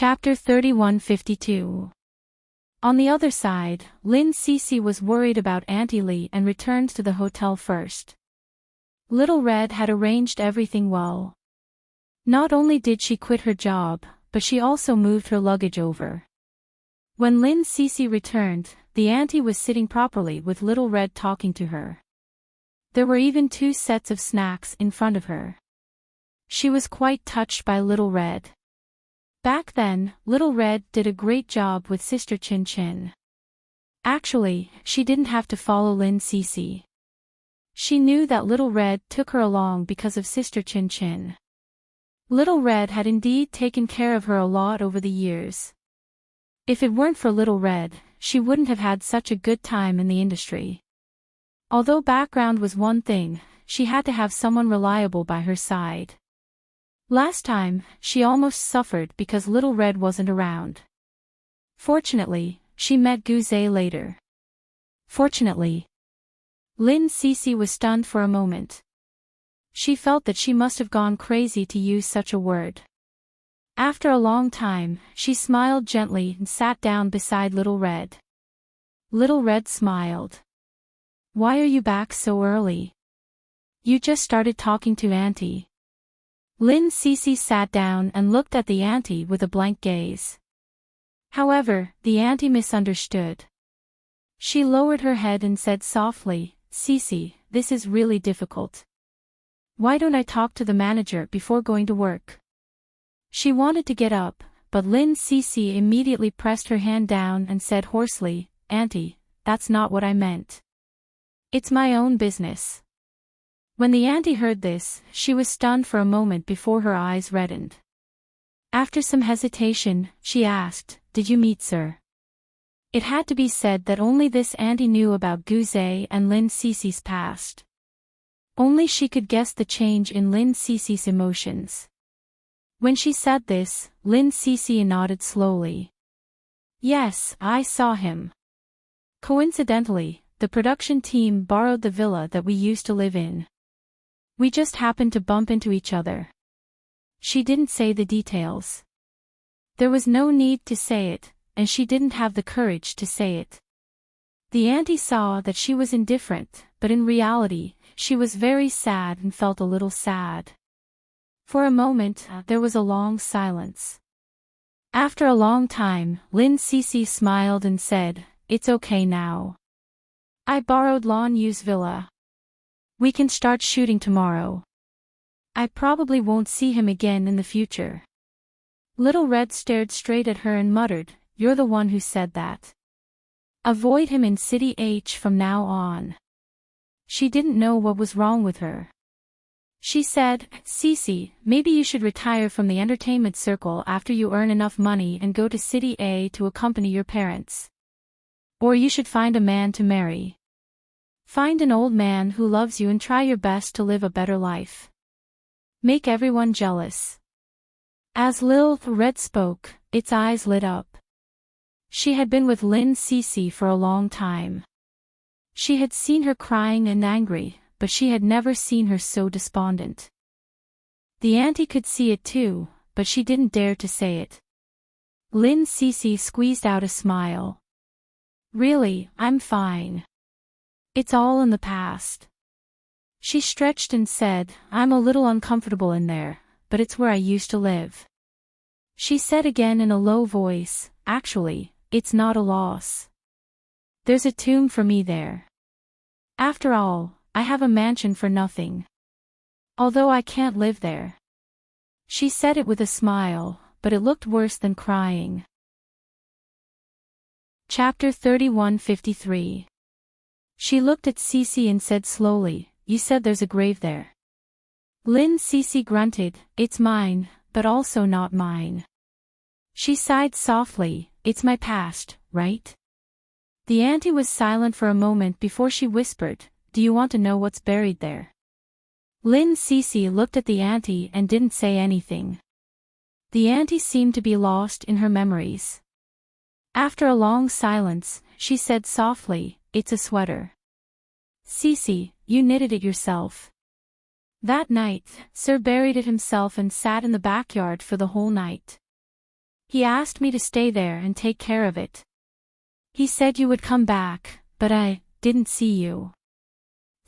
Chapter 3152. On the other side, Lin Cece was worried about Auntie Lee and returned to the hotel first. Little Red had arranged everything well. Not only did she quit her job, but she also moved her luggage over. When Lin Cece returned, the auntie was sitting properly with Little Red talking to her. There were even 2 sets of snacks in front of her. She was quite touched by Little Red. Back then, Little Red did a great job with Sister Chin Chin. Actually, she didn't have to follow Lin Cece. She knew that Little Red took her along because of Sister Chin Chin. Little Red had indeed taken care of her a lot over the years. If it weren't for Little Red, she wouldn't have had such a good time in the industry. Although background was one thing, she had to have someone reliable by her side. Last time, she almost suffered because Little Red wasn't around. Fortunately, she met Guze later. Fortunately. Lin Cece was stunned for a moment. She felt that she must have gone crazy to use such a word. After a long time, she smiled gently and sat down beside Little Red. Little Red smiled. "Why are you back so early? You just started talking to Auntie." Lin Cece sat down and looked at the auntie with a blank gaze. However, the auntie misunderstood. She lowered her head and said softly, "Cece, this is really difficult. Why don't I talk to the manager before going to work?" She wanted to get up, but Lin Cece immediately pressed her hand down and said hoarsely, "Auntie, that's not what I meant. It's my own business." When the auntie heard this, she was stunned for a moment before her eyes reddened. After some hesitation, she asked, "Did you meet sir?" It had to be said that only this auntie knew about Guze and Lin Cece's past. Only she could guess the change in Lin Cece's emotions. When she said this, Lin Cece nodded slowly. "Yes, I saw him. Coincidentally, the production team borrowed the villa that we used to live in. We just happened to bump into each other." She didn't say the details. There was no need to say it, and she didn't have the courage to say it. The auntie saw that she was indifferent, but in reality, she was very sad and felt a little sad. For a moment, there was a long silence. After a long time, Lin Cece smiled and said, "It's okay now. I borrowed Lon Yu's villa. We can start shooting tomorrow. I probably won't see him again in the future." Little Red stared straight at her and muttered, "You're the one who said that. Avoid him in City H from now on." She didn't know what was wrong with her. She said, "Cece, maybe you should retire from the entertainment circle after you earn enough money and go to City A to accompany your parents. Or you should find a man to marry. Find an old man who loves you and try your best to live a better life. Make everyone jealous." As Lil Red spoke, its eyes lit up. She had been with Lin Cece for a long time. She had seen her crying and angry, but she had never seen her so despondent. The auntie could see it too, but she didn't dare to say it. Lin Cece squeezed out a smile. "Really, I'm fine. It's all in the past." She stretched and said, "I'm a little uncomfortable in there, but it's where I used to live." She said again in a low voice, "Actually, it's not a loss. There's a tomb for me there. After all, I have a mansion for nothing. Although I can't live there." She said it with a smile, but it looked worse than crying. Chapter 3153. She looked at Cece and said slowly, "You said there's a grave there." Lin Cece grunted, "It's mine, but also not mine." She sighed softly, "It's my past, right?" The auntie was silent for a moment before she whispered, "Do you want to know what's buried there?" Lin Cece looked at the auntie and didn't say anything. The auntie seemed to be lost in her memories. After a long silence, she said softly, "It's a sweater. Cece, you knitted it yourself." That night, Sir buried it himself and sat in the backyard for the whole night. He asked me to stay there and take care of it. He said you would come back, but I didn't see you.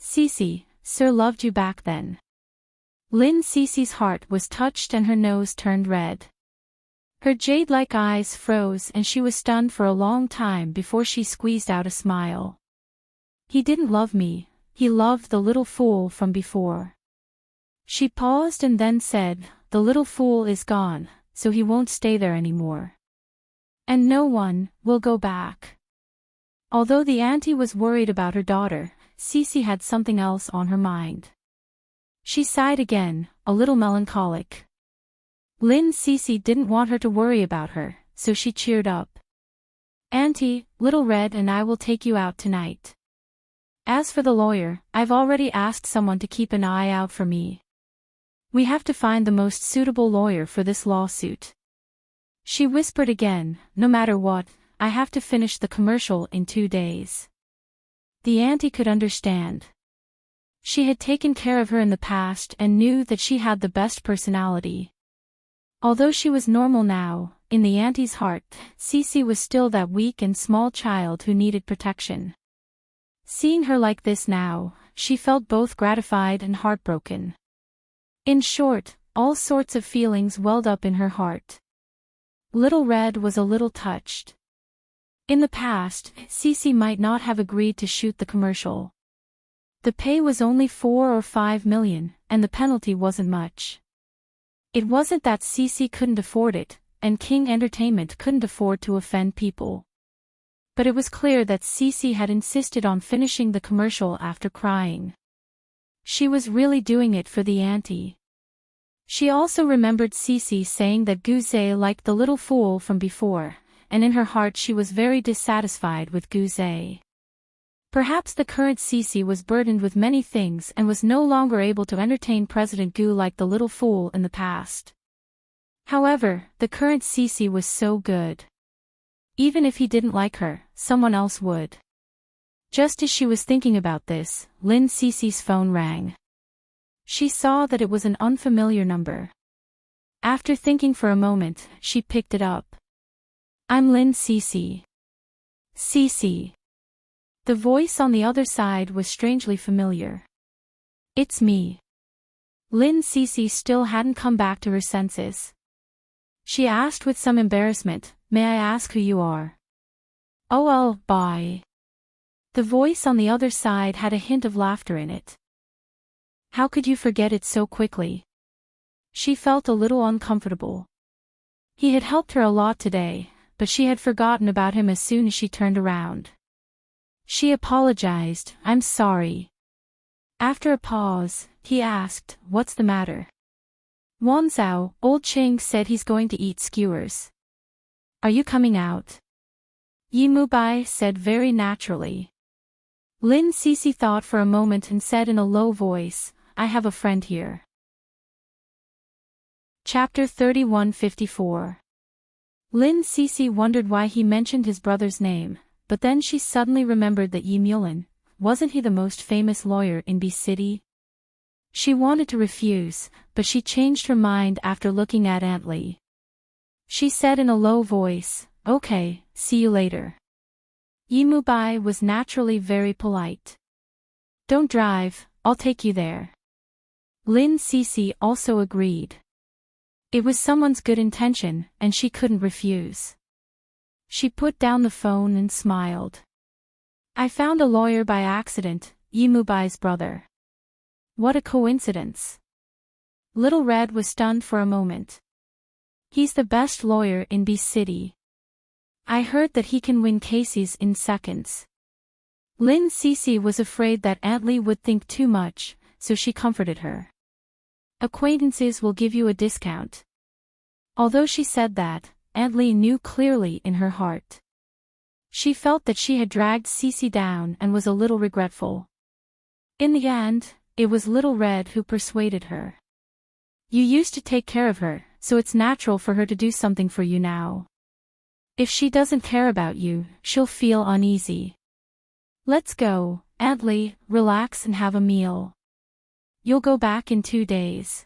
Cece, sir loved you back then. Lin Cece's heart was touched and her nose turned red. Her jade-like eyes froze and she was stunned for a long time before she squeezed out a smile. He didn't love me, he loved the little fool from before. She paused and then said, the little fool is gone, so he won't stay there anymore. And no one will go back. Although the auntie was worried about her daughter, Cece had something else on her mind. She sighed again, a little melancholic. Lin Cece didn't want her to worry about her, so she cheered up. Auntie, Little Red and I will take you out tonight. As for the lawyer, I've already asked someone to keep an eye out for me. We have to find the most suitable lawyer for this lawsuit. She whispered again, no matter what, I have to finish the commercial in 2 days. The auntie could understand. She had taken care of her in the past and knew that she had the best personality. Although she was normal now, in the auntie's heart, Cece was still that weak and small child who needed protection. Seeing her like this now, she felt both gratified and heartbroken. In short, all sorts of feelings welled up in her heart. Little Red was a little touched. In the past, Cece might not have agreed to shoot the commercial. The pay was only 4 or 5 million, and the penalty wasn't much. It wasn't that Cece couldn't afford it, and King Entertainment couldn't afford to offend people. But it was clear that Cece had insisted on finishing the commercial after crying. She was really doing it for the auntie. She also remembered Cece saying that Guzé liked the little fool from before, and in her heart she was very dissatisfied with Guzé. Perhaps the current Cece was burdened with many things and was no longer able to entertain President Gu like the little fool in the past. However, the current Cece was so good. Even if he didn't like her, someone else would. Just as she was thinking about this, Lin Cece's phone rang. She saw that it was an unfamiliar number. After thinking for a moment, she picked it up. I'm Lin Cece. Cece. The voice on the other side was strangely familiar. It's me. Lin Cece still hadn't come back to her senses. She asked with some embarrassment, may I ask who you are? Oh well, bye. The voice on the other side had a hint of laughter in it. How could you forget it so quickly? She felt a little uncomfortable. He had helped her a lot today, but she had forgotten about him as soon as she turned around. She apologized, I'm sorry. After a pause, he asked, what's the matter? Wanzhou, old Ching said he's going to eat skewers. Are you coming out? Yi Mubai said very naturally. Lin Cece thought for a moment and said in a low voice, I have a friend here. Chapter 3154. Lin Cece wondered why he mentioned his brother's name, but then she suddenly remembered that Yi Mulin, wasn't he the most famous lawyer in B City? She wanted to refuse, but she changed her mind after looking at Aunt Li. She said in a low voice, okay, see you later. Yi Mubai was naturally very polite. Don't drive, I'll take you there. Lin Cece also agreed. It was someone's good intention, and she couldn't refuse. She put down the phone and smiled. I found a lawyer by accident, Yi Mubai's brother. What a coincidence. Little Red was stunned for a moment. He's the best lawyer in B City. I heard that he can win cases in seconds. Lin Cece was afraid that Aunt Li would think too much, so she comforted her. Acquaintances will give you a discount. Although she said that, Aunt Li knew clearly in her heart. She felt that she had dragged Cece down and was a little regretful. In the end, it was Little Red who persuaded her. You used to take care of her, so it's natural for her to do something for you now. If she doesn't care about you, she'll feel uneasy. Let's go, Aunt Li, relax and have a meal. You'll go back in 2 days.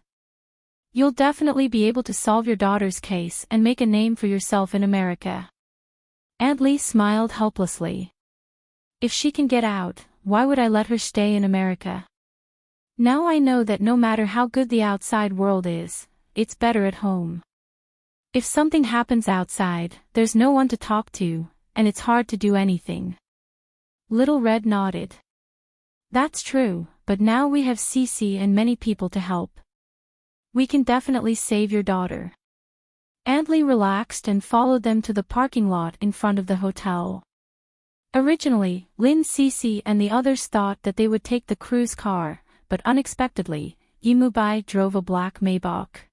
You'll definitely be able to solve your daughter's case and make a name for yourself in America. Aunt Lee smiled helplessly. If she can get out, why would I let her stay in America? Now I know that no matter how good the outside world is, it's better at home. If something happens outside, there's no one to talk to, and it's hard to do anything. Little Red nodded. That's true, but now we have Cece and many people to help. We can definitely save your daughter. Aunt Lee relaxed and followed them to the parking lot in front of the hotel. Originally, Lin, Cece and the others thought that they would take the cruise car, but unexpectedly, Yimubai drove a black Maybach.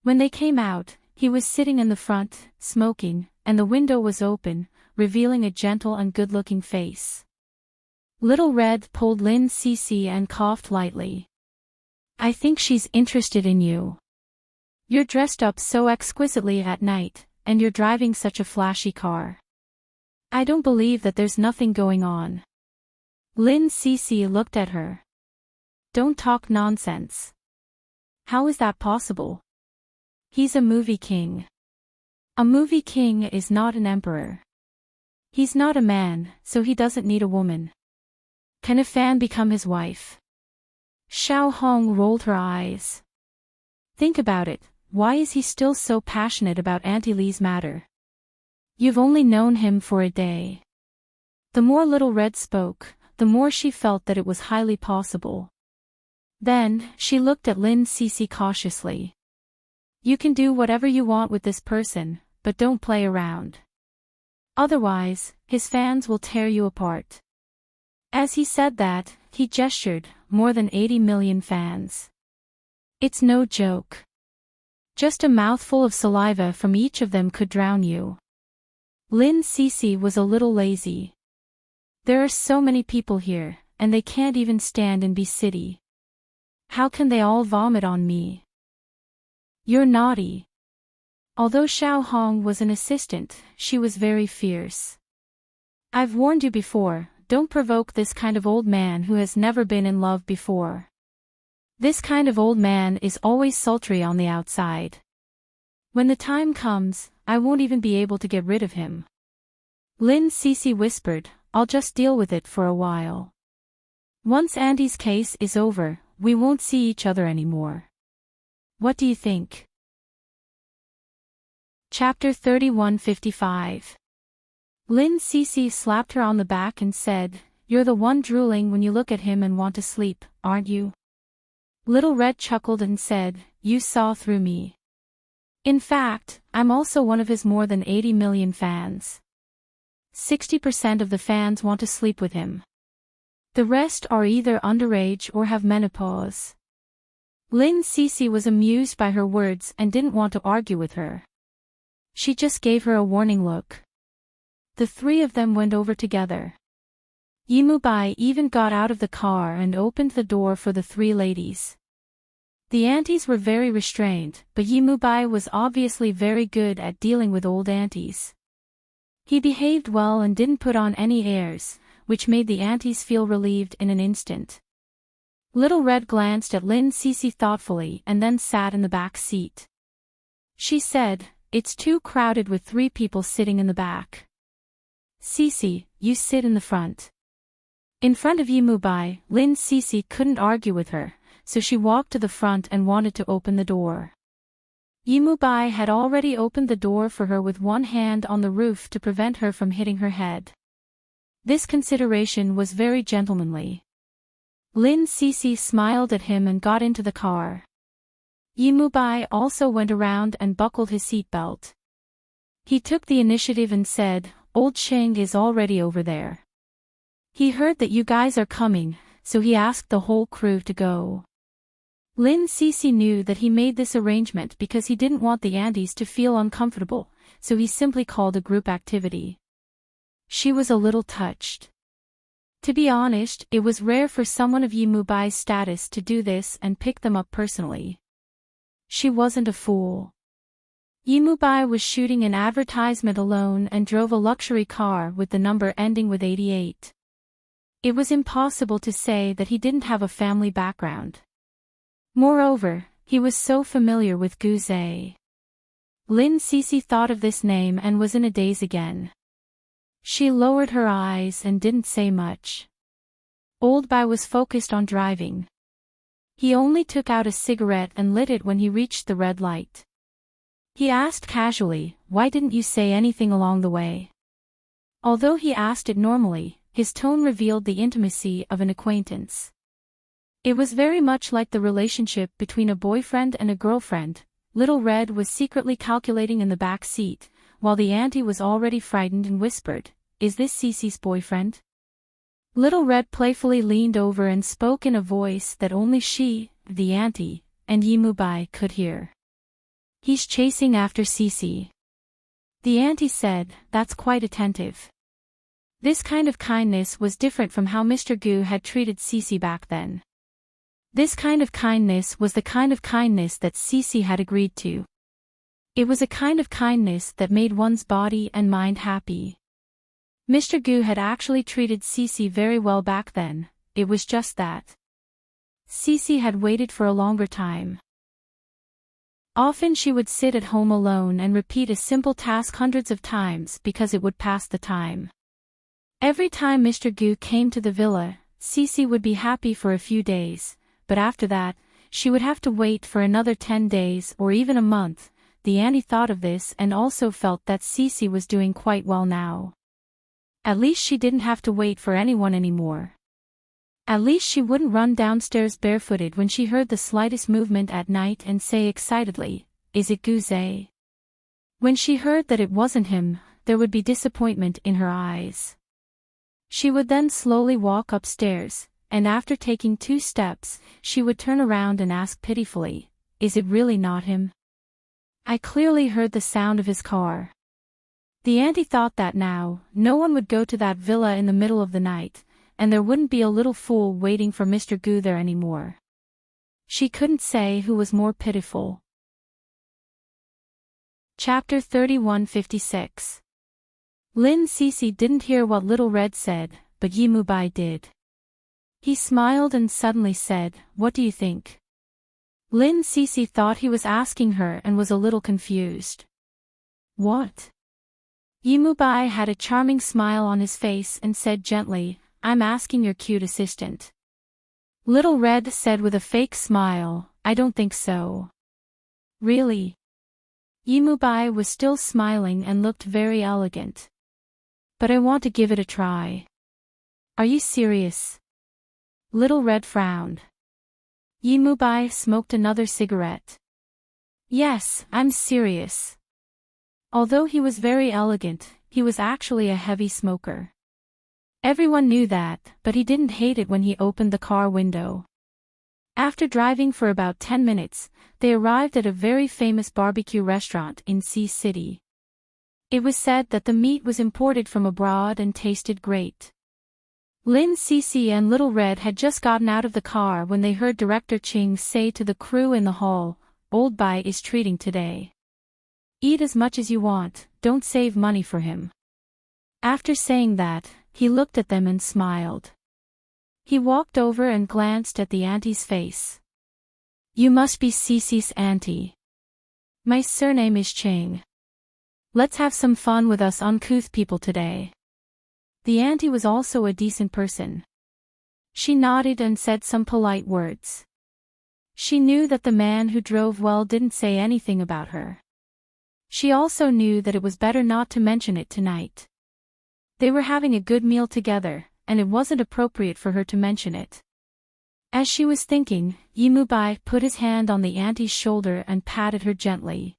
When they came out, he was sitting in the front, smoking, and the window was open, revealing a gentle and good-looking face. Little Red pulled Lin, Cece and coughed lightly. I think she's interested in you. You're dressed up so exquisitely at night, and you're driving such a flashy car. I don't believe that there's nothing going on. Lin, Cece looked at her. Don't talk nonsense. How is that possible? He's a movie king. A movie king is not an emperor. He's not a man, so he doesn't need a woman. Can a fan become his wife? Xiao Hong rolled her eyes. Think about it. Why is he still so passionate about Auntie Lee's matter? You've only known him for a day. The more Little Red spoke, the more she felt that it was highly possible. Then, she looked at Lin Cece cautiously. You can do whatever you want with this person, but don't play around. Otherwise, his fans will tear you apart. As he said that, he gestured, more than 80 million fans. It's no joke. Just a mouthful of saliva from each of them could drown you. Lin Cece was a little lazy. There are so many people here, and they can't even stand in B City. How can they all vomit on me? You're naughty. Although Xiao Hong was an assistant, she was very fierce. I've warned you before, don't provoke this kind of old man who has never been in love before. This kind of old man is always sultry on the outside. When the time comes, I won't even be able to get rid of him. Lin Cece whispered, I'll just deal with it for a while. Once Auntie's case is over, we won't see each other anymore. What do you think? Chapter 3155. Lin Cece slapped her on the back and said, You're the one drooling when you look at him and want to sleep, aren't you? Little Red chuckled and said, You saw through me. In fact, I'm also one of his more than 80 million fans. 60% of the fans want to sleep with him. The rest are either underage or have menopause. Lin Cece was amused by her words and didn't want to argue with her. She just gave her a warning look. The three of them went over together. Yimubai even got out of the car and opened the door for the three ladies. The aunties were very restrained, but Yimubai was obviously very good at dealing with old aunties. He behaved well and didn't put on any airs, which made the aunties feel relieved in an instant. Little Red glanced at Lin Cece thoughtfully and then sat in the back seat. She said, It's too crowded with three people sitting in the back. Cece, you sit in the front. In front of Yimubai, Lin Cece couldn't argue with her, so she walked to the front and wanted to open the door. Yimubai had already opened the door for her with one hand on the roof to prevent her from hitting her head. This consideration was very gentlemanly. Lin Cece smiled at him and got into the car. Yimubai also went around and buckled his seatbelt. He took the initiative and said, Old Cheng is already over there. He heard that you guys are coming, so he asked the whole crew to go. Lin Cece knew that he made this arrangement because he didn't want the aunties to feel uncomfortable, so he simply called a group activity. She was a little touched. To be honest, it was rare for someone of Yimubai's status to do this and pick them up personally. She wasn't a fool. Yimubai was shooting an advertisement alone and drove a luxury car with the number ending with 88. It was impossible to say that he didn't have a family background. Moreover, He was so familiar with Guze. Lin Cece thought of this name and was in a daze again. She lowered her eyes and didn't say much. Old Bai was focused on driving. He only took out a cigarette and lit it when he reached the red light. He asked casually, "Why didn't you say anything along the way?" Although he asked it normally, his tone revealed the intimacy of an acquaintance. It was very much like the relationship between a boyfriend and a girlfriend. Little Red was secretly calculating in the back seat, while the auntie was already frightened and whispered, "Is this Cece's boyfriend?" Little Red playfully leaned over and spoke in a voice that only she, the auntie, and Yimubai could hear. "He's chasing after Cece." The auntie said, "That's quite attentive." This kind of kindness was different from how Mr. Gu had treated Cece back then. This kind of kindness was the kind of kindness that Cece had agreed to. It was a kind of kindness that made one's body and mind happy. Mr. Gu had actually treated Cece very well back then, it was just that Cece had waited for a longer time. Often she would sit at home alone and repeat a simple task hundreds of times because it would pass the time. Every time Mr. Gu came to the villa, Cece would be happy for a few days, but after that, she would have to wait for another 10 days or even a month. The auntie thought of this and also felt that Cece was doing quite well now. At least she didn't have to wait for anyone anymore. At least she wouldn't run downstairs barefooted when she heard the slightest movement at night and say excitedly, "Is it Guze?" When she heard that it wasn't him, there would be disappointment in her eyes. She would then slowly walk upstairs, and after taking 2 steps, she would turn around and ask pitifully, "Is it really not him? I clearly heard the sound of his car." The auntie thought that now, no one would go to that villa in the middle of the night, and there wouldn't be a little fool waiting for Mr. Gu there anymore. She couldn't say who was more pitiful. Chapter 3156. Lin Cece didn't hear what Little Red said, but Yimubai did. He smiled and suddenly said, "What do you think?" Lin Cece thought he was asking her and was a little confused. "What?" Yimubai had a charming smile on his face and said gently, "I'm asking your cute assistant." Little Red said with a fake smile, "I don't think so." "Really?" Yimubai was still smiling and looked very elegant. "But I want to give it a try." "Are you serious?" Little Red frowned. Yimubai smoked another cigarette. "Yes, I'm serious." Although he was very elegant, he was actually a heavy smoker. Everyone knew that, but he didn't hate it when he opened the car window. After driving for about 10 minutes, they arrived at a very famous barbecue restaurant in Sea City. It was said that the meat was imported from abroad and tasted great. Lin Cece and Little Red had just gotten out of the car when they heard Director Ching say to the crew in the hall, "Old Bai is treating today. Eat as much as you want, don't save money for him." After saying that, he looked at them and smiled. He walked over and glanced at the auntie's face. "You must be Cece's auntie. My surname is Ching. Let's have some fun with us uncouth people today." The auntie was also a decent person. She nodded and said some polite words. She knew that the man who drove well didn't say anything about her. She also knew that it was better not to mention it tonight. They were having a good meal together, and it wasn't appropriate for her to mention it. As she was thinking, Yimubai put his hand on the auntie's shoulder and patted her gently.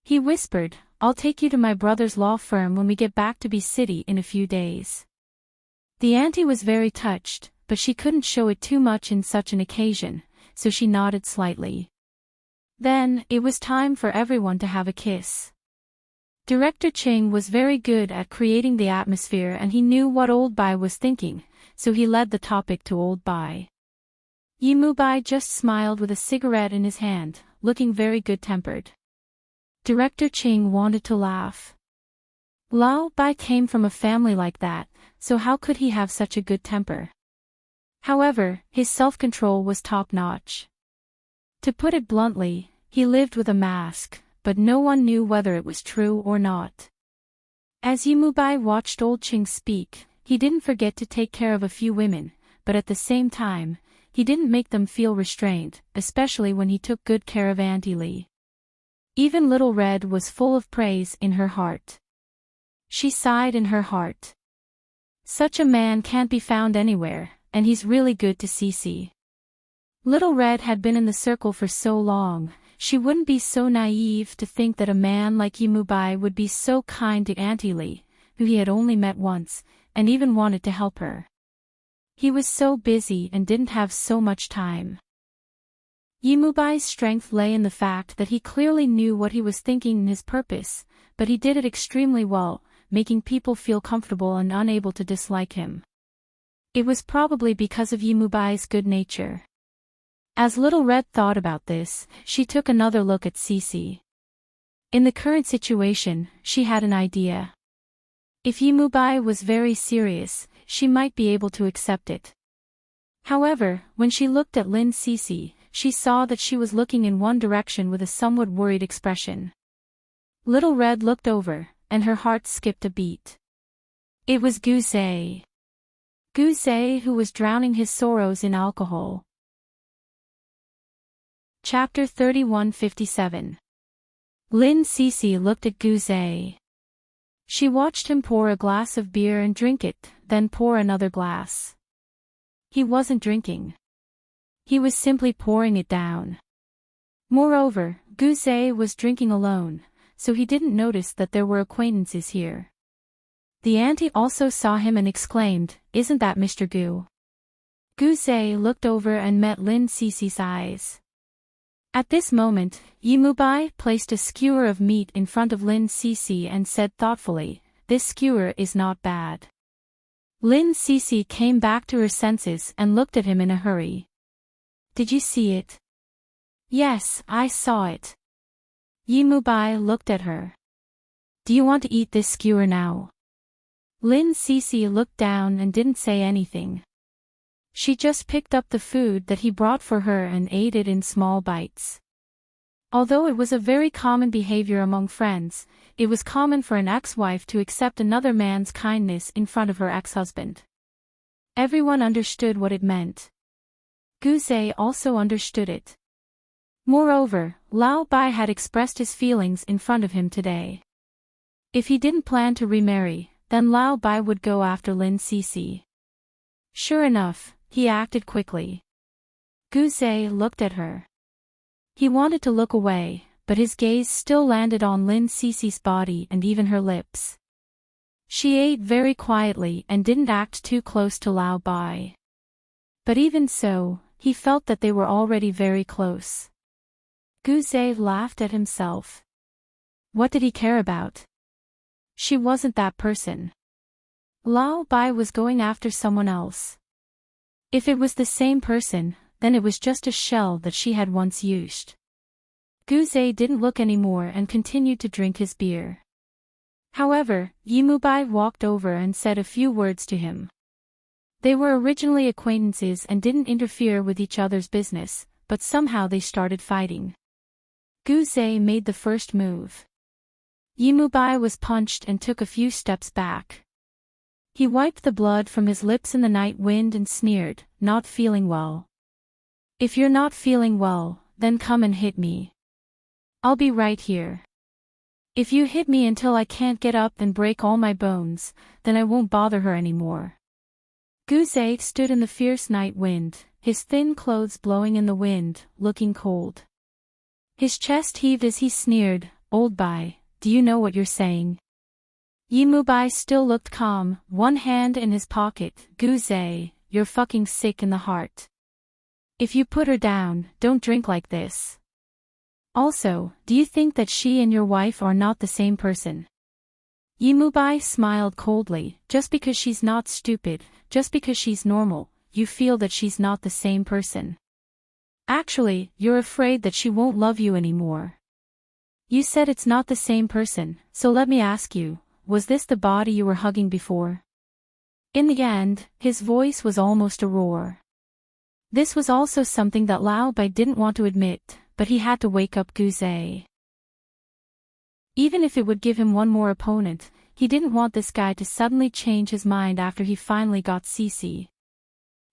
He whispered, "I'll take you to my brother's law firm when we get back to B City in a few days." The auntie was very touched, but she couldn't show it too much in such an occasion, so she nodded slightly. Then, it was time for everyone to have a kiss. Director Ching was very good at creating the atmosphere and he knew what Old Bai was thinking, so he led the topic to Old Bai. Yimubai just smiled with a cigarette in his hand, looking very good-tempered. Director Ching wanted to laugh. Lao Bai came from a family like that, so how could he have such a good temper? However, his self-control was top-notch. To put it bluntly, he lived with a mask, but no one knew whether it was true or not. As Yumubai watched old Ching speak, he didn't forget to take care of a few women, but at the same time, he didn't make them feel restrained, especially when he took good care of Auntie Lee. Even Little Red was full of praise in her heart. She sighed in her heart. Such a man can't be found anywhere, and he's really good to Cece. Little Red had been in the circle for so long, she wouldn't be so naive to think that a man like Yumubai would be so kind to Auntie Lee, who he had only met once, and even wanted to help her. He was so busy and didn't have so much time. Yimubai's strength lay in the fact that he clearly knew what he was thinking in his purpose, but he did it extremely well, making people feel comfortable and unable to dislike him. It was probably because of Yimubai's good nature. As Little Red thought about this, she took another look at Cece. In the current situation, she had an idea. If Yumubai was very serious, she might be able to accept it. However, when she looked at Lin Cece, she saw that she was looking in one direction with a somewhat worried expression. Little Red looked over, and her heart skipped a beat. It was Guzay. Guzay, who was drowning his sorrows in alcohol. Chapter 3157. Lin Cece looked at Guzay. She watched him pour a glass of beer and drink it, then pour another glass. He wasn't drinking. He was simply pouring it down. Moreover, Guzay was drinking alone, so he didn't notice that there were acquaintances here. The auntie also saw him and exclaimed, "Isn't that Mr. Gu?" Guzay looked over and met Lin Cece's eyes. At this moment, Yumubai placed a skewer of meat in front of Lin Cece and said thoughtfully, "This skewer is not bad." Lin Cece came back to her senses and looked at him in a hurry. "Did you see it?" "Yes, I saw it." Yumubai looked at her. "Do you want to eat this skewer now?" Lin Cece looked down and didn't say anything. She just picked up the food that he brought for her and ate it in small bites. Although it was a very common behavior among friends, it was common for an ex-wife to accept another man's kindness in front of her ex-husband. Everyone understood what it meant. Guzay also understood it. Moreover, Lao Bai had expressed his feelings in front of him today. If he didn't plan to remarry, then Lao Bai would go after Lin Cece. Sure enough, he acted quickly. Guzay looked at her. He wanted to look away, but his gaze still landed on Lin Cece's body and even her lips. She ate very quietly and didn't act too close to Lao Bai. But even so, he felt that they were already very close. Guzay laughed at himself. What did he care about? She wasn't that person. Lao Bai was going after someone else. If it was the same person, then it was just a shell that she had once used. Guzay didn't look anymore and continued to drink his beer. However, Yumubai walked over and said a few words to him. They were originally acquaintances and didn't interfere with each other's business, but somehow they started fighting. Guzay made the first move. Yumubai was punched and took a few steps back. He wiped the blood from his lips in the night wind and sneered, "Not feeling well. If you're not feeling well, then come and hit me. I'll be right here. If you hit me until I can't get up and break all my bones, then I won't bother her anymore." Guzay stood in the fierce night wind, his thin clothes blowing in the wind, looking cold. His chest heaved as he sneered, "Old Bai, do you know what you're saying?" Yumubai still looked calm, one hand in his pocket. "Guzay, you're fucking sick in the heart. If you put her down, don't drink like this. Also, do you think that she and your wife are not the same person?" Yumubai smiled coldly. "Just because she's not stupid, just because she's normal, you feel that she's not the same person. Actually, you're afraid that she won't love you anymore. You said it's not the same person, so let me ask you, was this the body you were hugging before?" In the end, his voice was almost a roar. This was also something that Lao Bai didn't want to admit, but he had to wake up Guzay. Even if it would give him one more opponent, he didn't want this guy to suddenly change his mind after he finally got Cece.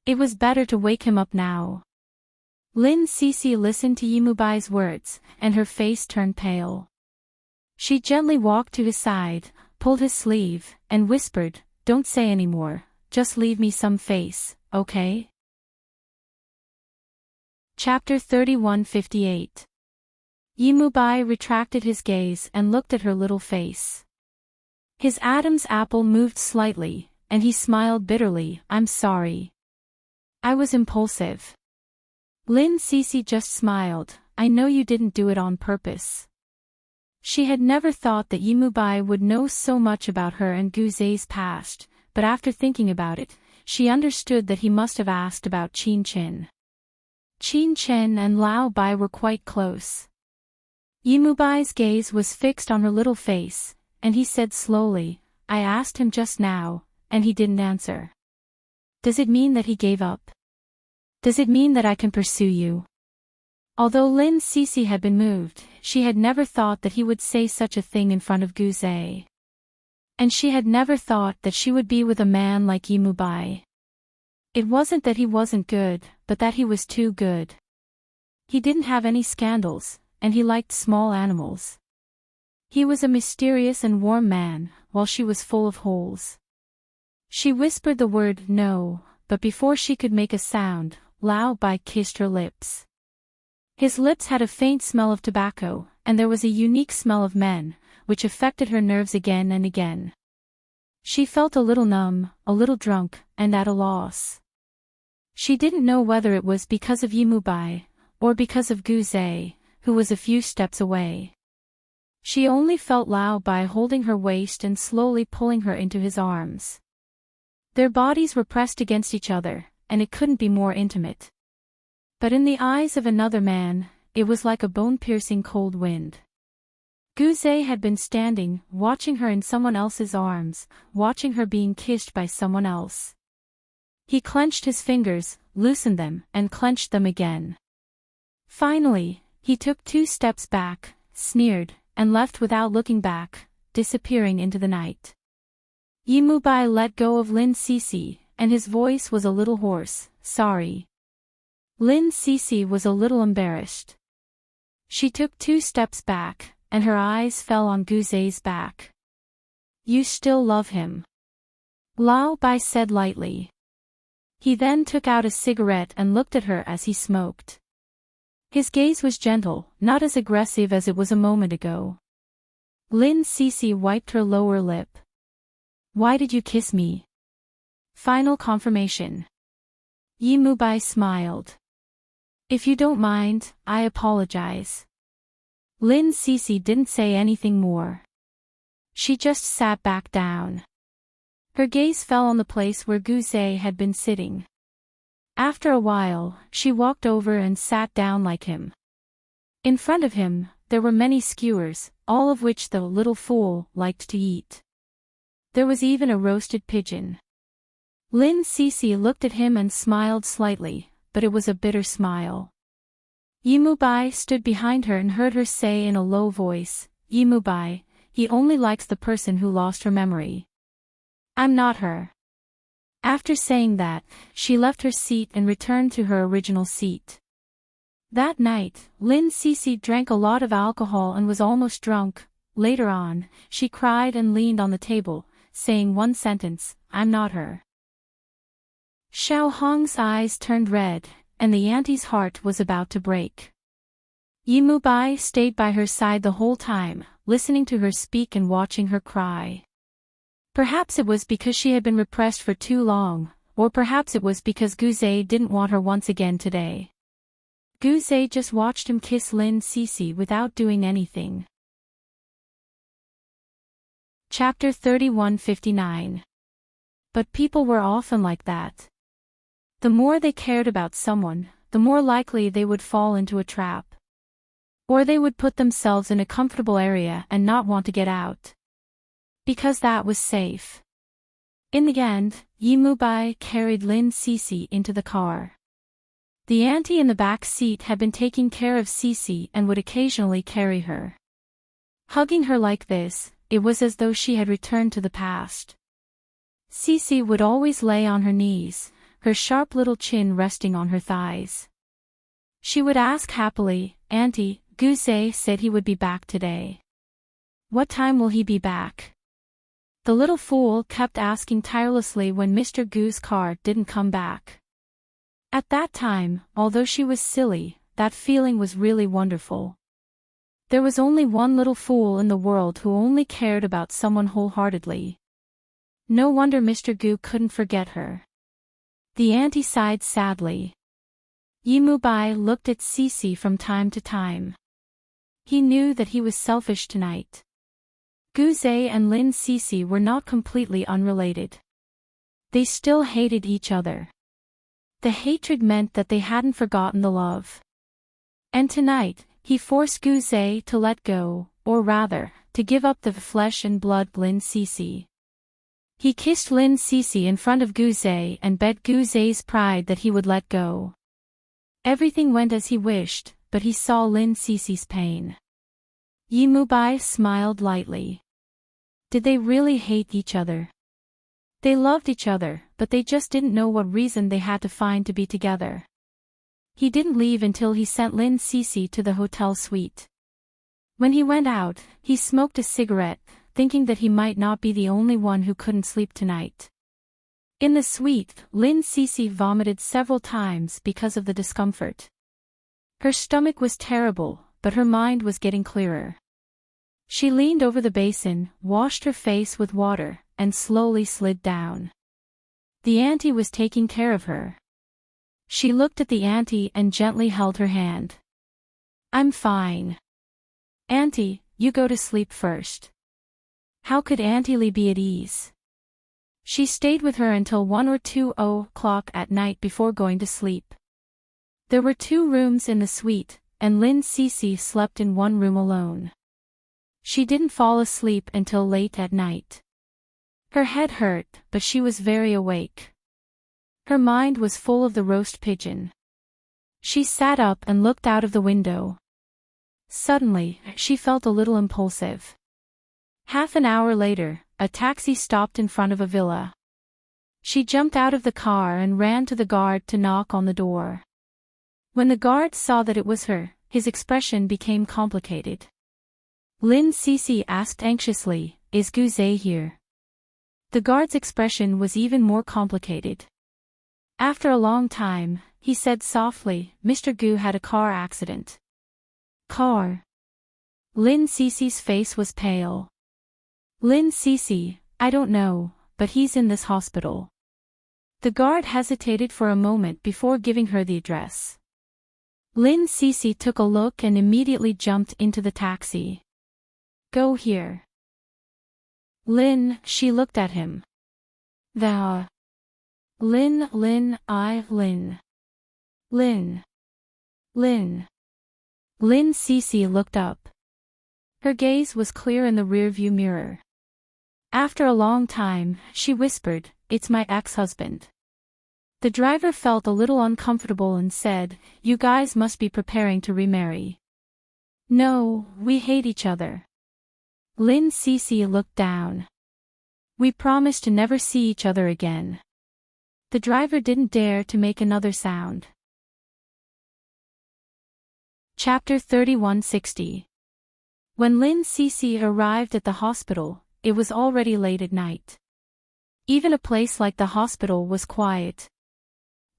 It was better to wake him up now. Lin Cece listened to Yimubai's words, and her face turned pale. She gently walked to his side, pulled his sleeve, and whispered, "Don't say any more, just leave me some face, okay?" Chapter 3158. Yimubai retracted his gaze and looked at her little face. His Adam's apple moved slightly, and he smiled bitterly. "I'm sorry. I was impulsive." Lin Cece just smiled. "I know you didn't do it on purpose." She had never thought that Yimubai would know so much about her and Guzay's past, but after thinking about it, she understood that he must have asked about Qin Chen. Qin Chen and Lao Bai were quite close. Yimubai's gaze was fixed on her little face, and he said slowly, "I asked him just now, and he didn't answer. Does it mean that he gave up? Does it mean that I can pursue you?" Although Lin Cece had been moved, she had never thought that he would say such a thing in front of Guzay. And she had never thought that she would be with a man like Yimubai. It wasn't that he wasn't good, but that he was too good. He didn't have any scandals, and he liked small animals. He was a mysterious and warm man, while she was full of holes. She whispered the word "no," but before she could make a sound, Lao Bai kissed her lips. His lips had a faint smell of tobacco, and there was a unique smell of men, which affected her nerves again and again. She felt a little numb, a little drunk, and at a loss. She didn't know whether it was because of Yimubai, or because of Guzay, who was a few steps away. She only felt Lao Bai holding her waist and slowly pulling her into his arms. Their bodies were pressed against each other, and it couldn't be more intimate. But in the eyes of another man, it was like a bone-piercing cold wind. Guzay had been standing, watching her in someone else's arms, watching her being kissed by someone else. He clenched his fingers, loosened them, and clenched them again. Finally, he took 2 steps back, sneered, and left without looking back, disappearing into the night. Yimubai let go of Lin Cece, and his voice was a little hoarse. "Sorry." Lin Cece was a little embarrassed. She took 2 steps back, and her eyes fell on Guzay's back. "You still love him?" Lao Bai said lightly. He then took out a cigarette and looked at her as he smoked. His gaze was gentle, not as aggressive as it was a moment ago. Lin Cece wiped her lower lip. "Why did you kiss me?" Final confirmation. Yimubai smiled. "If you don't mind, I apologize." Lin Cece didn't say anything more. She just sat back down. Her gaze fell on the place where Guzay had been sitting. After a while, she walked over and sat down like him. In front of him, there were many skewers, all of which the little fool liked to eat. There was even a roasted pigeon. Lin Cece looked at him and smiled slightly, but it was a bitter smile. Yimubai stood behind her and heard her say in a low voice, "Yimubai, he only likes the person who lost her memory. I'm not her." After saying that, she left her seat and returned to her original seat. That night, Lin Cece drank a lot of alcohol and was almost drunk. Later on, she cried and leaned on the table, saying one sentence, "I'm not her." Xiao Hong's eyes turned red, and the auntie's heart was about to break. Yimubai stayed by her side the whole time, listening to her speak and watching her cry. Perhaps it was because she had been repressed for too long, or perhaps it was because Guzay didn't want her once again today. Guzay just watched him kiss Lin Cece without doing anything. Chapter 3159. But people were often like that. The more they cared about someone, the more likely they would fall into a trap. Or they would put themselves in a comfortable area and not want to get out. Because that was safe. In the end, Yimubai carried Lin Cece into the car. The auntie in the back seat had been taking care of Cece and would occasionally carry her. Hugging her like this, it was as though she had returned to the past. Cece would always lay on her knees, her sharp little chin resting on her thighs. She would ask happily, "Auntie, Guzé said he would be back today. What time will he be back?" The little fool kept asking tirelessly when Mr. Goo's car didn't come back. At that time, although she was silly, that feeling was really wonderful. There was only one little fool in the world who only cared about someone wholeheartedly. No wonder Mr. Goo couldn't forget her. The auntie sighed sadly. Yimubai looked at Cece from time to time. He knew that he was selfish tonight. Guzé and Lin Cece were not completely unrelated. They still hated each other. The hatred meant that they hadn't forgotten the love. And tonight, he forced Guzé to let go, or rather, to give up the flesh and blood Lin Cece. He kissed Lin Cece in front of Guzé and begged Guzé's pride that he would let go. Everything went as he wished, but he saw Lin Cece's pain. Yimubai smiled lightly. Did they really hate each other? They loved each other, but they just didn't know what reason they had to find to be together. He didn't leave until he sent Lin Cece to the hotel suite. When he went out, he smoked a cigarette, thinking that he might not be the only one who couldn't sleep tonight. In the suite, Lin Cece vomited several times because of the discomfort. Her stomach was terrible, but her mind was getting clearer. She leaned over the basin, washed her face with water, and slowly slid down. The auntie was taking care of her. She looked at the auntie and gently held her hand. "I'm fine. Auntie, you go to sleep first." How could Auntie Lee be at ease? She stayed with her until 1 or 2 o'clock at night before going to sleep. There were 2 rooms in the suite, and Lin Cece slept in one room alone. She didn't fall asleep until late at night. Her head hurt, but she was very awake. Her mind was full of the roast pigeon. She sat up and looked out of the window. Suddenly, she felt a little impulsive. Half an hour later, a taxi stopped in front of a villa. She jumped out of the car and ran to the guard to knock on the door. When the guard saw that it was her, his expression became complicated. Lin Cece asked anxiously, "Is Guzé here?" The guard's expression was even more complicated. After a long time, he said softly, "Mr. Gu had a car accident." Car? Lin Cece's face was pale. "Lin Cece, I don't know, but he's in this hospital." The guard hesitated for a moment before giving her the address. Lin Cece took a look and immediately jumped into the taxi. "Go here." "Lin," she looked at him. "Thou." "Lin, Lin, Lin. Lin. Lin." Lin Cece looked up. Her gaze was clear in the rearview mirror. After a long time, she whispered, "It's my ex-husband." The driver felt a little uncomfortable and said, "You guys must be preparing to remarry." "No, we hate each other." Lin Cece looked down. "We promise to never see each other again." The driver didn't dare to make another sound. Chapter 3160. When Lin Cece arrived at the hospital, it was already late at night. Even a place like the hospital was quiet.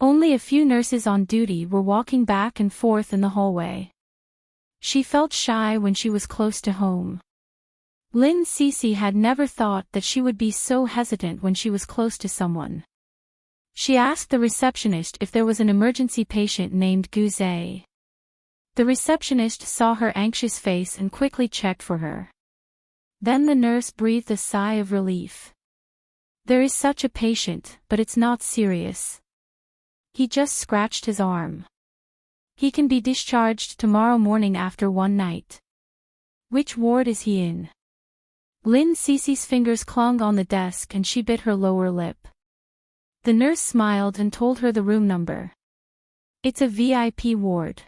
Only a few nurses on duty were walking back and forth in the hallway. She felt shy when she was close to home. Lin Cece had never thought that she would be so hesitant when she was close to someone. She asked the receptionist if there was an emergency patient named Guzé. The receptionist saw her anxious face and quickly checked for her. Then the nurse breathed a sigh of relief. "There is such a patient, but it's not serious. He just scratched his arm. He can be discharged tomorrow morning after one night." "Which ward is he in?" Lin Cece's fingers clung on the desk and she bit her lower lip. The nurse smiled and told her the room number. It's a VIP ward.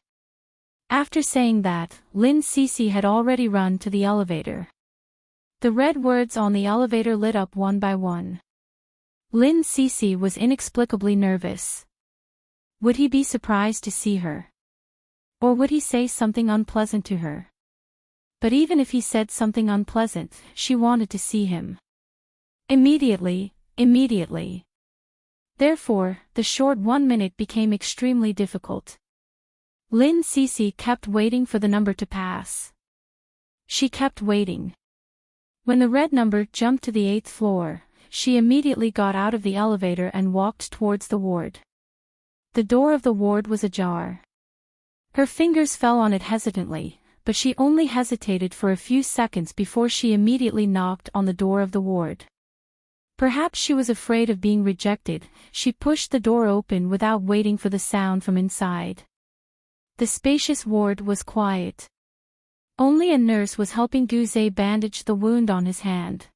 After saying that, Lin Cece had already run to the elevator. The red words on the elevator lit up one by one. Lin Cece was inexplicably nervous. Would he be surprised to see her? Or would he say something unpleasant to her? But even if he said something unpleasant, she wanted to see him. Immediately. Therefore, the short 1 minute became extremely difficult. Lin Cece kept waiting for the number to pass. She kept waiting. When the red number jumped to the 8th floor, she immediately got out of the elevator and walked towards the ward. The door of the ward was ajar. Her fingers fell on it hesitantly, but she only hesitated for a few seconds before she immediately knocked on the door of the ward. Perhaps she was afraid of being rejected. She pushed the door open without waiting for the sound from inside. The spacious ward was quiet. Only a nurse was helping Guze bandage the wound on his hand.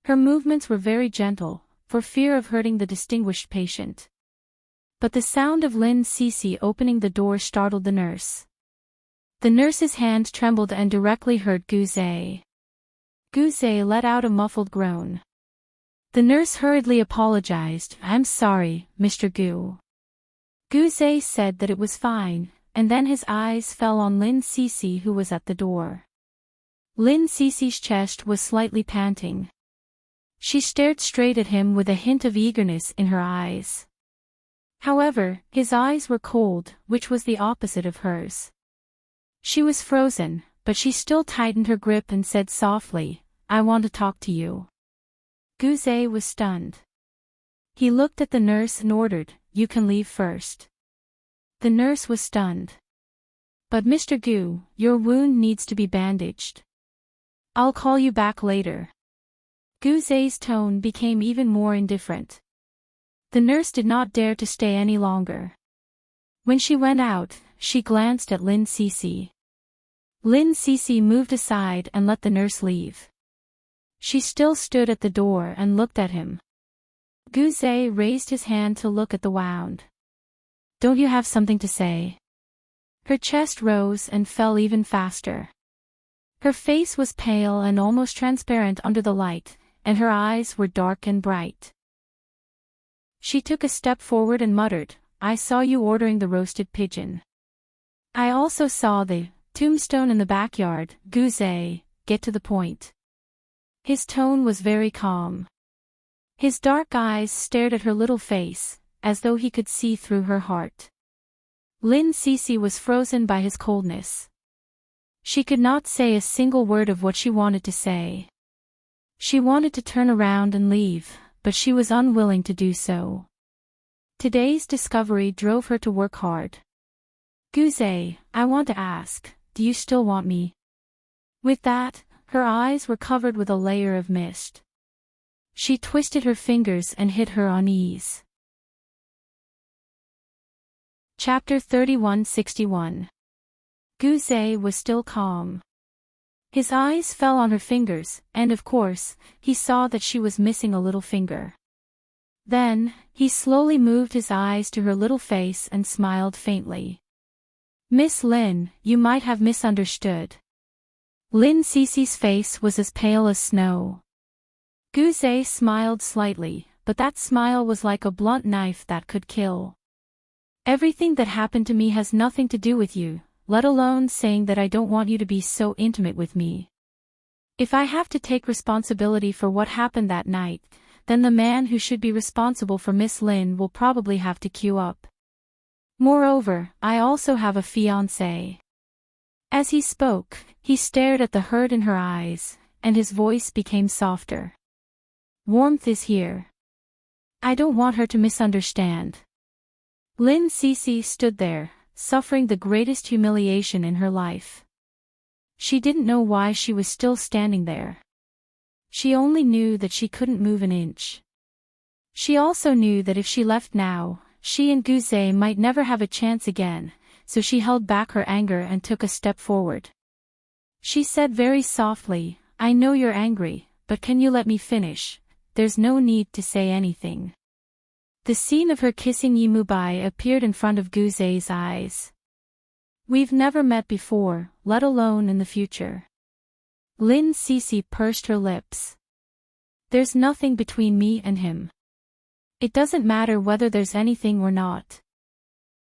Her movements were very gentle, for fear of hurting the distinguished patient. But the sound of Lin Cece opening the door startled the nurse. The nurse's hand trembled and directly hurt Guze. Guze let out a muffled groan. The nurse hurriedly apologized. "I'm sorry, Mr. Gu." Guze said that it was fine, and then his eyes fell on Lin Cece, who was at the door. Lin Cece's chest was slightly panting. She stared straight at him with a hint of eagerness in her eyes. However, his eyes were cold, which was the opposite of hers. She was frozen, but she still tightened her grip and said softly, "I want to talk to you." Guze was stunned. He looked at the nurse and ordered, "You can leave first." The nurse was stunned. "But Mr. Gu, your wound needs to be bandaged. I'll call you back later." Guze's tone became even more indifferent. The nurse did not dare to stay any longer. When she went out, she glanced at Lin Cece. Lin Cece moved aside and let the nurse leave. She still stood at the door and looked at him. Guze raised his hand to look at the wound. "Don't you have something to say?" Her chest rose and fell even faster. Her face was pale and almost transparent under the light, and her eyes were dark and bright. She took a step forward and muttered, "I saw you ordering the roasted pigeon. I also saw the tombstone in the backyard." Guze, get to the point. His tone was very calm. His dark eyes stared at her little face, as though he could see through her heart. Lin Cece was frozen by his coldness. She could not say a single word of what she wanted to say. She wanted to turn around and leave, but she was unwilling to do so. Today's discovery drove her to work hard. "Guze, I want to ask, do you still want me?" With that, her eyes were covered with a layer of mist. She twisted her fingers and hit her unease. Chapter 3161. Guze was still calm. His eyes fell on her fingers, and of course, he saw that she was missing a little finger. Then, he slowly moved his eyes to her little face and smiled faintly. "Miss Lin, you might have misunderstood." Lin Cece's face was as pale as snow. Guze smiled slightly, but that smile was like a blunt knife that could kill. "Everything that happened to me has nothing to do with you, let alone saying that I don't want you to be so intimate with me. If I have to take responsibility for what happened that night, then the man who should be responsible for Miss Lin will probably have to queue up. Moreover, I also have a fiancé." As he spoke, he stared at the hurt in her eyes, and his voice became softer. "Warmth is here. I don't want her to misunderstand." Lin Cece stood there, suffering the greatest humiliation in her life. She didn't know why she was still standing there. She only knew that she couldn't move an inch. She also knew that if she left now, she and Guze might never have a chance again, so she held back her anger and took a step forward. She said very softly, "I know you're angry, but can you let me finish? There's no need to say anything." The scene of her kissing Yimubai appeared in front of Guzei's eyes. We've never met before, let alone in the future. Lin Cece pursed her lips. There's nothing between me and him. It doesn't matter whether there's anything or not.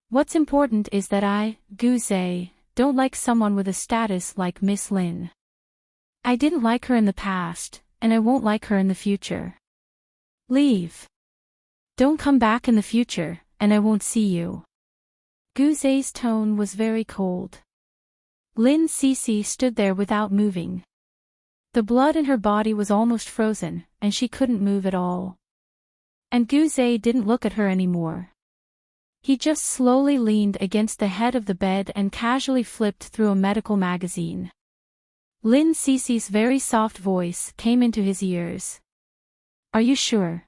What's important is that I, Guzei, don't like someone with a status like Miss Lin. I didn't like her in the past, and I won't like her in the future. Leave. Don't come back in the future, and I won't see you. Guzei's tone was very cold. Lin Cece stood there without moving. The blood in her body was almost frozen, and she couldn't move at all. And Guzei didn't look at her anymore. He just slowly leaned against the head of the bed and casually flipped through a medical magazine. Lin Cece's very soft voice came into his ears. Are you sure?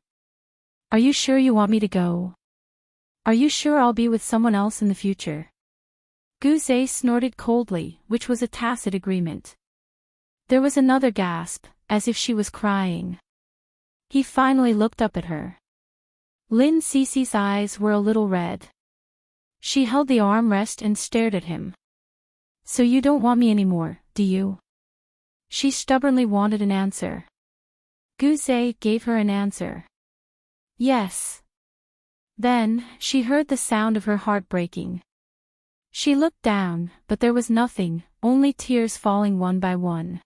Are you sure you want me to go? Are you sure I'll be with someone else in the future? Guzei snorted coldly, which was a tacit agreement. There was another gasp, as if she was crying. He finally looked up at her. Lin Cece's eyes were a little red. She held the armrest and stared at him. So you don't want me anymore, do you? She stubbornly wanted an answer. Guzei gave her an answer. Yes. Then, she heard the sound of her heart breaking. She looked down, but there was nothing, only tears falling one by one.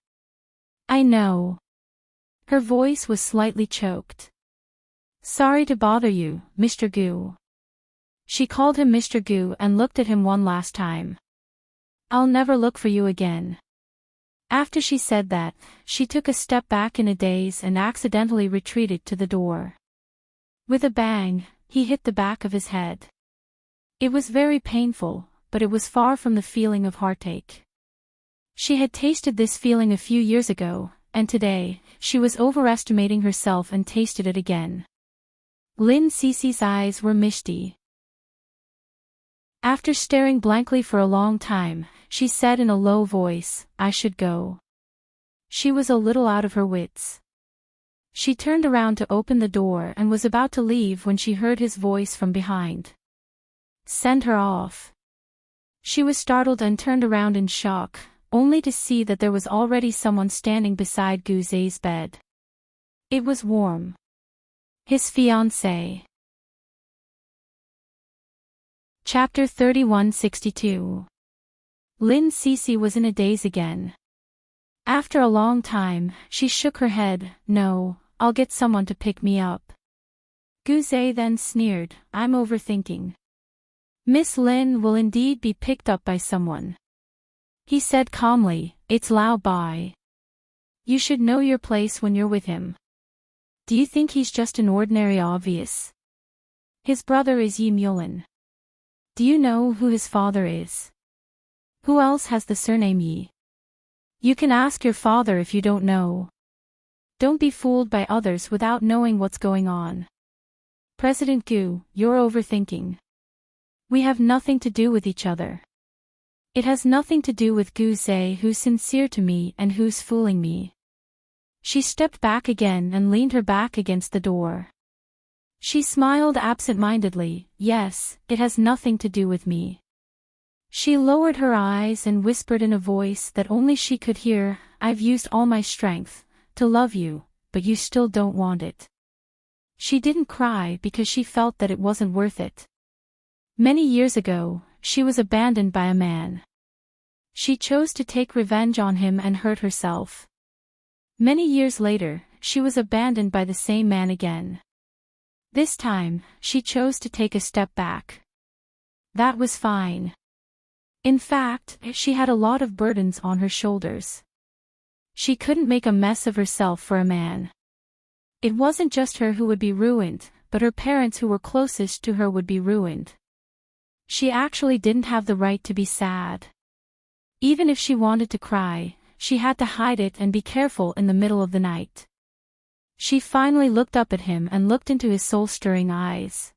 I know. Her voice was slightly choked. Sorry to bother you, Mr. Gu. She called him Mr. Gu and looked at him one last time. I'll never look for you again. After she said that, she took a step back in a daze and accidentally retreated to the door. With a bang, he hit the back of his head. It was very painful, but it was far from the feeling of heartache. She had tasted this feeling a few years ago, and today, she was overestimating herself and tasted it again. Lin Cece's eyes were misty. After staring blankly for a long time, she said in a low voice, I should go. She was a little out of her wits. She turned around to open the door and was about to leave when she heard his voice from behind. Send her off. She was startled and turned around in shock, only to see that there was already someone standing beside Guzei's bed. It was warm. His fiancée. Chapter 3162. Lin Cece was in a daze again. After a long time, she shook her head. No, I'll get someone to pick me up. Guzei then sneered, I'm overthinking. Miss Lin will indeed be picked up by someone. He said calmly, it's Lao Bai. You should know your place when you're with him. Do you think he's just an ordinary obvious? His brother is Yi Mulin. Do you know who his father is? Who else has the surname Yi? You can ask your father if you don't know. Don't be fooled by others without knowing what's going on. President Gu, you're overthinking. We have nothing to do with each other. It has nothing to do with Guzei, who's sincere to me and who's fooling me. She stepped back again and leaned her back against the door. She smiled absent-mindedly, yes, it has nothing to do with me. She lowered her eyes and whispered in a voice that only she could hear, I've used all my strength to love you, but you still don't want it. She didn't cry because she felt that it wasn't worth it. Many years ago, she was abandoned by a man. She chose to take revenge on him and hurt herself. Many years later, she was abandoned by the same man again. This time, she chose to take a step back. That was fine. In fact, she had a lot of burdens on her shoulders. She couldn't make a mess of herself for a man. It wasn't just her who would be ruined, but her parents who were closest to her would be ruined. She actually didn't have the right to be sad. Even if she wanted to cry, she had to hide it and be careful in the middle of the night. She finally looked up at him and looked into his soul-stirring eyes.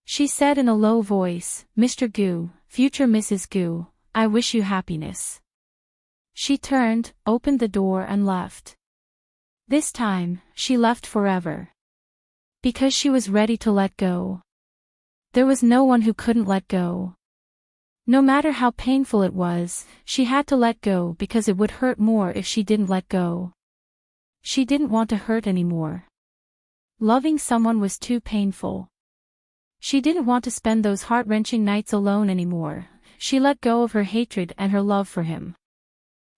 She said in a low voice, Mr. Gu, future Mrs. Gu, I wish you happiness. She turned, opened the door and left. This time, she left forever. Because she was ready to let go. There was no one who couldn't let go. No matter how painful it was, she had to let go because it would hurt more if she didn't let go. She didn't want to hurt anymore. Loving someone was too painful. She didn't want to spend those heart-wrenching nights alone anymore. She let go of her hatred and her love for him.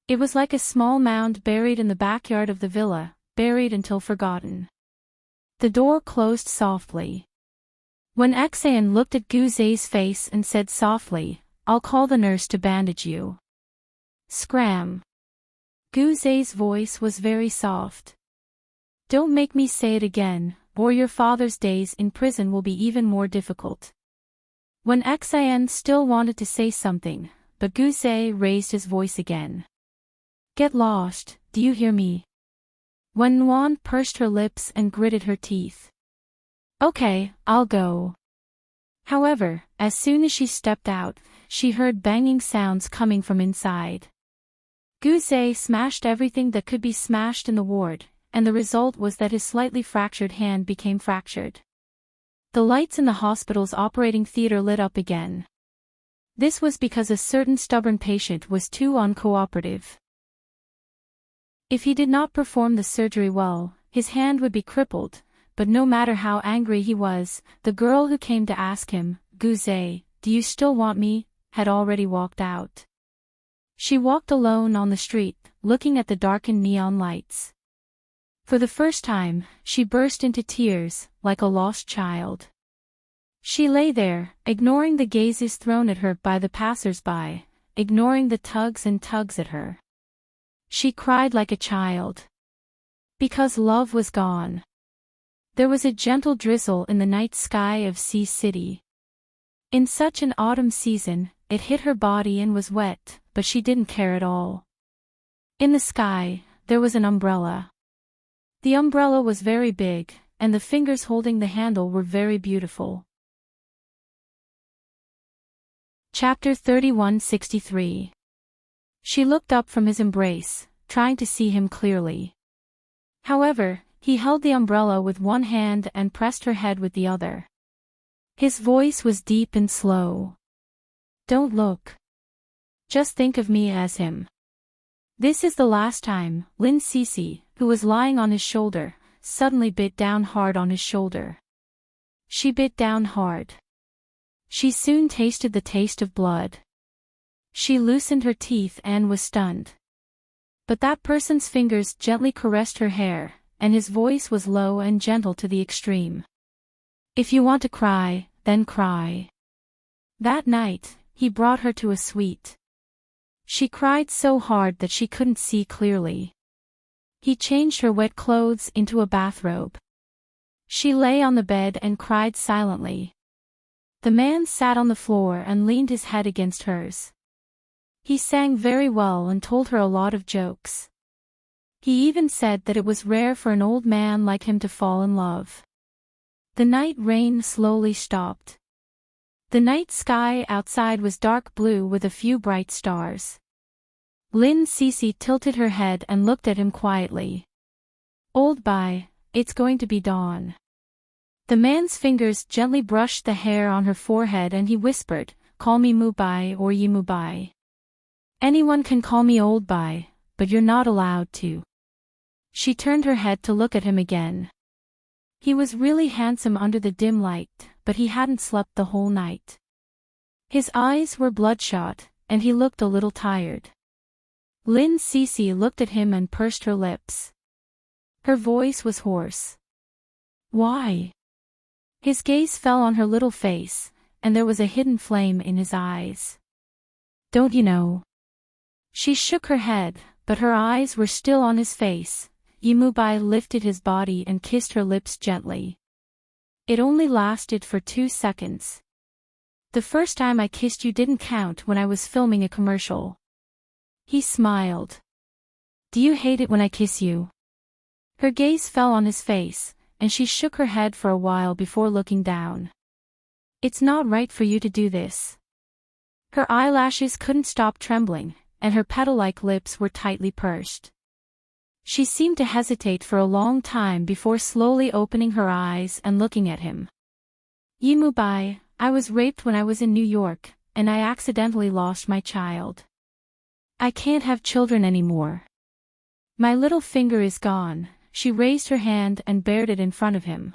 It was like a small mound buried in the backyard of the villa, buried until forgotten. The door closed softly. When Exayan looked at Guzay's face and said softly, "I'll call the nurse to bandage you." Scram. Guzay's voice was very soft. "Don't make me say it again, or your father's days in prison will be even more difficult." When Exayan still wanted to say something, but Guzay raised his voice again. "Get lost, do you hear me?" When Nguyen pursed her lips and gritted her teeth. "Okay, I'll go." However, as soon as she stepped out, she heard banging sounds coming from inside. Guzay smashed everything that could be smashed in the ward, and the result was that his slightly fractured hand became fractured. The lights in the hospital's operating theater lit up again. This was because a certain stubborn patient was too uncooperative. If he did not perform the surgery well, his hand would be crippled, but no matter how angry he was, the girl who came to ask him, "Guzay, do you still want me?" had already walked out. She walked alone on the street, looking at the darkened neon lights. For the first time, she burst into tears, like a lost child. She lay there, ignoring the gazes thrown at her by the passers-by, ignoring the tugs and tugs at her. She cried like a child. Because love was gone. There was a gentle drizzle in the night sky of Sea City. In such an autumn season, it hit her body and was wet, but she didn't care at all. In the sky, there was an umbrella. The umbrella was very big, and the fingers holding the handle were very beautiful. Chapter 3163. She looked up from his embrace, trying to see him clearly. However, he held the umbrella with one hand and pressed her head with the other. His voice was deep and slow. "Don't look. Just think of me as him. This is the last time." Lin Cece, who was lying on his shoulder, suddenly bit down hard on his shoulder. She bit down hard. She soon tasted the taste of blood. She loosened her teeth and was stunned. But that person's fingers gently caressed her hair, and his voice was low and gentle to the extreme. "If you want to cry, then cry." That night, he brought her to a suite. She cried so hard that she couldn't see clearly. He changed her wet clothes into a bathrobe. She lay on the bed and cried silently. The man sat on the floor and leaned his head against hers. He sang very well and told her a lot of jokes. He even said that it was rare for an old man like him to fall in love. The night rain slowly stopped. The night sky outside was dark blue with a few bright stars. Lin Cece tilted her head and looked at him quietly. "Old Bai, it's going to be dawn." The man's fingers gently brushed the hair on her forehead and he whispered, "Call me Mubai or Yi Mubai. Anyone can call me Old Bai, but you're not allowed to." She turned her head to look at him again. He was really handsome under the dim light, but he hadn't slept the whole night. His eyes were bloodshot, and he looked a little tired. Lin Cece looked at him and pursed her lips. Her voice was hoarse. "Why?" His gaze fell on her little face, and there was a hidden flame in his eyes. "Don't you know?" She shook her head, but her eyes were still on his face. Yimubai lifted his body and kissed her lips gently. It only lasted for 2 seconds. "The first time I kissed you didn't count when I was filming a commercial." He smiled. "Do you hate it when I kiss you?" Her gaze fell on his face, and she shook her head for a while before looking down. "It's not right for you to do this." Her eyelashes couldn't stop trembling, and her petal-like lips were tightly pursed. She seemed to hesitate for a long time before slowly opening her eyes and looking at him. Yimubai, I was raped when I was in New York, and I accidentally lost my child. I can't have children anymore. My little finger is gone. She raised her hand and bared it in front of him.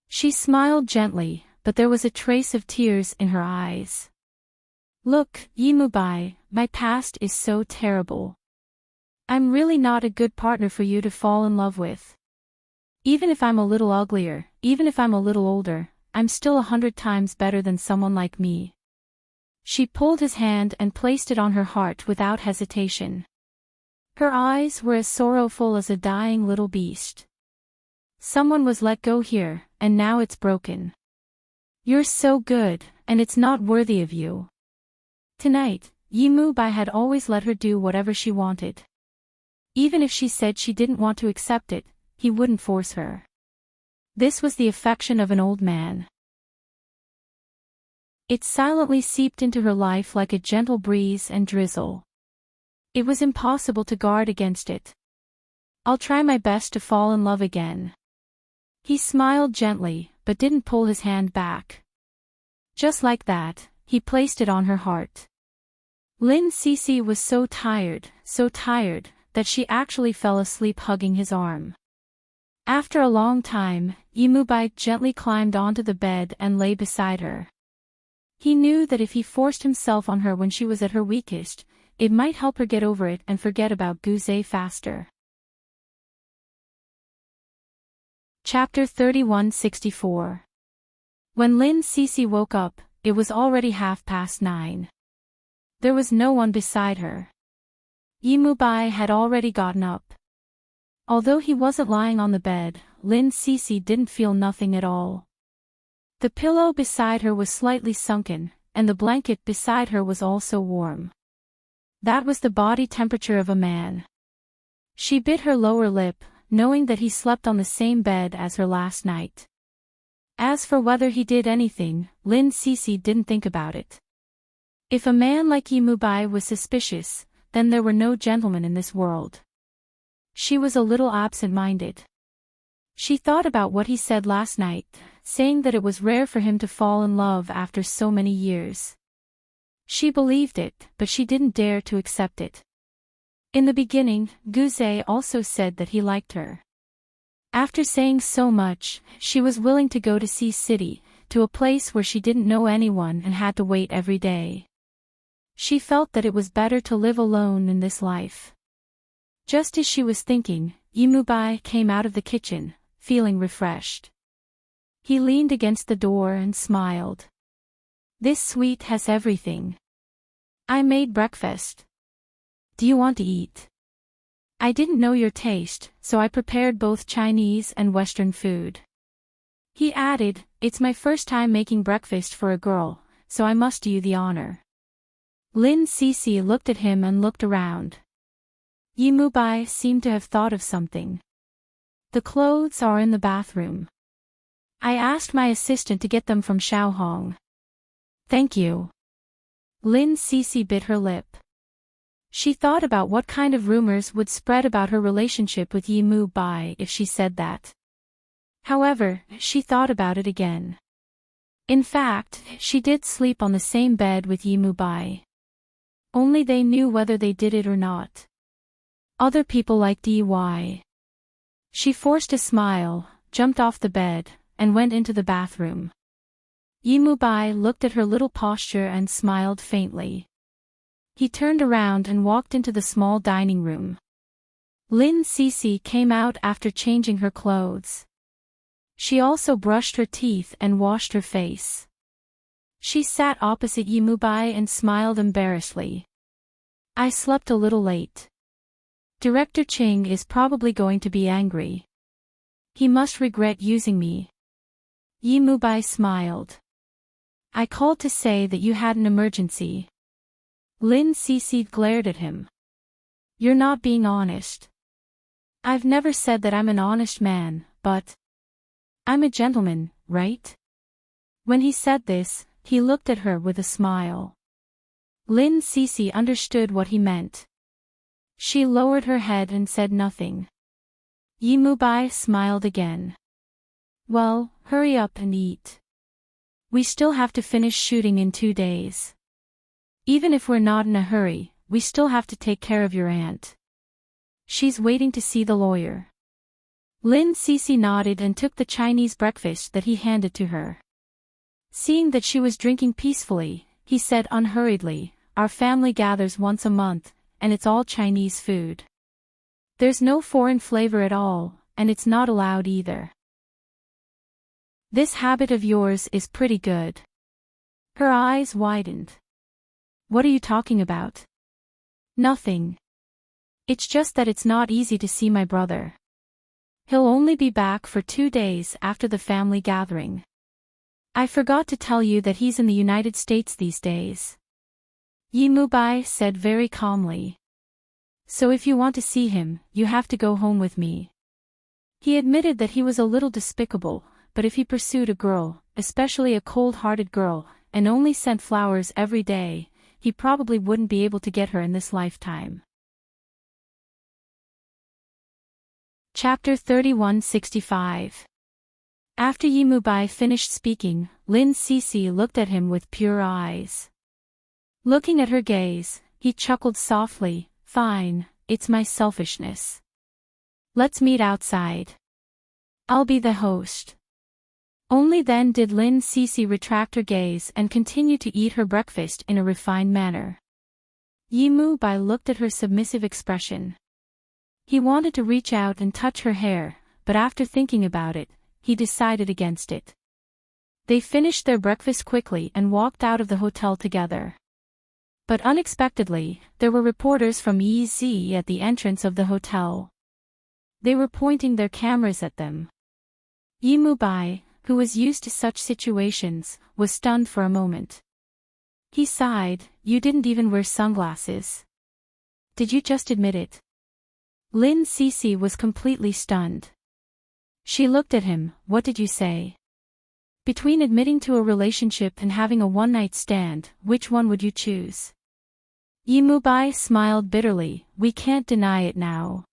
She smiled gently, but there was a trace of tears in her eyes. Look, Yimubai, my past is so terrible. I'm really not a good partner for you to fall in love with. Even if I'm a little uglier, even if I'm a little older, I'm still 100 times better than someone like me. She pulled his hand and placed it on her heart without hesitation. Her eyes were as sorrowful as a dying little beast. Someone was let go here, and now it's broken. You're so good, and it's not worthy of you. Tonight, Yimubai had always let her do whatever she wanted. Even if she said she didn't want to accept it, he wouldn't force her. This was the affection of an old man. It silently seeped into her life like a gentle breeze and drizzle. It was impossible to guard against it. I'll try my best to fall in love again. He smiled gently, but didn't pull his hand back. Just like that, he placed it on her heart. Lin Cece was so tired, that she actually fell asleep hugging his arm. After a long time, Yimubai gently climbed onto the bed and lay beside her. He knew that if he forced himself on her when she was at her weakest, it might help her get over it and forget about Guze faster. Chapter 3164. When Lin Cece woke up, it was already 9:30. There was no one beside her. Yimubai had already gotten up. Although he wasn't lying on the bed, Lin Cece didn't feel nothing at all. The pillow beside her was slightly sunken, and the blanket beside her was also warm. That was the body temperature of a man. She bit her lower lip, knowing that he slept on the same bed as her last night. As for whether he did anything, Lin Cece didn't think about it. If a man like Yimubai was suspicious, then there were no gentlemen in this world. She was a little absent-minded. She thought about what he said last night, saying that it was rare for him to fall in love after so many years. She believed it, but she didn't dare to accept it. In the beginning, Guze also said that he liked her. After saying so much, she was willing to go to Sea City, to a place where she didn't know anyone and had to wait every day. She felt that it was better to live alone in this life. Just as she was thinking, Yimubai came out of the kitchen, feeling refreshed. He leaned against the door and smiled. This suite has everything. I made breakfast. Do you want to eat? I didn't know your taste, so I prepared both Chinese and Western food. He added, it's my first time making breakfast for a girl, so I must do you the honor. Lin Cece looked at him and looked around. Yimubai seemed to have thought of something. The clothes are in the bathroom. I asked my assistant to get them from Xiaohong. Thank you. Lin Cece bit her lip. She thought about what kind of rumors would spread about her relationship with Yimubai if she said that. However, she thought about it again. In fact, she did sleep on the same bed with Yimubai. Only they knew whether they did it or not. Other people liked Yi. She forced a smile, jumped off the bed, and went into the bathroom. Yimubai looked at her little posture and smiled faintly. He turned around and walked into the small dining room. Lin Cece came out after changing her clothes. She also brushed her teeth and washed her face. She sat opposite Yimubai and smiled embarrassedly. I slept a little late. Director Ching is probably going to be angry. He must regret using me. Yimubai smiled. I called to say that you had an emergency. Lin Cece glared at him. You're not being honest. I've never said that I'm an honest man, but I'm a gentleman, right? When he said this, he looked at her with a smile. Lin Cece understood what he meant. She lowered her head and said nothing. Yimubai smiled again. Well, hurry up and eat. We still have to finish shooting in 2 days. Even if we're not in a hurry, we still have to take care of your aunt. She's waiting to see the lawyer. Lin Cece nodded and took the Chinese breakfast that he handed to her. Seeing that she was drinking peacefully, he said unhurriedly, our family gathers once a month, and it's all Chinese food. There's no foreign flavor at all, and it's not allowed either. This habit of yours is pretty good. Her eyes widened. What are you talking about? Nothing. It's just that it's not easy to see my brother. He'll only be back for 2 days after the family gathering. I forgot to tell you that he's in the United States these days. Yimubai said very calmly. So if you want to see him, you have to go home with me. He admitted that he was a little despicable, but if he pursued a girl, especially a cold-hearted girl, and only sent flowers every day, he probably wouldn't be able to get her in this lifetime. Chapter 3165. After Yimubai finished speaking, Lin Cece looked at him with pure eyes. Looking at her gaze, he chuckled softly, fine, it's my selfishness. Let's meet outside. I'll be the host. Only then did Lin Cece retract her gaze and continue to eat her breakfast in a refined manner. Yimubai looked at her submissive expression. He wanted to reach out and touch her hair, but after thinking about it, he decided against it. They finished their breakfast quickly and walked out of the hotel together. But unexpectedly, there were reporters from EZ at the entrance of the hotel. They were pointing their cameras at them. Yimubai, who was used to such situations, was stunned for a moment. He sighed, you didn't even wear sunglasses. Did you just admit it? Lin Cece was completely stunned. She looked at him, what did you say? Between admitting to a relationship and having a one-night stand, which one would you choose? Yimubai smiled bitterly, we can't deny it now.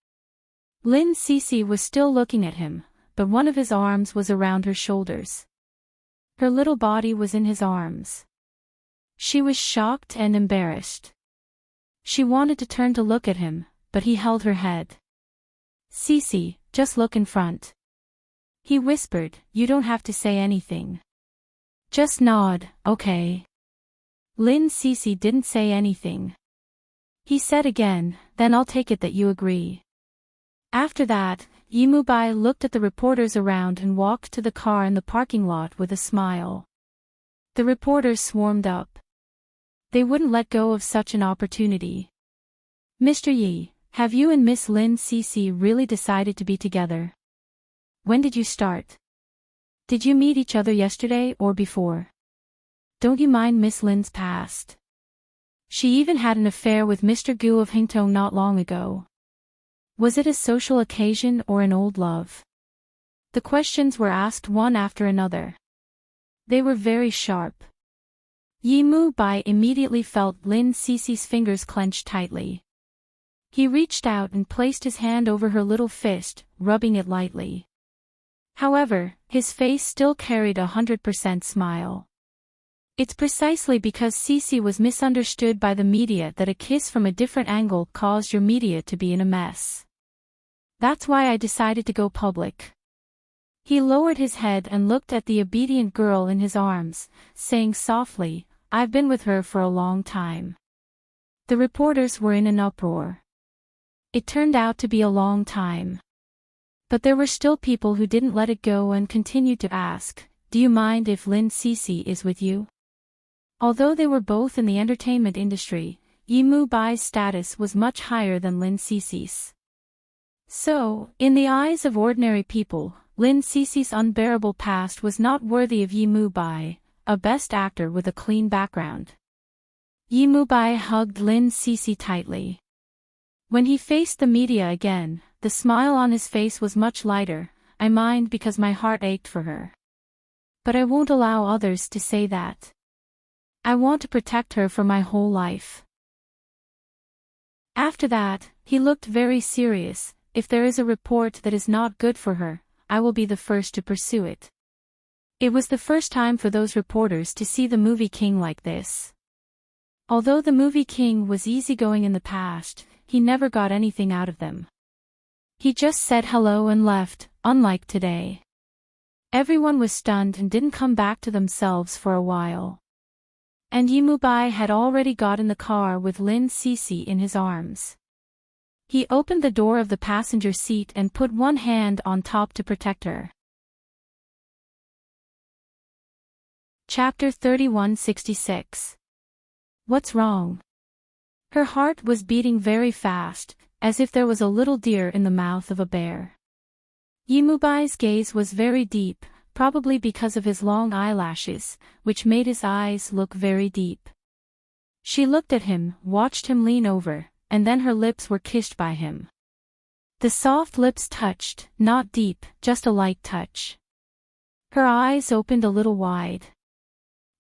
Lin Cece was still looking at him, but one of his arms was around her shoulders. Her little body was in his arms. She was shocked and embarrassed. She wanted to turn to look at him, but he held her head. Cece, just look in front. He whispered, you don't have to say anything. Just nod, okay. Lin Cece didn't say anything. He said again, then I'll take it that you agree. After that, Yimubai looked at the reporters around and walked to the car in the parking lot with a smile. The reporters swarmed up. They wouldn't let go of such an opportunity. Mr. Yi, have you and Miss Lin Cece really decided to be together? When did you start? Did you meet each other yesterday or before? Don't you mind Miss Lin's past? She even had an affair with Mr. Gu of Hingtong not long ago. Was it a social occasion or an old love? The questions were asked one after another. They were very sharp. Yimubai immediately felt Lin Cece's fingers clenched tightly. He reached out and placed his hand over her little fist, rubbing it lightly. However, his face still carried 100% smile. It's precisely because Cece was misunderstood by the media that a kiss from a different angle caused your media to be in a mess. That's why I decided to go public. He lowered his head and looked at the obedient girl in his arms, saying softly, I've been with her for a long time. The reporters were in an uproar. It turned out to be a long time. But there were still people who didn't let it go and continued to ask, do you mind if Lin Cece is with you? Although they were both in the entertainment industry, Yimubai's status was much higher than Lin Cece's. So, in the eyes of ordinary people, Lin Cece's unbearable past was not worthy of Yimubai, a best actor with a clean background. Yimubai hugged Lin Cece tightly. When he faced the media again, the smile on his face was much lighter. I mind because my heart ached for her. But I won't allow others to say that. I want to protect her for my whole life. After that, he looked very serious. If there is a report that is not good for her, I will be the first to pursue it. It was the first time for those reporters to see the movie king like this. Although the movie king was easygoing in the past, he never got anything out of them. He just said hello and left, unlike today. Everyone was stunned and didn't come back to themselves for a while. And Yimubei had already got in the car with Lin Cece in his arms. He opened the door of the passenger seat and put one hand on top to protect her. Chapter 3166. What's wrong? Her heart was beating very fast, as if there was a little deer in the mouth of a bear. Yimubei's gaze was very deep, probably because of his long eyelashes, which made his eyes look very deep. She looked at him, watched him lean over, and then her lips were kissed by him. The soft lips touched, not deep, just a light touch. Her eyes opened a little wide.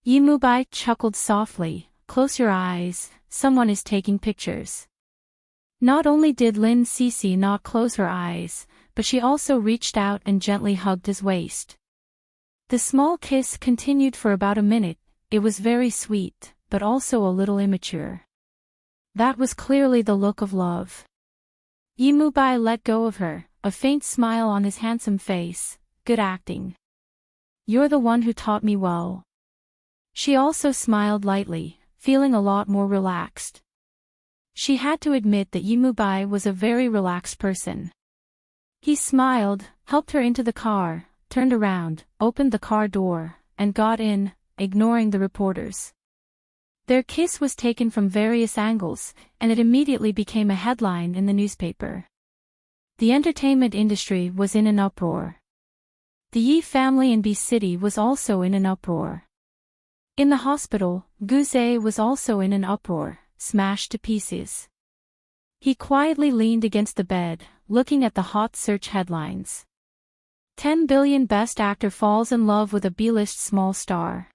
Yimubei chuckled softly, "Close your eyes, someone is taking pictures." Not only did Lin Cece not close her eyes, but she also reached out and gently hugged his waist. The small kiss continued for about a minute. It was very sweet, but also a little immature. That was clearly the look of love. Yimubei let go of her, a faint smile on his handsome face. "Good acting. You're the one who taught me well." She also smiled lightly, feeling a lot more relaxed. She had to admit that Yimubei was a very relaxed person. He smiled, helped her into the car, turned around, opened the car door, and got in, ignoring the reporters. Their kiss was taken from various angles, and it immediately became a headline in the newspaper. The entertainment industry was in an uproar. The Yi family in B City was also in an uproar. In the hospital, Guze was also in an uproar, smashed to pieces. He quietly leaned against the bed, looking at the hot search headlines. 10 billion Best Actor falls in love with a B-list small star.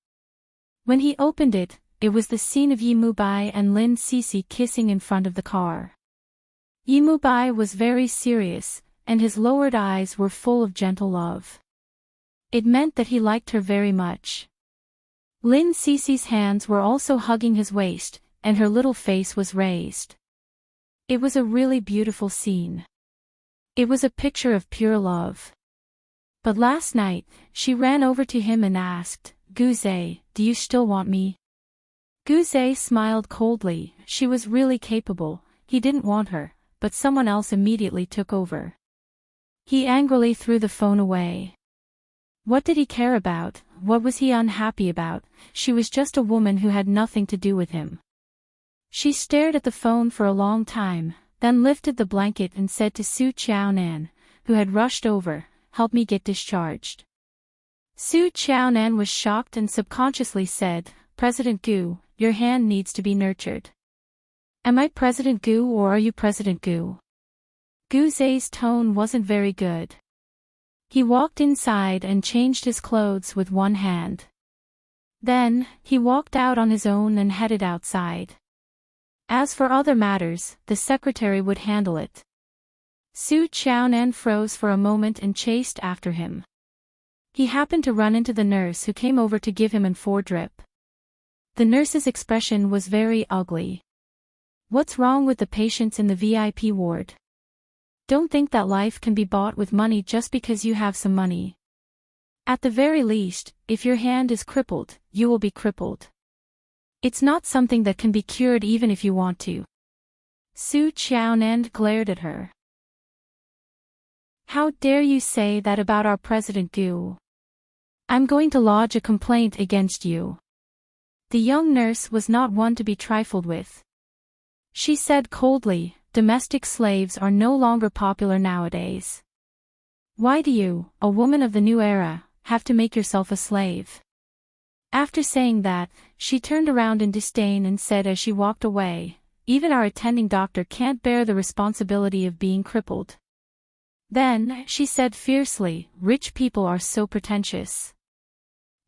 When he opened it, it was the scene of Yimubei and Lin Cece kissing in front of the car. Yimubei was very serious, and his lowered eyes were full of gentle love. It meant that he liked her very much. Lin Cece's hands were also hugging his waist, and her little face was raised. It was a really beautiful scene. It was a picture of pure love. But last night, she ran over to him and asked, "Guze, do you still want me?" Guze smiled coldly. She was really capable. He didn't want her, but someone else immediately took over. He angrily threw the phone away. What did he care about? What was he unhappy about? She was just a woman who had nothing to do with him. She stared at the phone for a long time, then lifted the blanket and said to Su Qiaonan, who had rushed over, "Help me get discharged." Su Qiaonan was shocked and subconsciously said, "President Gu, your hand needs to be nurtured." "Am I President Gu or are you President Gu?" Guze's tone wasn't very good. He walked inside and changed his clothes with one hand. Then, he walked out on his own and headed outside. As for other matters, the secretary would handle it. Su Qiaonan froze for a moment and chased after him. He happened to run into the nurse who came over to give him an 4 drip. The nurse's expression was very ugly. "What's wrong with the patients in the VIP ward? Don't think that life can be bought with money just because you have some money. At the very least, if your hand is crippled, you will be crippled. It's not something that can be cured even if you want to." Su Qiaonan glared at her. "How dare you say that about our President Gu? I'm going to lodge a complaint against you." The young nurse was not one to be trifled with. She said coldly, "Domestic slaves are no longer popular nowadays. Why do you, a woman of the new era, have to make yourself a slave?" After saying that, she turned around in disdain and said as she walked away, "Even our attending doctor can't bear the responsibility of being crippled." Then, she said fiercely, "Rich people are so pretentious."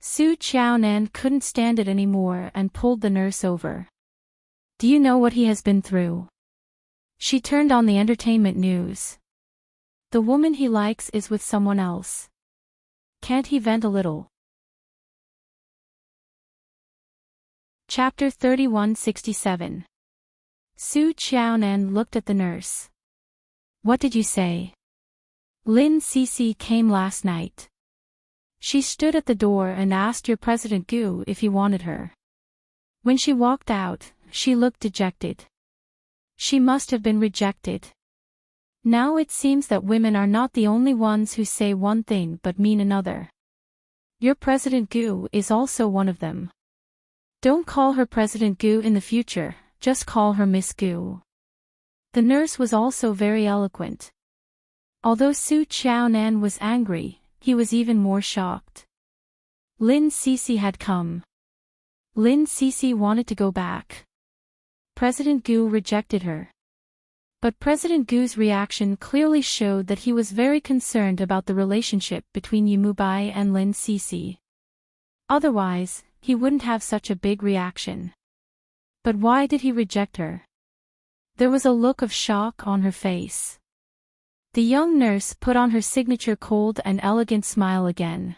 Su Qiaonan couldn't stand it anymore and pulled the nurse over. "Do you know what he has been through? She turned on the entertainment news. The woman he likes is with someone else. Can't he vent a little? Chapter 3167. Su Qiaonan looked at the nurse. What did you say? Lin Cece came last night. She stood at the door and asked your President Gu if he wanted her. When she walked out, she looked dejected. She must have been rejected. Now it seems that women are not the only ones who say one thing but mean another. Your President Gu is also one of them. Don't call her President Gu in the future, just call her Miss Gu. The nurse was also very eloquent. Although Su Qiaonan was angry, he was even more shocked. Lin Cece had come. Lin Cece wanted to go back. President Gu rejected her. But President Gu's reaction clearly showed that he was very concerned about the relationship between Yumubai and Lin Cece. Otherwise, he wouldn't have such a big reaction. But why did he reject her? There was a look of shock on her face. The young nurse put on her signature cold and elegant smile again.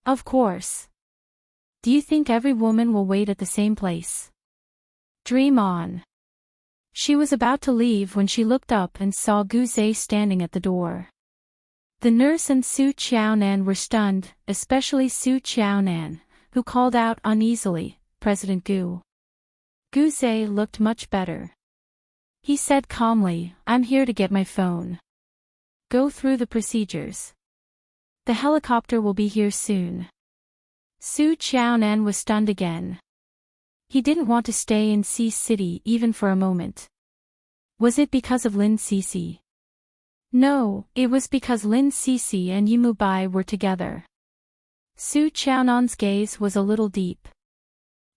Of course. Do you think every woman will wait at the same place? Dream on. She was about to leave when she looked up and saw Gu Zhe standing at the door. The nurse and Su Qiaonan were stunned, especially Su Qiaonan, who called out uneasily, President Gu. Gu Zhe looked much better. He said calmly, I'm here to get my phone. Go through the procedures. The helicopter will be here soon. Su Qiaonan was stunned again. He didn't want to stay in C City even for a moment. Was it because of Lin Cece? No, it was because Lin Cece and Yumubai were together. Su Qiaonan's gaze was a little deep.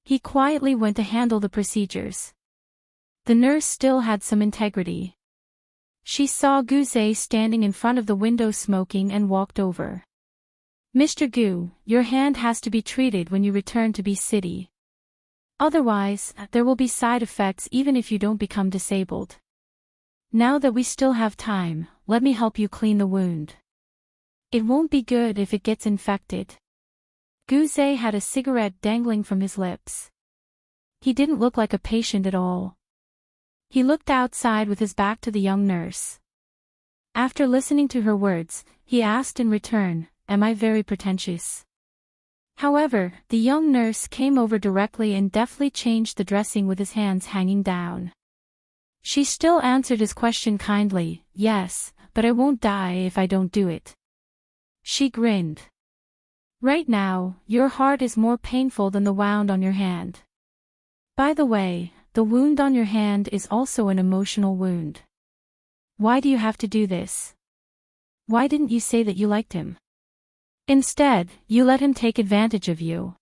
He quietly went to handle the procedures. The nurse still had some integrity. She saw Gu Zhe standing in front of the window smoking and walked over. Mr. Gu, your hand has to be treated when you return to B City. Otherwise, there will be side effects even if you don't become disabled. Now that we still have time, let me help you clean the wound. It won't be good if it gets infected. Gu Zhe had a cigarette dangling from his lips. He didn't look like a patient at all. He looked outside with his back to the young nurse. After listening to her words, he asked in return, Am I very pretentious? However, the young nurse came over directly and deftly changed the dressing with his hands hanging down. She still answered his question kindly, Yes, but I won't die if I don't do it. She grinned. Right now, your heart is more painful than the wound on your hand. By the way, the wound on your hand is also an emotional wound. Why do you have to do this? Why didn't you say that you liked him? Instead, you let him take advantage of you.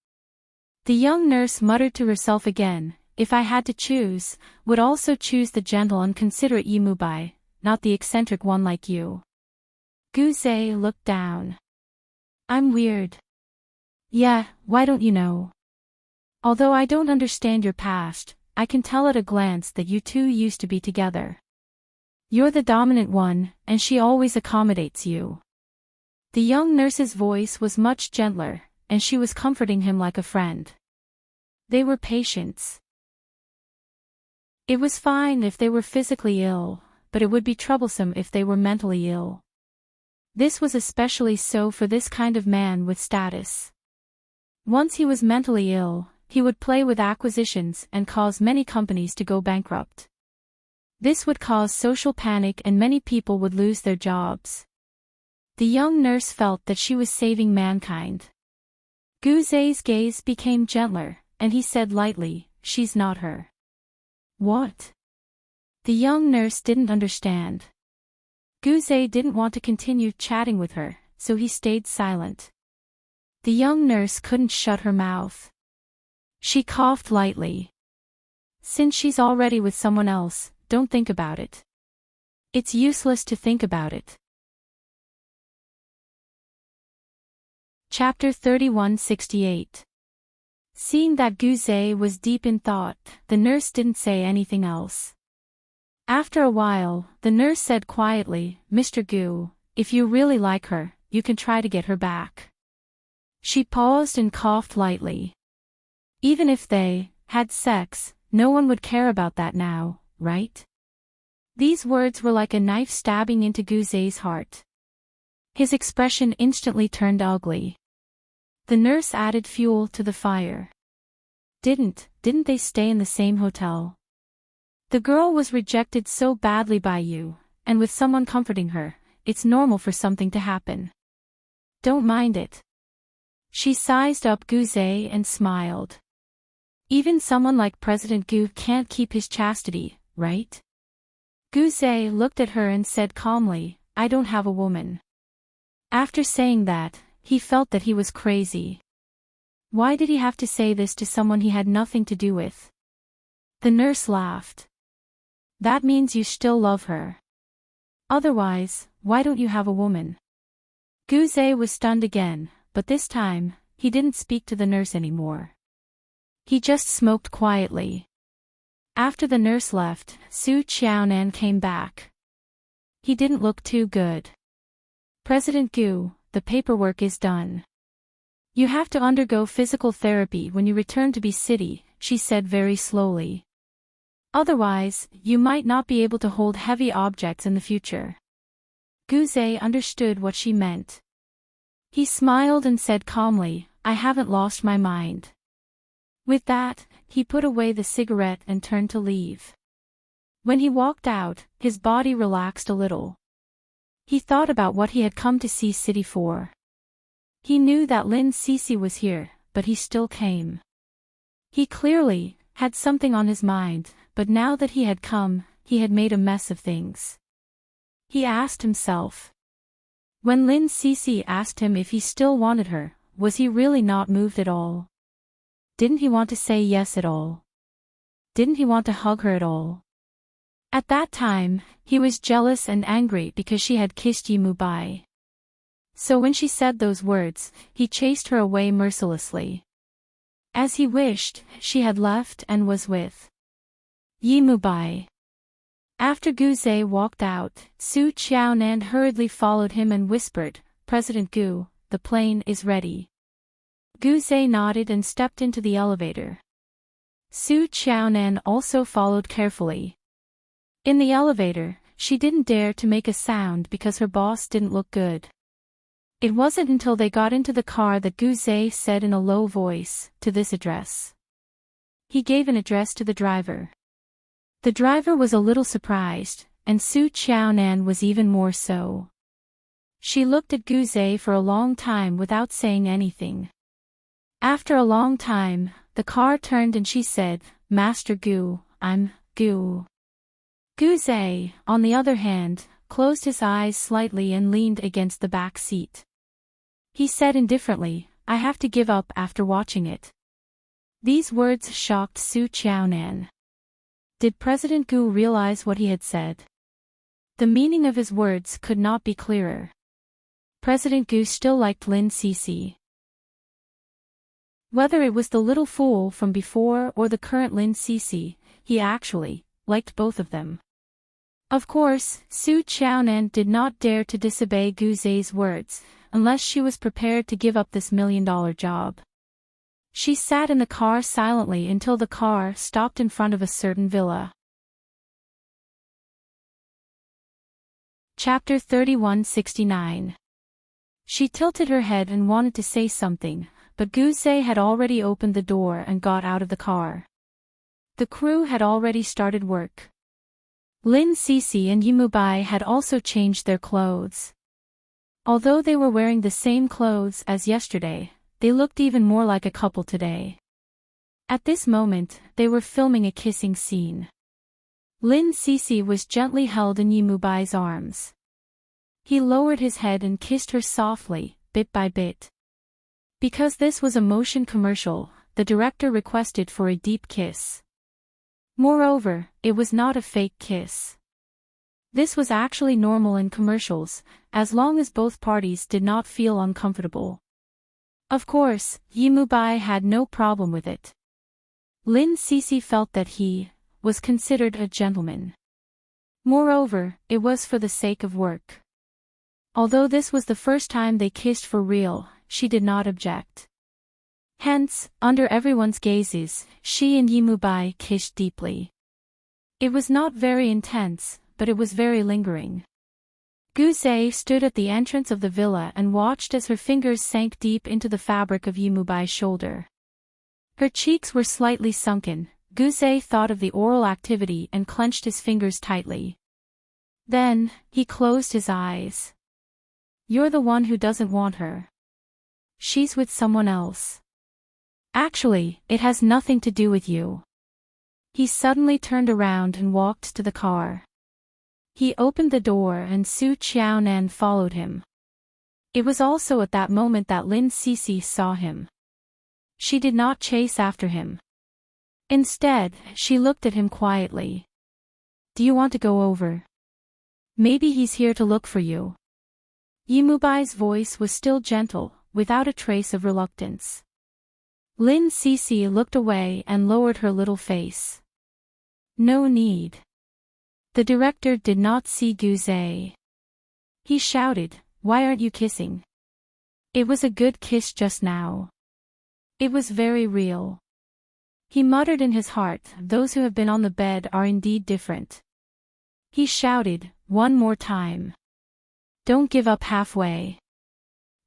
The young nurse muttered to herself again, If I had to choose, would also choose the gentle and considerate Yumubai, not the eccentric one like you. Gu Zhe looked down. I'm weird. Yeah, why don't you know? Although I don't understand your past, I can tell at a glance that you two used to be together. You're the dominant one, and she always accommodates you. The young nurse's voice was much gentler, and she was comforting him like a friend. They were patients. It was fine if they were physically ill, but it would be troublesome if they were mentally ill. This was especially so for this kind of man with status. Once he was mentally ill, he would play with acquisitions and cause many companies to go bankrupt. This would cause social panic and many people would lose their jobs. The young nurse felt that she was saving mankind. Gu Zhe's gaze became gentler, and he said lightly, She's not her. What? The young nurse didn't understand. Gu Zhe didn't want to continue chatting with her, so he stayed silent. The young nurse couldn't shut her mouth. She coughed lightly. Since she's already with someone else, don't think about it. It's useless to think about it. Chapter 3168. Seeing that Gu Zhe was deep in thought, the nurse didn't say anything else. After a while, the nurse said quietly, "Mr. Gu, if you really like her, you can try to get her back." She paused and coughed lightly. Even if they had sex, no one would care about that now, right? These words were like a knife stabbing into Guze's heart. His expression instantly turned ugly. The nurse added fuel to the fire. Didn't they stay in the same hotel? The girl was rejected so badly by you, and with someone comforting her, it's normal for something to happen. Don't mind it. She sized up Guze and smiled. Even someone like President Gu can't keep his chastity, right? Guze looked at her and said calmly, "I don't have a woman." After saying that, he felt that he was crazy. Why did he have to say this to someone he had nothing to do with? The nurse laughed. "That means you still love her. Otherwise, why don't you have a woman?" Guze was stunned again, but this time, he didn't speak to the nurse anymore. He just smoked quietly. After the nurse left, Su Qiaonan came back. He didn't look too good. "President Gu, the paperwork is done. You have to undergo physical therapy when you return to B City," she said very slowly. "Otherwise, you might not be able to hold heavy objects in the future." Guze understood what she meant. He smiled and said calmly, "I haven't lost my mind." With that, he put away the cigarette and turned to leave. When he walked out, his body relaxed a little. He thought about what he had come to see City for. He knew that Lin Cece was here, but he still came. He clearly had something on his mind, but now that he had come, he had made a mess of things. He asked himself. When Lin Cece asked him if he still wanted her, was he really not moved at all? Didn't he want to say yes at all? Didn't he want to hug her at all? At that time, he was jealous and angry because she had kissed Yi Mubai. So when she said those words, he chased her away mercilessly. As he wished, she had left and was with Yi Mubai. After Guze walked out, Su Qiaonan hurriedly followed him and whispered, "President Gu, the plane is ready." Guze nodded and stepped into the elevator. Su Qiaonan also followed carefully. In the elevator, she didn't dare to make a sound because her boss didn't look good. It wasn't until they got into the car that Guze said in a low voice, "To this address." He gave an address to the driver. The driver was a little surprised, and Su Qiaonan was even more so. She looked at Guze for a long time without saying anything. After a long time, the car turned and she said, "Master Gu, I'm Gu." Guze, on the other hand, closed his eyes slightly and leaned against the back seat. He said indifferently, "I have to give up after watching it." These words shocked Su Qiaonan. Did President Gu realize what he had said? The meaning of his words could not be clearer. President Gu still liked Lin Cece. Whether it was the little fool from before or the current Lin Cece, he actually liked both of them. Of course, Su Qiaonan did not dare to disobey Guze's words, unless she was prepared to give up this $1,000,000 job. She sat in the car silently until the car stopped in front of a certain villa. Chapter 3169. She tilted her head and wanted to say something, but Guze had already opened the door and got out of the car. The crew had already started work. Lin Cece and Yi Mubai had also changed their clothes. Although they were wearing the same clothes as yesterday, they looked even more like a couple today. At this moment, they were filming a kissing scene. Lin Cece was gently held in Yi Mubai's arms. He lowered his head and kissed her softly, bit by bit. Because this was a motion commercial, the director requested for a deep kiss. Moreover, it was not a fake kiss. This was actually normal in commercials, as long as both parties did not feel uncomfortable. Of course, Yi Mubai had no problem with it. Lin Cece felt that he was considered a gentleman. Moreover, it was for the sake of work. Although this was the first time they kissed for real, she did not object. Hence, under everyone's gazes, she and Yimubai kissed deeply. It was not very intense, but it was very lingering. Guzei stood at the entrance of the villa and watched as her fingers sank deep into the fabric of Yimubai's shoulder. Her cheeks were slightly sunken. Guzei thought of the oral activity and clenched his fingers tightly. Then, he closed his eyes. "You're the one who doesn't want her. She's with someone else. Actually, it has nothing to do with you." He suddenly turned around and walked to the car. He opened the door and Su Qiaonan followed him. It was also at that moment that Lin Cixi saw him. She did not chase after him. Instead, she looked at him quietly. "Do you want to go over? Maybe he's here to look for you." Yimubai's voice was still gentle, without a trace of reluctance. Lin Cixi looked away and lowered her little face. "No need." The director did not see Guzei. He shouted, "Why aren't you kissing? It was a good kiss just now. It was very real." He muttered in his heart, "Those who have been on the bed are indeed different." He shouted, "One more time. Don't give up halfway.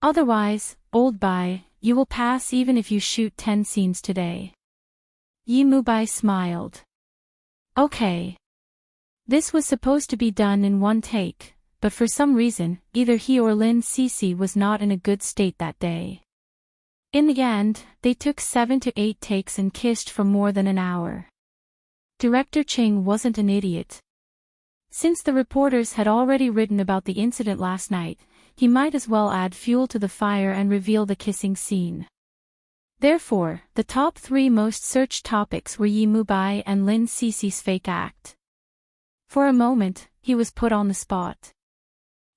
Otherwise, old Bai, you will pass even if you shoot 10 scenes today." Yimubai smiled. "Okay." This was supposed to be done in one take, but for some reason, either he or Lin Cixi was not in a good state that day. In the end, they took 7 to 8 takes and kissed for more than an hour. Director Ching wasn't an idiot. Since the reporters had already written about the incident last night, he might as well add fuel to the fire and reveal the kissing scene. Therefore, the top 3 most searched topics were Yimubai and Lin Cixi's fake act. For a moment, he was put on the spot.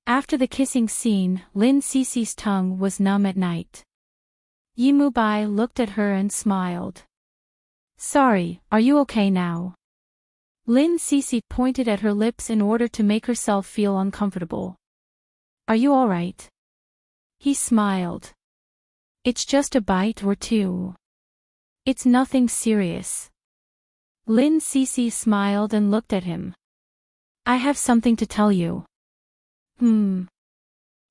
After the kissing scene, Lin Cixi's tongue was numb at night. Yimubai looked at her and smiled. "Sorry, are you okay now?" Lin Cixi pointed at her lips in order to make herself feel uncomfortable. "Are you all right?" He smiled. "It's just a bite or two. It's nothing serious." Lin Cixi smiled and looked at him. "I have something to tell you."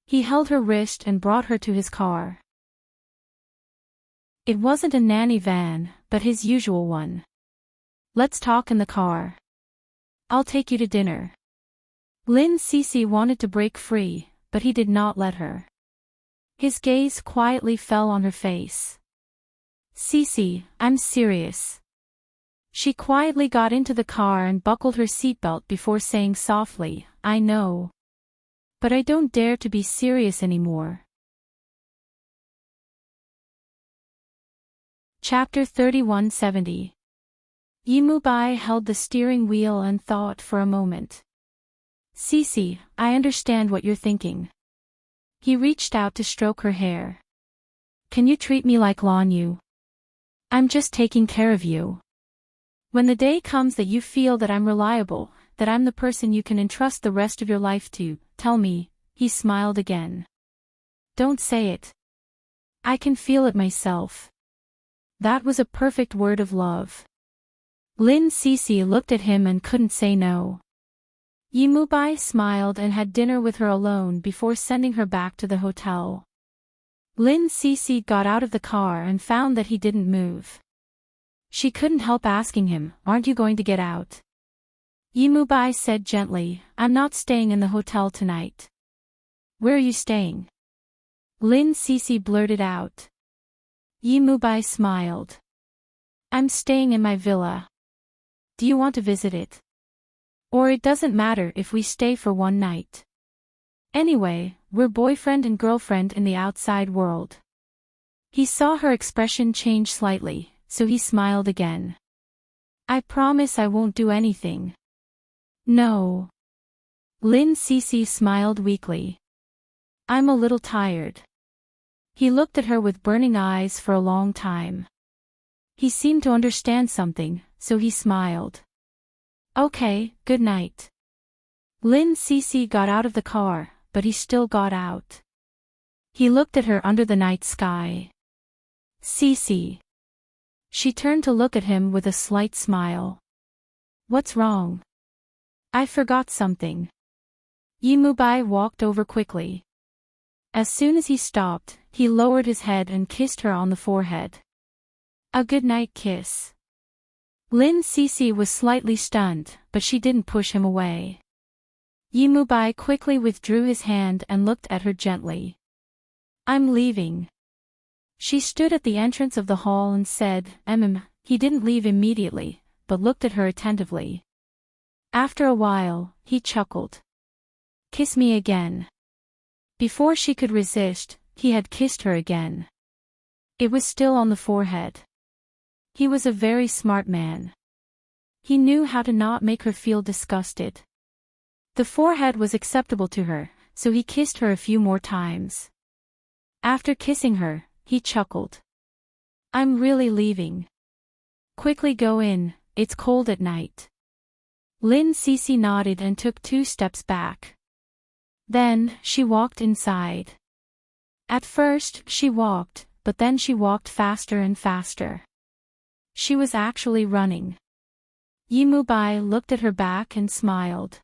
He held her wrist and brought her to his car. It wasn't a nanny van, but his usual one. "Let's talk in the car. I'll take you to dinner." Lin Cixi wanted to break free, but he did not let her. His gaze quietly fell on her face. "Cixi, I'm serious." She quietly got into the car and buckled her seatbelt before saying softly, "I know. But I don't dare to be serious anymore." Chapter 3170. Yimubai held the steering wheel and thought for a moment. "Cixi, I understand what you're thinking." He reached out to stroke her hair. "Can you treat me like Lanyu? I'm just taking care of you. When the day comes that you feel that I'm reliable, that I'm the person you can entrust the rest of your life to, tell me." He smiled again. "Don't say it. I can feel it myself." That was a perfect word of love. Lin Cixi looked at him and couldn't say no. Yimubai smiled and had dinner with her alone before sending her back to the hotel. Lin Cixi got out of the car and found that he didn't move. She couldn't help asking him, "Aren't you going to get out?" Yimubai said gently, "I'm not staying in the hotel tonight." "Where are you staying?" Lin Cixi blurted out. Yimubai smiled. "I'm staying in my villa. Do you want to visit it? Or it doesn't matter if we stay for one night. Anyway, we're boyfriend and girlfriend in the outside world." He saw her expression change slightly, so he smiled again. "I promise I won't do anything." "No." Lin Cixi smiled weakly. "I'm a little tired." He looked at her with burning eyes for a long time. He seemed to understand something, so he smiled. "Okay, good night." Lin Cece got out of the car, but he still got out. He looked at her under the night sky. Cece. She turned to look at him with a slight smile. What's wrong? I forgot something. Yimubai walked over quickly. As soon as he stopped, he lowered his head and kissed her on the forehead. A goodnight kiss. Lin Cece was slightly stunned, but she didn't push him away. Yimubai quickly withdrew his hand and looked at her gently. I'm leaving. She stood at the entrance of the hall and said, He didn't leave immediately, but looked at her attentively. After a while, he chuckled. Kiss me again. Before she could resist, he had kissed her again. It was still on the forehead. He was a very smart man. He knew how to not make her feel disgusted. The forehead was acceptable to her, so he kissed her a few more times. After kissing her, he chuckled. I'm really leaving. Quickly go in, it's cold at night. Lin Cece nodded and took 2 steps back. Then, she walked inside. At first, she walked, but then she walked faster and faster. She was actually running. Yimubai looked at her back and smiled.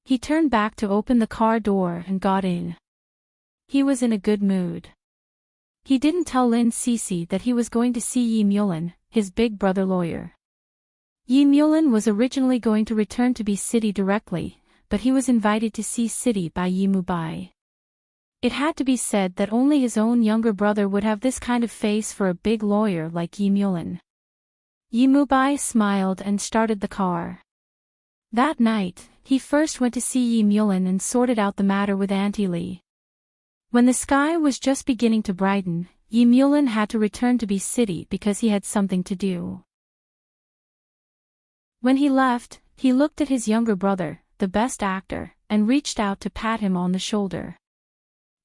He turned back to open the car door and got in. He was in a good mood. He didn't tell Lin Cece that he was going to see Yi Mulin, his big brother lawyer. Yi Mulin was originally going to return to B City directly, but he was invited to see City by Yimubai. It had to be said that only his own younger brother would have this kind of face for a big lawyer like Yi Mulin. Yimubai smiled and started the car. That night, he first went to see Yi Mulin and sorted out the matter with Auntie Li. When the sky was just beginning to brighten, Yi Mulin had to return to B City because he had something to do. When he left, he looked at his younger brother, the best actor, and reached out to pat him on the shoulder.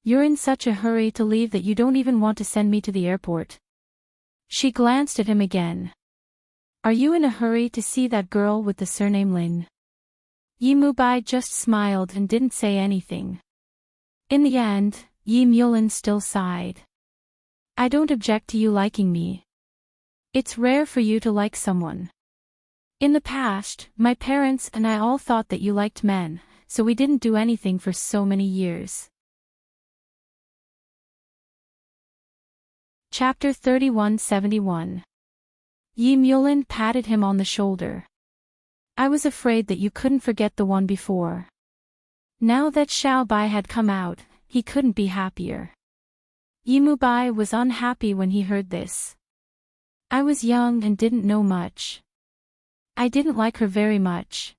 You're in such a hurry to leave that you don't even want to send me to the airport. She glanced at him again. Are you in a hurry to see that girl with the surname Lin? Yimubai just smiled and didn't say anything. In the end, Yi Mulin still sighed. I don't object to you liking me. It's rare for you to like someone. In the past, my parents and I all thought that you liked men, so we didn't do anything for so many years. Chapter 3171. Yi Mulin patted him on the shoulder. I was afraid that you couldn't forget the one before. Now that Xiao Bai had come out, he couldn't be happier. Yimubai was unhappy when he heard this. I was young and didn't know much. I didn't like her very much.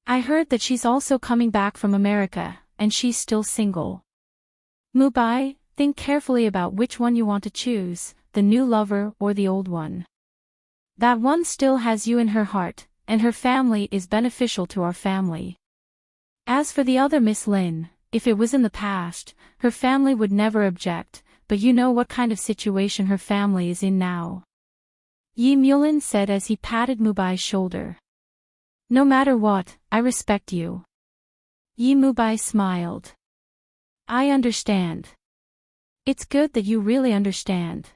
I heard that she's also coming back from America, and she's still single. Mubai, think carefully about which one you want to choose, the new lover or the old one. That one still has you in her heart, and her family is beneficial to our family. As for the other Miss Lin, if it was in the past, her family would never object, but you know what kind of situation her family is in now. Yi Mulin said as he patted Mubai's shoulder. No matter what, I respect you. Yi Mubai smiled. I understand. It's good that you really understand.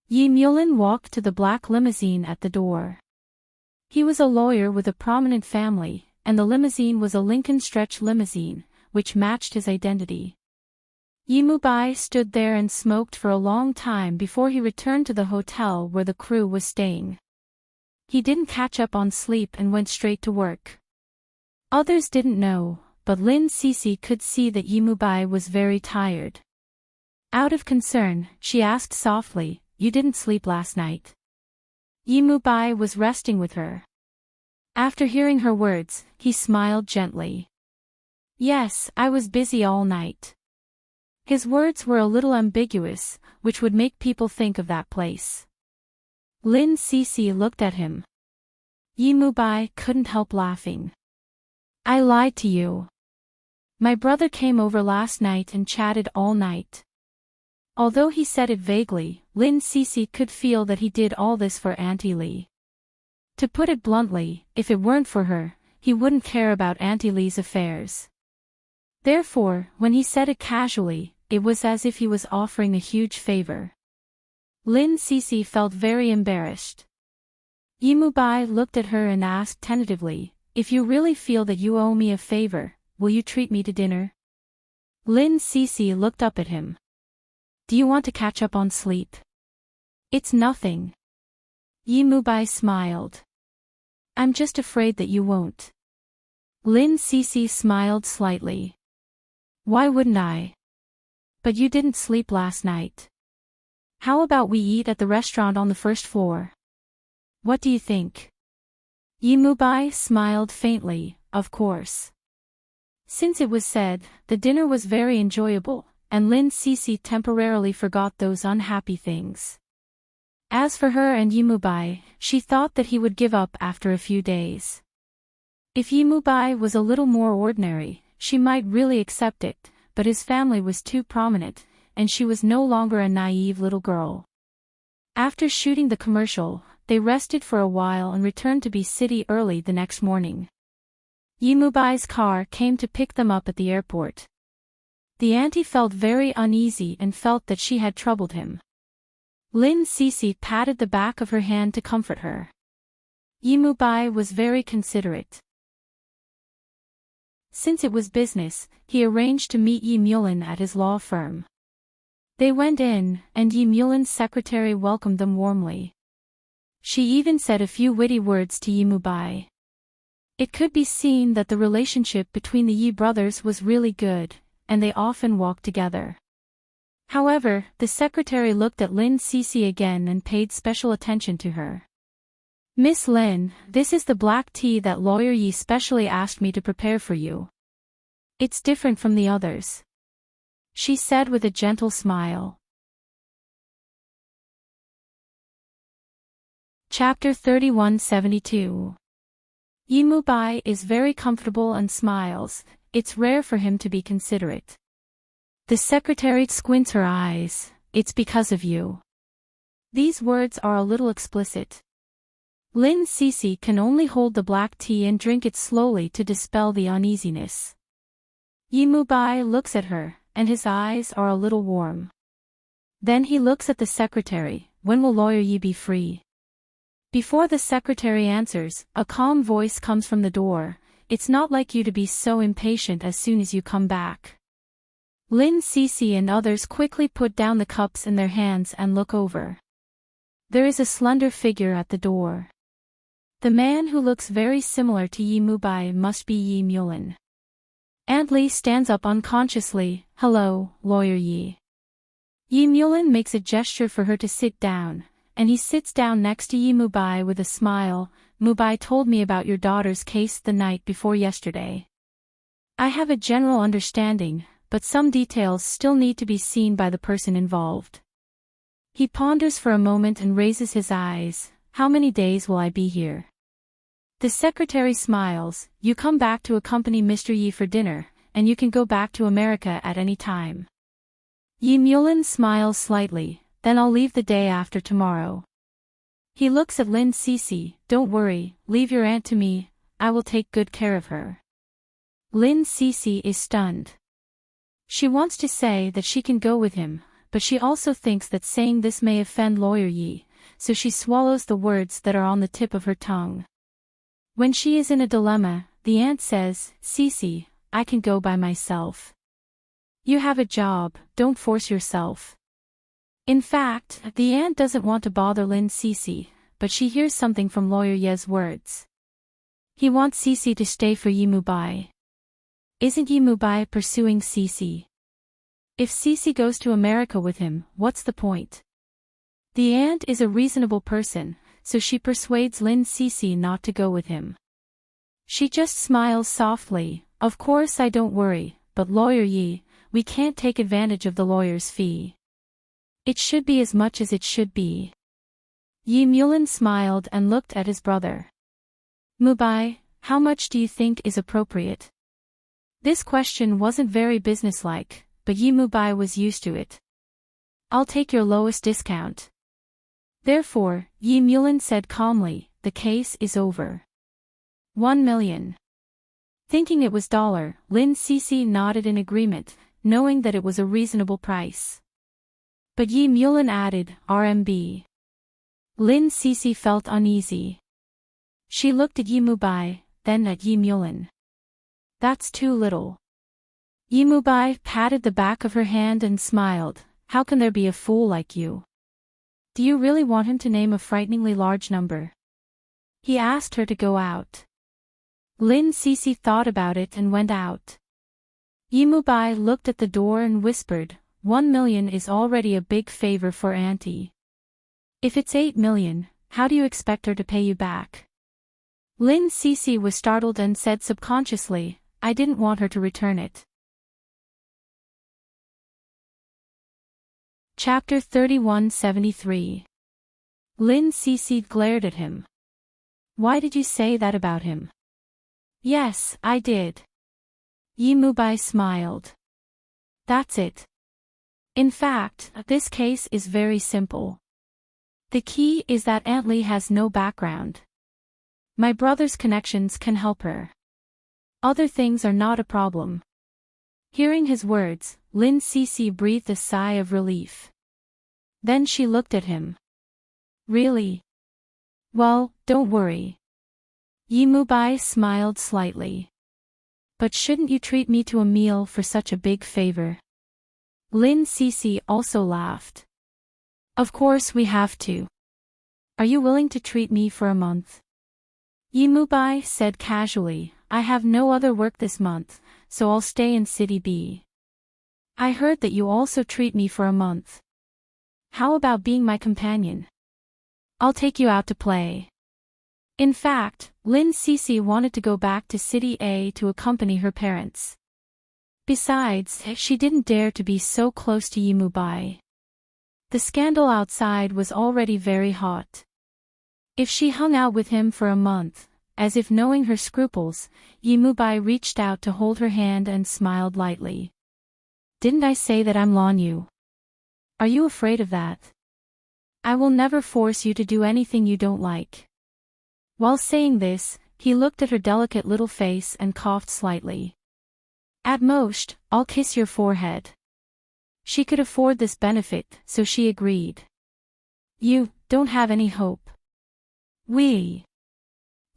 Yi Mulin walked to the black limousine at the door. He was a lawyer with a prominent family, and the limousine was a Lincoln Stretch limousine, which matched his identity. Yimubai stood there and smoked for a long time before he returned to the hotel where the crew was staying. He didn't catch up on sleep and went straight to work. Others didn't know, but Lin Cece could see that Yimubai was very tired. Out of concern, she asked softly, You didn't sleep last night? Yimubai was resting with her. After hearing her words, he smiled gently. Yes, I was busy all night. His words were a little ambiguous, which would make people think of that place. Lin Cece looked at him. Yimubai couldn't help laughing. I lied to you. My brother came over last night and chatted all night. Although he said it vaguely, Lin Cece could feel that he did all this for Auntie Li. To put it bluntly, if it weren't for her, he wouldn't care about Auntie Lee's affairs. Therefore, when he said it casually, it was as if he was offering a huge favor. Lin Cece felt very embarrassed. Yimubai looked at her and asked tentatively, "If you really feel that you owe me a favor, will you treat me to dinner?" Lin Cece looked up at him. "Do you want to catch up on sleep?" "It's nothing." Yimubai smiled. "I'm just afraid that you won't." Lin Cece smiled slightly. "Why wouldn't I? But you didn't sleep last night. How about we eat at the restaurant on the first floor? What do you think?" Yimubai smiled faintly, of course. Since it was said, the dinner was very enjoyable, and Lin Cece temporarily forgot those unhappy things. As for her and Yimubai, she thought that he would give up after a few days. If Yimubai was a little more ordinary, she might really accept it, but his family was too prominent, and she was no longer a naive little girl. After shooting the commercial, they rested for a while and returned to B-City early the next morning. Yimubai's car came to pick them up at the airport. The auntie felt very uneasy and felt that she had troubled him. Lin Cece patted the back of her hand to comfort her. Yimubai was very considerate. Since it was business, he arranged to meet Yi Mulin at his law firm. They went in, and Yi Mulin's secretary welcomed them warmly. She even said a few witty words to Yimubai. It could be seen that the relationship between the Yi brothers was really good, and they often walked together. However, the secretary looked at Lin Cece again and paid special attention to her. "Miss Lin, this is the black tea that Lawyer Yi specially asked me to prepare for you. It's different from the others," she said with a gentle smile. Chapter 3172. Yimubai is very comfortable and smiles. It's rare for him to be considerate. The secretary squints her eyes. "It's because of you." These words are a little explicit. Lin Cece can only hold the black tea and drink it slowly to dispel the uneasiness. Yimubai looks at her, and his eyes are a little warm. Then he looks at the secretary. "When will Lawyer Yi be free?" Before the secretary answers, a calm voice comes from the door. "It's not like you to be so impatient as soon as you come back." Lin Cece and others quickly put down the cups in their hands and look over. There is a slender figure at the door. The man who looks very similar to Yimubai must be Yi Mulin. Aunt Lee stands up unconsciously. "Hello, Lawyer Yi." Yi Mulin makes a gesture for her to sit down, and he sits down next to Yimubai with a smile. "Mubai told me about your daughter's case the night before yesterday. I have a general understanding, but some details still need to be seen by the person involved." He ponders for a moment and raises his eyes. "How many days will I be here?" The secretary smiles. "You come back to accompany Mr. Yi for dinner, and you can go back to America at any time." Yi Mulin smiles slightly. "Then I'll leave the day after tomorrow." He looks at Lin Cece. "Don't worry, leave your aunt to me, I will take good care of her." Lin Cece is stunned. She wants to say that she can go with him, but she also thinks that saying this may offend Lawyer Yi, so she swallows the words that are on the tip of her tongue. When she is in a dilemma, the aunt says, "Cece, I can go by myself. You have a job, don't force yourself." In fact, the aunt doesn't want to bother Lin Cece, but she hears something from Lawyer Ye's words. He wants Cece to stay for Yimubai. Isn't Yimubai pursuing Cece? If Cece goes to America with him, what's the point? The aunt is a reasonable person, so she persuades Lin Cece not to go with him. She just smiles softly. "Of course I don't worry, but Lawyer Yi, we can't take advantage of the lawyer's fee. It should be as much as it should be." Yi Mulin smiled and looked at his brother. "Mubai, how much do you think is appropriate?" This question wasn't very businesslike, but Yimubai was used to it. "I'll take your lowest discount." Therefore, Yi Mulin said calmly, "The case is over. 1 million. Thinking it was dollar, Lin Cece nodded in agreement, knowing that it was a reasonable price. But Yi Mulin added, RMB. Lin Cece felt uneasy. She looked at Yi Mubai, then at Yi Mulin. That's too little. Yi Mubai patted the back of her hand and smiled. How can there be a fool like you? Do you really want him to name a frighteningly large number? He asked her to go out. Lin Cece thought about it and went out. Yi Mubai looked at the door and whispered, 1 million is already a big favor for Auntie. If it's 8 million, how do you expect her to pay you back? Lin Cece was startled and said subconsciously, I didn't want her to return it. Chapter 3173. Lin Cece glared at him. Why did you say that about him? Yes, I did. Yi Mubai smiled. That's it. In fact, this case is very simple. The key is that Aunt Li has no background. My brother's connections can help her. Other things are not a problem. Hearing his words, Lin Cece breathed a sigh of relief. Then she looked at him. Really? Well, don't worry. Yi Mubai smiled slightly. But shouldn't you treat me to a meal for such a big favor? Lin Cece also laughed. Of course we have to. Are you willing to treat me for a month? Yi Mubai said casually, I have no other work this month, so I'll stay in City B. I heard that you also treat me for a month. How about being my companion? I'll take you out to play. In fact, Lin Cece wanted to go back to City A to accompany her parents. Besides, she didn't dare to be so close to Yi Mubai. The scandal outside was already very hot. If she hung out with him for a month, as if knowing her scruples, Yi Mubai reached out to hold her hand and smiled lightly. Didn't I say that I'm Lan Yu? Are you afraid of that? I will never force you to do anything you don't like. While saying this, he looked at her delicate little face and coughed slightly. At most, I'll kiss your forehead. She could afford this benefit, so she agreed. You don't have any hope. Yi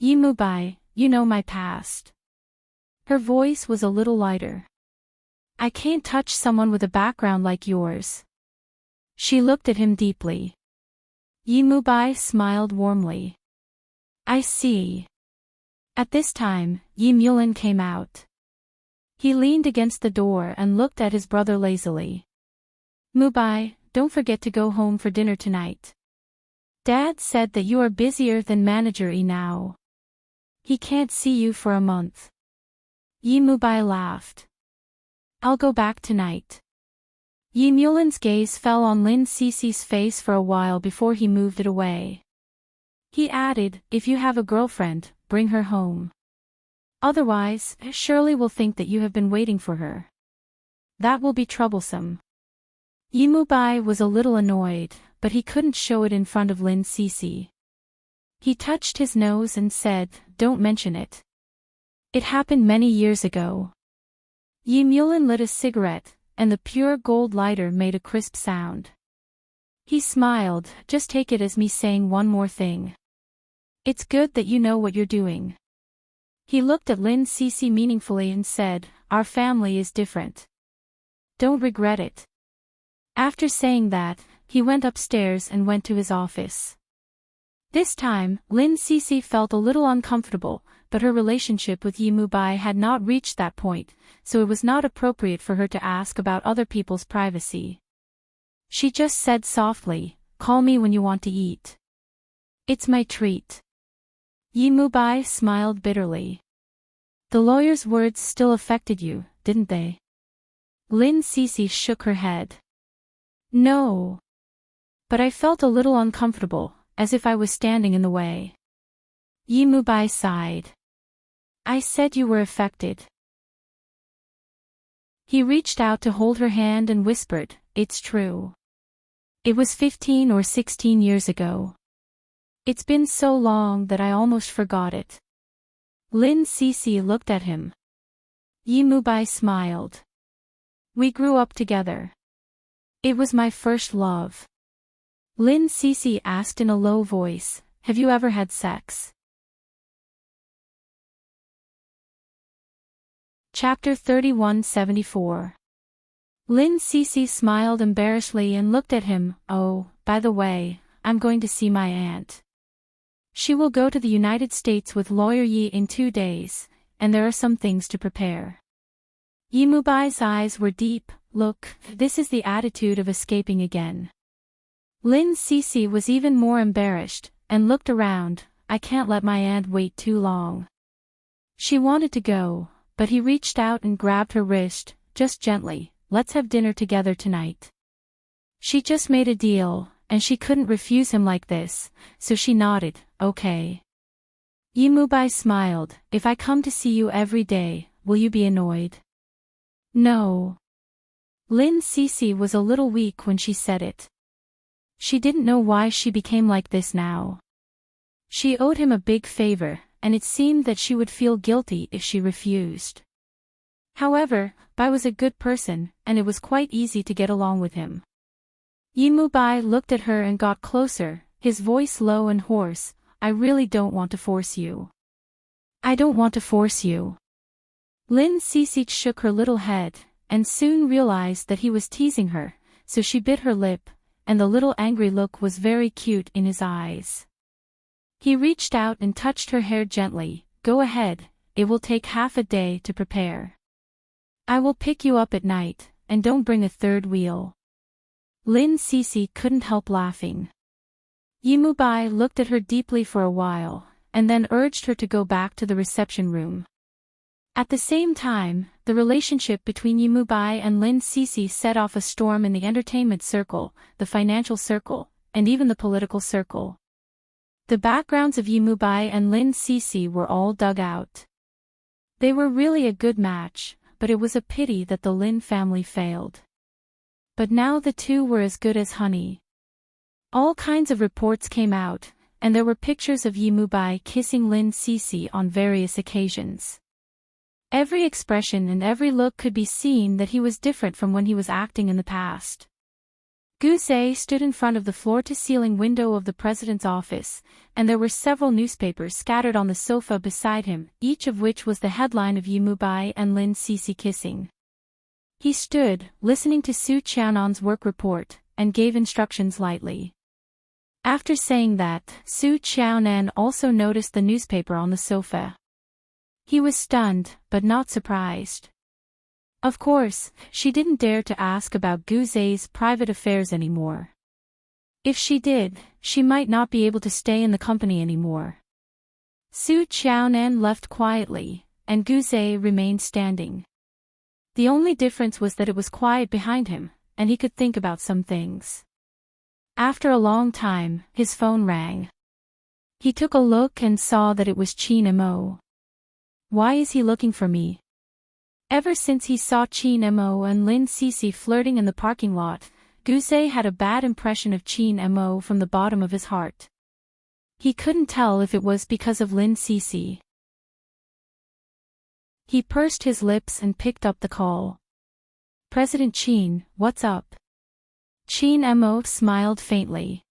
Mubai, you know my past. Her voice was a little lighter. I can't touch someone with a background like yours. She looked at him deeply. Yi Mubai smiled warmly. I see. At this time, Yi Mulin came out. He leaned against the door and looked at his brother lazily. Mubai, don't forget to go home for dinner tonight. Dad said that you are busier than Manager E now. He can't see you for a month. Yi Mubai laughed. I'll go back tonight. Yi Mulin's gaze fell on Lin Cece's face for a while before he moved it away. He added, if you have a girlfriend, bring her home. Otherwise, Shirley will think that you have been waiting for her. That will be troublesome. Yi Mubai was a little annoyed, but he couldn't show it in front of Lin Cece. He touched his nose and said, don't mention it. It happened many years ago. Yi Mulin lit a cigarette, and the pure gold lighter made a crisp sound. He smiled, just take it as me saying one more thing. It's good that you know what you're doing. He looked at Lin Cece meaningfully and said, our family is different. Don't regret it. After saying that, he went upstairs and went to his office. This time, Lin Cece felt a little uncomfortable, but her relationship with Yi Mubai had not reached that point, so it was not appropriate for her to ask about other people's privacy. She just said softly, call me when you want to eat. It's my treat. Yi Mubai smiled bitterly. The lawyer's words still affected you, didn't they? Lin Cece shook her head. No. But I felt a little uncomfortable, as if I was standing in the way. Yi Mubai sighed. I said you were affected. He reached out to hold her hand and whispered, it's true. It was 15 or 16 years ago. It's been so long that I almost forgot it. Lin Cece looked at him. Yimubai smiled. We grew up together. It was my first love. Lin Cece asked in a low voice, have you ever had sex? Chapter 3174. Lin Cece smiled embarrassedly and looked at him. Oh, by the way, I'm going to see my aunt. She will go to the United States with Lawyer Yi in 2 days, and there are some things to prepare. Yimubai's eyes were deep. Look, this is the attitude of escaping again. Lin Cece was even more embarrassed, and looked around. I can't let my aunt wait too long. She wanted to go, but he reached out and grabbed her wrist, just gently. Let's have dinner together tonight. She just made a deal, and she couldn't refuse him like this, so she nodded, okay. Yimubai smiled. If I come to see you every day, will you be annoyed? No. Lin Cece was a little weak when she said it. She didn't know why she became like this now. She owed him a big favor, and it seemed that she would feel guilty if she refused. However, Bai was a good person, and it was quite easy to get along with him. Yimubai looked at her and got closer, his voice low and hoarse. I really don't want to force you. I don't want to force you. Lin Cece shook her little head, and soon realized that he was teasing her, so she bit her lip, and the little angry look was very cute in his eyes. He reached out and touched her hair gently. Go ahead, it will take half a day to prepare. I will pick you up at night, and don't bring a third wheel. Lin Cece couldn't help laughing. Yimubai looked at her deeply for a while, and then urged her to go back to the reception room. At the same time, the relationship between Yimubai and Lin Cece set off a storm in the entertainment circle, the financial circle, and even the political circle. The backgrounds of Yimubai and Lin Cece were all dug out. They were really a good match, but it was a pity that the Lin family failed. But now the two were as good as honey. All kinds of reports came out, and there were pictures of Yimubai kissing Lin Cece on various occasions. Every expression and every look could be seen that he was different from when he was acting in the past. Guzei stood in front of the floor-to-ceiling window of the president's office, and there were several newspapers scattered on the sofa beside him, each of which was the headline of Yimubai and Lin Cece kissing. He stood, listening to Su Qiaonan's work report, and gave instructions lightly. After saying that, Su Qiaonan also noticed the newspaper on the sofa. He was stunned, but not surprised. Of course, she didn't dare to ask about Guzei's private affairs anymore. If she did, she might not be able to stay in the company anymore. Su Qiaonan left quietly, and Guzei remained standing. The only difference was that it was quiet behind him, and he could think about some things. After a long time, his phone rang. He took a look and saw that it was Qin Mo. Why is he looking for me? Ever since he saw Qin Mo and Lin Cece flirting in the parking lot, Guzei had a bad impression of Qin Mo from the bottom of his heart. He couldn't tell if it was because of Lin Cece. He pursed his lips and picked up the call. President Qin, what's up? Qin Mo smiled faintly.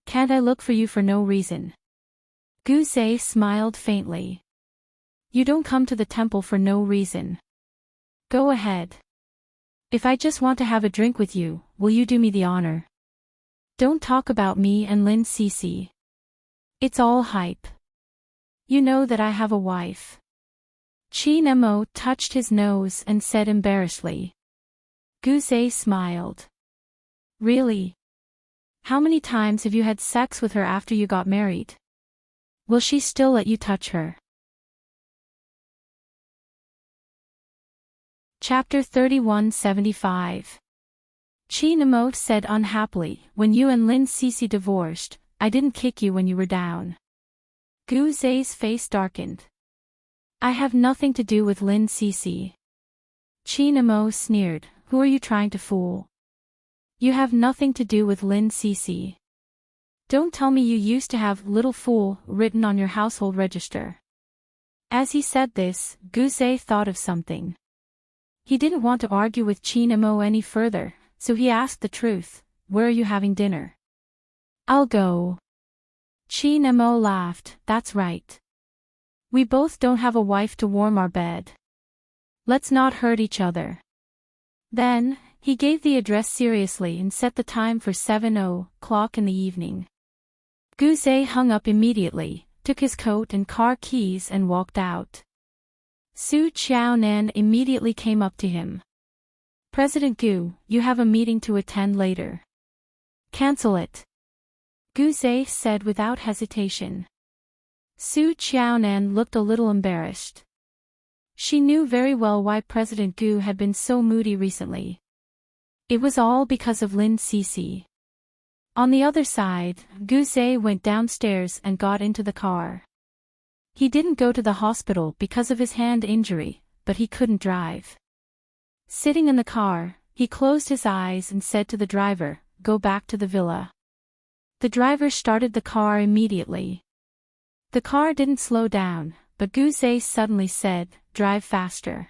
Can't I look for you for no reason? Guzei smiled faintly. You don't come to the temple for no reason. Go ahead. If I just want to have a drink with you, will you do me the honor? Don't talk about me and Lin Cece. It's all hype. You know that I have a wife. Qin Mo touched his nose and said embarrassedly. Guzei smiled. Really? How many times have you had sex with her after you got married? Will she still let you touch her? Chapter 3175. Qin Mo said unhappily, when you and Lin Cece divorced, I didn't kick you when you were down. Guzei's face darkened. I have nothing to do with Lin Cece. Qin Mo sneered, who are you trying to fool? You have nothing to do with Lin Cece. Don't tell me you used to have little fool written on your household register. As he said this, Guzé thought of something. He didn't want to argue with Chin Mo any further, so he asked the truth, "Where are you having dinner?" "I'll go." Chin Mo laughed, "That's right. We both don't have a wife to warm our bed. Let's not hurt each other." Then, he gave the address seriously and set the time for 7:00 in the evening. Guzé hung up immediately, took his coat and car keys and walked out. Su Qiaonan immediately came up to him. "President Gu, you have a meeting to attend later. Cancel it," Guzé said without hesitation. Su Qiaonan looked a little embarrassed. She knew very well why President Gu had been so moody recently. It was all because of Lin Cece. On the other side, Guzé went downstairs and got into the car. He didn't go to the hospital because of his hand injury, but he couldn't drive. Sitting in the car, he closed his eyes and said to the driver, "Go back to the villa." The driver started the car immediately. The car didn't slow down, but Guzé suddenly said, "Drive faster."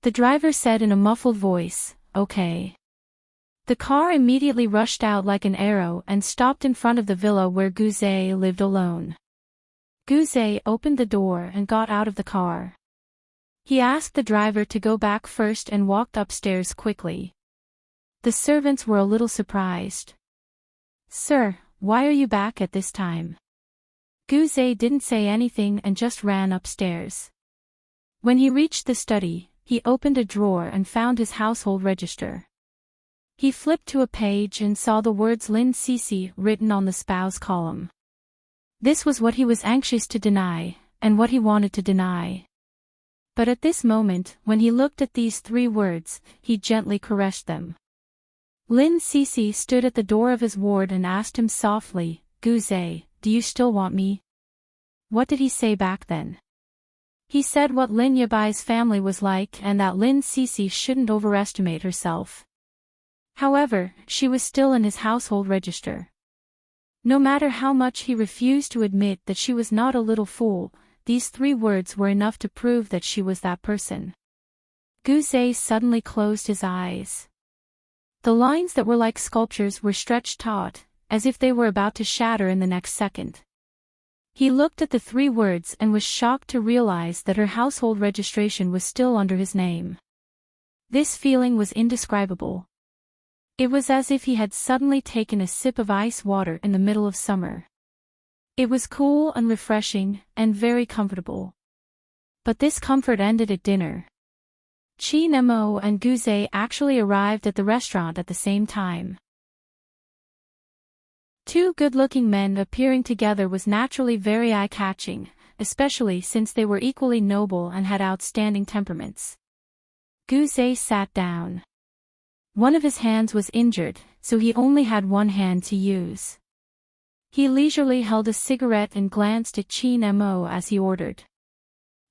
The driver said in a muffled voice, "Okay." The car immediately rushed out like an arrow and stopped in front of the villa where Guzé lived alone. Guzé opened the door and got out of the car. He asked the driver to go back first and walked upstairs quickly. The servants were a little surprised. "Sir, why are you back at this time?" Guzé didn't say anything and just ran upstairs. When he reached the study, he opened a drawer and found his household register. He flipped to a page and saw the words Lin Cece written on the spouse column. This was what he was anxious to deny, and what he wanted to deny. But at this moment, when he looked at these 3 words, he gently caressed them. Lin Cece stood at the door of his ward and asked him softly, "Guzé, do you still want me?" What did he say back then? He said what Lin Yabai's family was like and that Lin Cece shouldn't overestimate herself. However, she was still in his household register. No matter how much he refused to admit that she was not a little fool, these 3 words were enough to prove that she was that person. Guzé suddenly closed his eyes. The lines that were like sculptures were stretched taut, as if they were about to shatter in the next second. He looked at the 3 words and was shocked to realize that her household registration was still under his name. This feeling was indescribable. It was as if he had suddenly taken a sip of ice water in the middle of summer. It was cool and refreshing, and very comfortable. But this comfort ended at dinner. Chin Mo and Guzé actually arrived at the restaurant at the same time. 2 good-looking men appearing together was naturally very eye-catching, especially since they were equally noble and had outstanding temperaments. Guzé sat down. One of his hands was injured, so he only had one hand to use. He leisurely held a cigarette and glanced at Chin Mo as he ordered.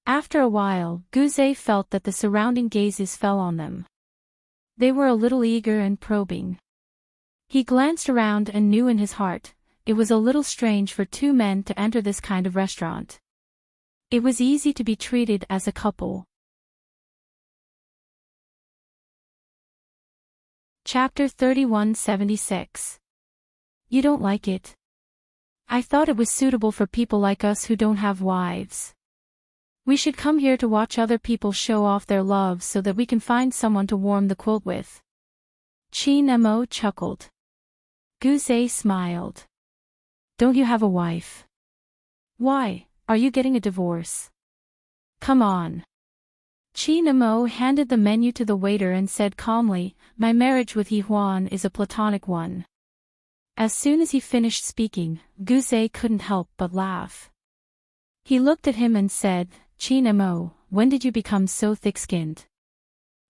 After a while, Guzé felt that the surrounding gazes fell on them. They were a little eager and probing. He glanced around and knew in his heart, it was a little strange for 2 men to enter this kind of restaurant. It was easy to be treated as a couple. Chapter 3176. You don't like it? I thought it was suitable for people like us who don't have wives. We should come here to watch other people show off their love so that we can find someone to warm the quilt with. Chin Mo chuckled. Guzé smiled. Don't you have a wife? Why, are you getting a divorce? Come on. Chin Mo handed the menu to the waiter and said calmly, "My marriage with Yi Huan is a platonic one." As soon as he finished speaking, Guzé couldn't help but laugh. He looked at him and said, "Chin Mo, when did you become so thick-skinned?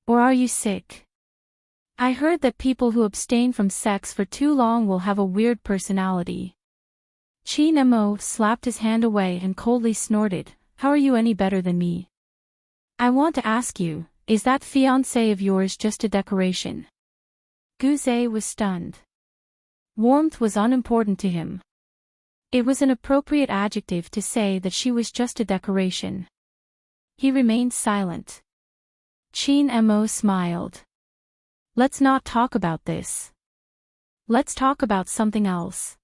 Or are you sick? I heard that people who abstain from sex for too long will have a weird personality." Chin Mo slapped his hand away and coldly snorted, "How are you any better than me? I want to ask you, is that fiancé of yours just a decoration?" Guzé was stunned. Warmth was unimportant to him. It was an appropriate adjective to say that she was just a decoration. He remained silent. Chin Mo smiled. Let's not talk about this. Let's talk about something else.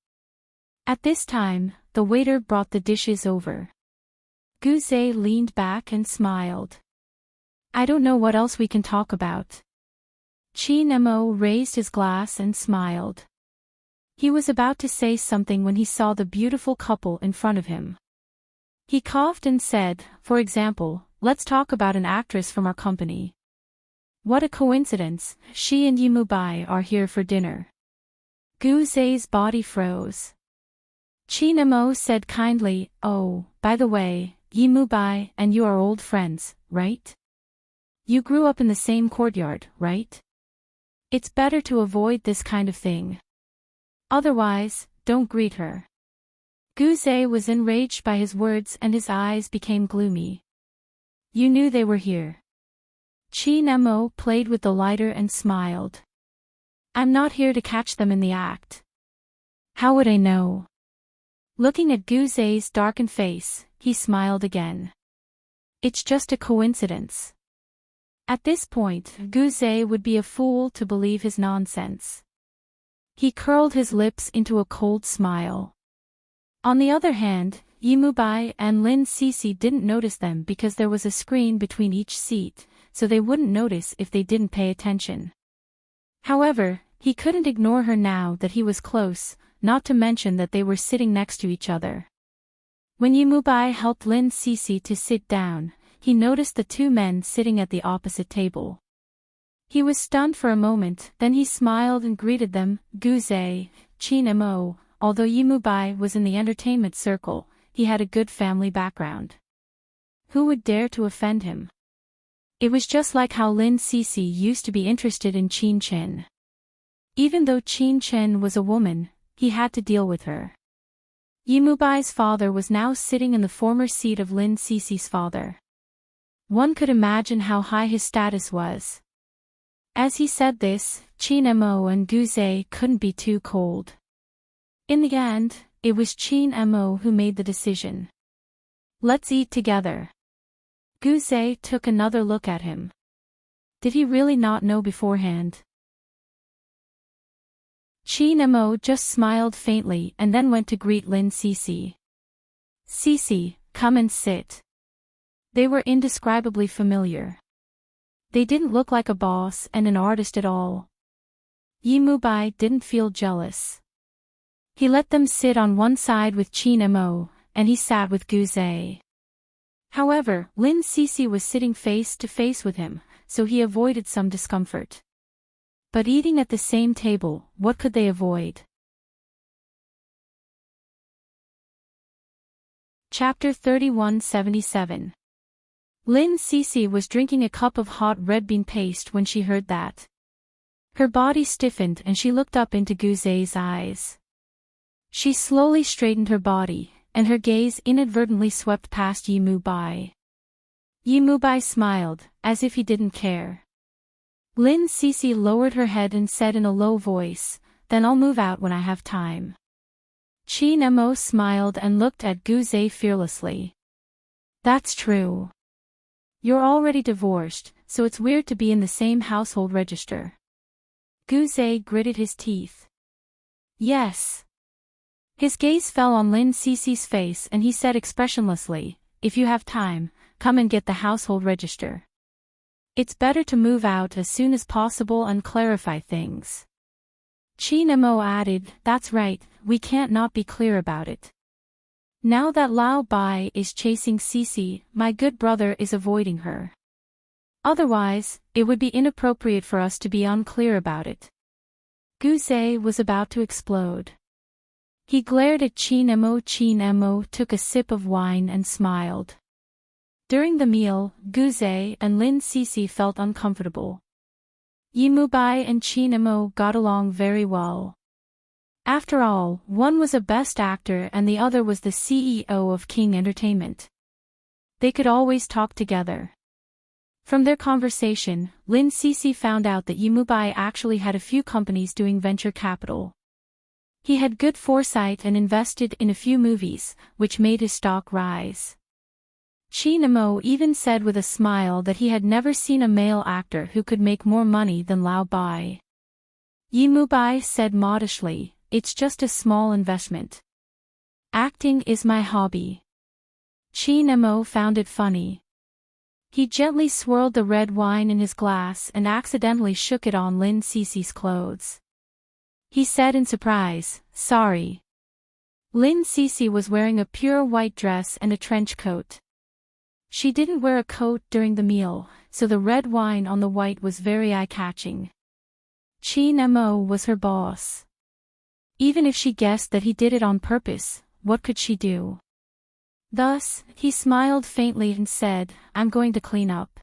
At this time, the waiter brought the dishes over. Guze leaned back and smiled. I don't know what else we can talk about. Chin Mo raised his glass and smiled. He was about to say something when he saw the beautiful couple in front of him. He coughed and said, for example, let's talk about an actress from our company. What a coincidence, she and Yimubai are here for dinner. Guze's body froze. Chin Mo said kindly, oh, by the way, Yimubai and you are old friends, right? You grew up in the same courtyard, right? It's better to avoid this kind of thing. Otherwise, don't greet her. Guze was enraged by his words and his eyes became gloomy. You knew they were here. Chin Mo played with the lighter and smiled. I'm not here to catch them in the act. How would I know? Looking at Guze's darkened face, he smiled again. It's just a coincidence. At this point, Guze would be a fool to believe his nonsense. He curled his lips into a cold smile. On the other hand, Yimubai and Lin Cece didn't notice them because there was a screen between each seat, so they wouldn't notice if they didn't pay attention. However, he couldn't ignore her now that he was close, not to mention that they were sitting next to each other. When Yimubai helped Lin Cece to sit down, he noticed the two men sitting at the opposite table. He was stunned for a moment, then he smiled and greeted them, Guze, Chin Mo. Although Yimubai was in the entertainment circle, he had a good family background. Who would dare to offend him? It was just like how Lin Cece used to be interested in Chin Chen. Even though Chin Chen was a woman, he had to deal with her. Yimubai's father was now sitting in the former seat of Lin Cece's father. One could imagine how high his status was. As he said this, Chin Mo and Guze couldn't be too cold. In the end, it was Chin Mo who made the decision. Let's eat together. Guze took another look at him. Did he really not know beforehand? Chin Mo just smiled faintly and then went to greet Lin Cece. Cece, come and sit. They were indescribably familiar. They didn't look like a boss and an artist at all. Yimubai didn't feel jealous. He let them sit on one side with Chin Mo, and he sat with Guze. However, Lin Cece was sitting face to face with him, so he avoided some discomfort. But eating at the same table, what could they avoid? Chapter 3177. Lin Cece was drinking a cup of hot red bean paste when she heard that. Her body stiffened and she looked up into Guze's eyes. She slowly straightened her body, and her gaze inadvertently swept past Yimubai. Yimubai smiled, as if he didn't care. Lin Cece lowered her head and said in a low voice, then I'll move out when I have time. Chin Mo smiled and looked at Guze fearlessly. That's true. You're already divorced, so it's weird to be in the same household register. Guze gritted his teeth. Yes. His gaze fell on Lin Cece's face and he said expressionlessly, if you have time, come and get the household register. It's better to move out as soon as possible and clarify things. Chin Mo added, that's right, we can't not be clear about it. Now that Lao Bai is chasing Cece, my good brother is avoiding her. Otherwise, it would be inappropriate for us to be unclear about it. Guze was about to explode. He glared at Chin Mo. Chin Mo took a sip of wine and smiled. During the meal, Guze and Lin Cece felt uncomfortable. Yimubai and Chin Mo got along very well. After all, one was a best actor and the other was the CEO of King Entertainment. They could always talk together. From their conversation, Lin Cece found out that Yimubai actually had a few companies doing venture capital. He had good foresight and invested in a few movies, which made his stock rise. Chi Namo even said with a smile that he had never seen a male actor who could make more money than Lao Bai. Yi Mubai said modestly, "It's just a small investment. Acting is my hobby." Chi Namo found it funny. He gently swirled the red wine in his glass and accidentally shook it on Lin Cece's clothes. He said in surprise, "Sorry." Lin Cece was wearing a pure white dress and a trench coat. She didn't wear a coat during the meal, so the red wine on the white was very eye-catching. Chi Namo was her boss. Even if she guessed that he did it on purpose, what could she do? Thus, he smiled faintly and said, "I'm going to clean up."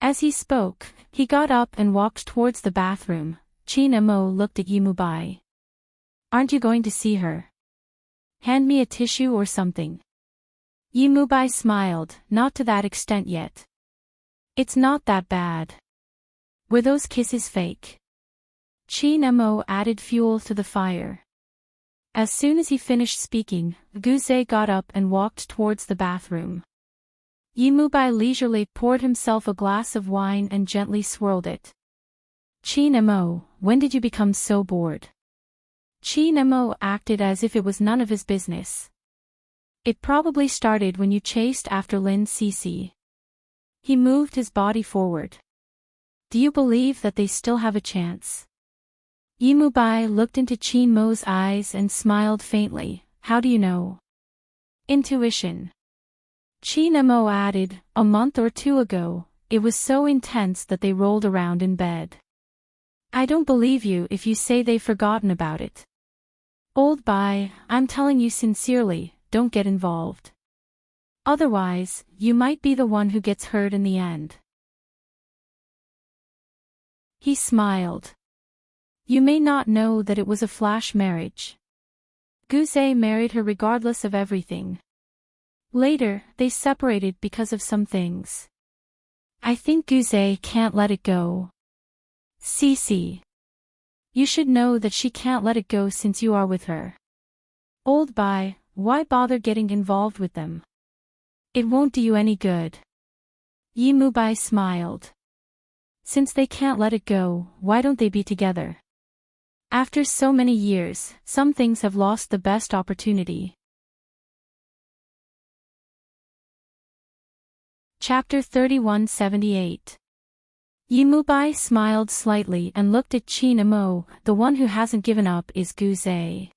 As he spoke, he got up and walked towards the bathroom. Chi Namo looked at Yimubai. "Aren't you going to see her? Hand me a tissue or something." Yimubai smiled, "Not to that extent yet. It's not that bad." Were those kisses fake? Chi Namo added fuel to the fire. As soon as he finished speaking, Guze got up and walked towards the bathroom. Yimubai leisurely poured himself a glass of wine and gently swirled it. "Chi Namo, when did you become so bored?" Chi Namo acted as if it was none of his business. "It probably started when you chased after Lin Cece." He moved his body forward. "Do you believe that they still have a chance?" Yimubai looked into Chi Mo's eyes and smiled faintly. "How do you know?" "Intuition." Chi Namo added, "A month or two ago, it was so intense that they rolled around in bed. I don't believe you if you say they've forgotten about it. Old Bai, I'm telling you sincerely, don't get involved. Otherwise, you might be the one who gets hurt in the end." He smiled. "You may not know that it was a flash marriage. Guze married her regardless of everything. Later, they separated because of some things. I think Guze can't let it go. Cece. You should know that she can't let it go since you are with her. Old Bai, why bother getting involved with them? It won't do you any good." Yimubai smiled. "Since they can't let it go, why don't they be together? After so many years, some things have lost the best opportunity." Chapter 3178. Yimubai smiled slightly and looked at Chi Namo. "The one who hasn't given up is Guze.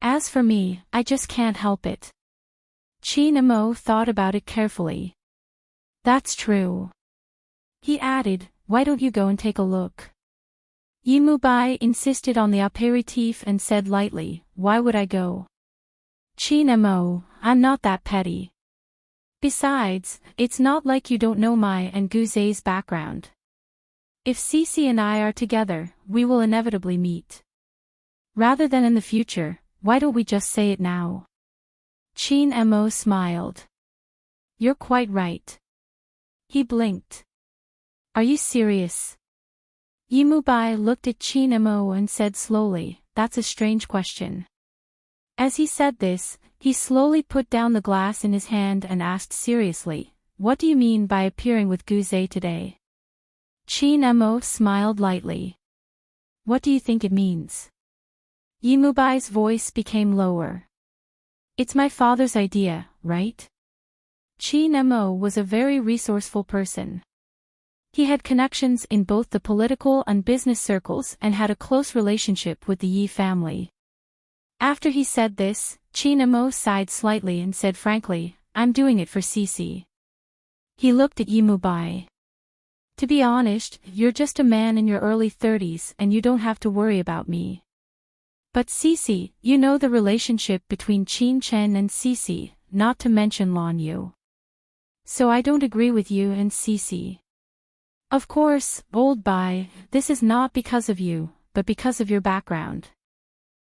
As for me, I just can't help it." Chi Namo thought about it carefully. "That's true." He added, "Why don't you go and take a look?" Yimubai insisted on the aperitif and said lightly, "Why would I go?" Chi Namo, "I'm not that petty. Besides, it's not like you don't know my and Guze's background. If Cece and I are together, we will inevitably meet. Rather than in the future, why don't we just say it now?" Chi Namo smiled. "You're quite right." He blinked. "Are you serious?" Yimubai looked at Chi Namo and said slowly, "That's a strange question." As he said this, he slowly put down the glass in his hand and asked seriously, "What do you mean by appearing with Guze today?" Chi Namo smiled lightly. "What do you think it means?" Yimubai's voice became lower. "It's my father's idea, right?" Chi Namo was a very resourceful person. He had connections in both the political and business circles and had a close relationship with the Yi family. After he said this, Chi Namo sighed slightly and said frankly, "I'm doing it for Cece." He looked at Yimubai. "To be honest, you're just a man in your early 30s and you don't have to worry about me. But Cece, you know the relationship between Qin Chen and Cece, not to mention Lan Yu. So I don't agree with you and Cece. Of course, Old Bai, this is not because of you, but because of your background.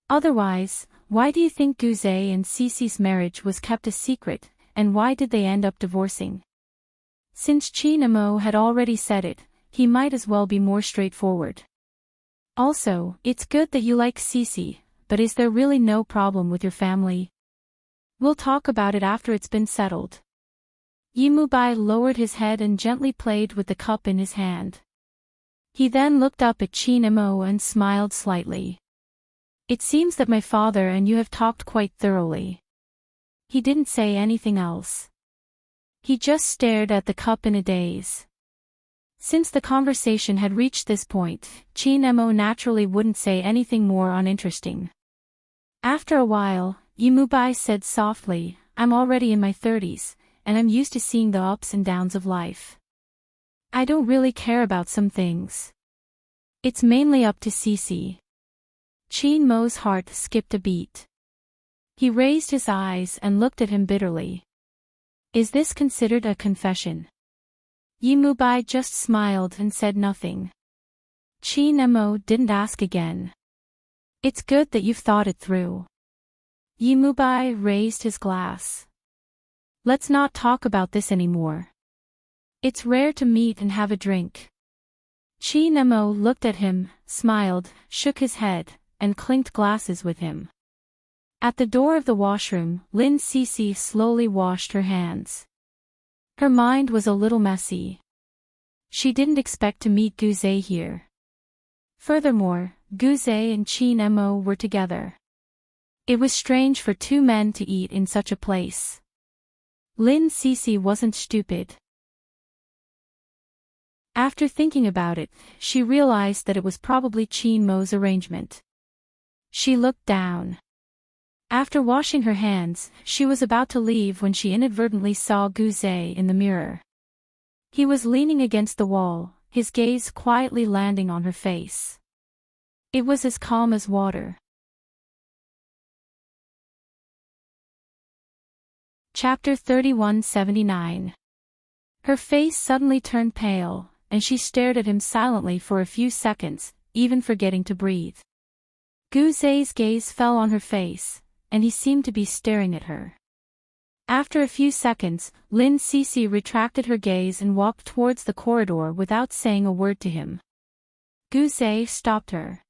Otherwise, why do you think Guze and Cece's marriage was kept a secret, and why did they end up divorcing?" Since Chi Namo had already said it, he might as well be more straightforward. "Also, it's good that you like Cece, but is there really no problem with your family? We'll talk about it after it's been settled." Yimubai lowered his head and gently played with the cup in his hand. He then looked up at Chin-mo and smiled slightly. It seems that my father and you have talked quite thoroughly. He didn't say anything else. He just stared at the cup in a daze. Since the conversation had reached this point, Chin-mo naturally wouldn't say anything more uninteresting. After a while, Yimubai said softly, I'm already in my 30s, and I'm used to seeing the ups and downs of life. I don't really care about some things. It's mainly up to Cece. Chin-mo's heart skipped a beat. He raised his eyes and looked at him bitterly. Is this considered a confession? Yimubai just smiled and said nothing. Chin-mo didn't ask again. It's good that you've thought it through. Yimubai raised his glass. Let's not talk about this anymore. It's rare to meet and have a drink. Chin-mo looked at him, smiled, shook his head, and clinked glasses with him. At the door of the washroom, Lin Cece slowly washed her hands. Her mind was a little messy. She didn't expect to meet Guze here. Furthermore, Guze and Chin-mo were together. It was strange for two men to eat in such a place. Lin Cece wasn't stupid. After thinking about it, she realized that it was probably Chin-mo's arrangement. She looked down. After washing her hands, she was about to leave when she inadvertently saw Guze in the mirror. He was leaning against the wall, his gaze quietly landing on her face. It was as calm as water. Chapter 31-79. Her face suddenly turned pale, and she stared at him silently for a few seconds, even forgetting to breathe. Guze's gaze fell on her face, and he seemed to be staring at her. After a few seconds, Lin Cece retracted her gaze and walked towards the corridor without saying a word to him. Guze stopped her.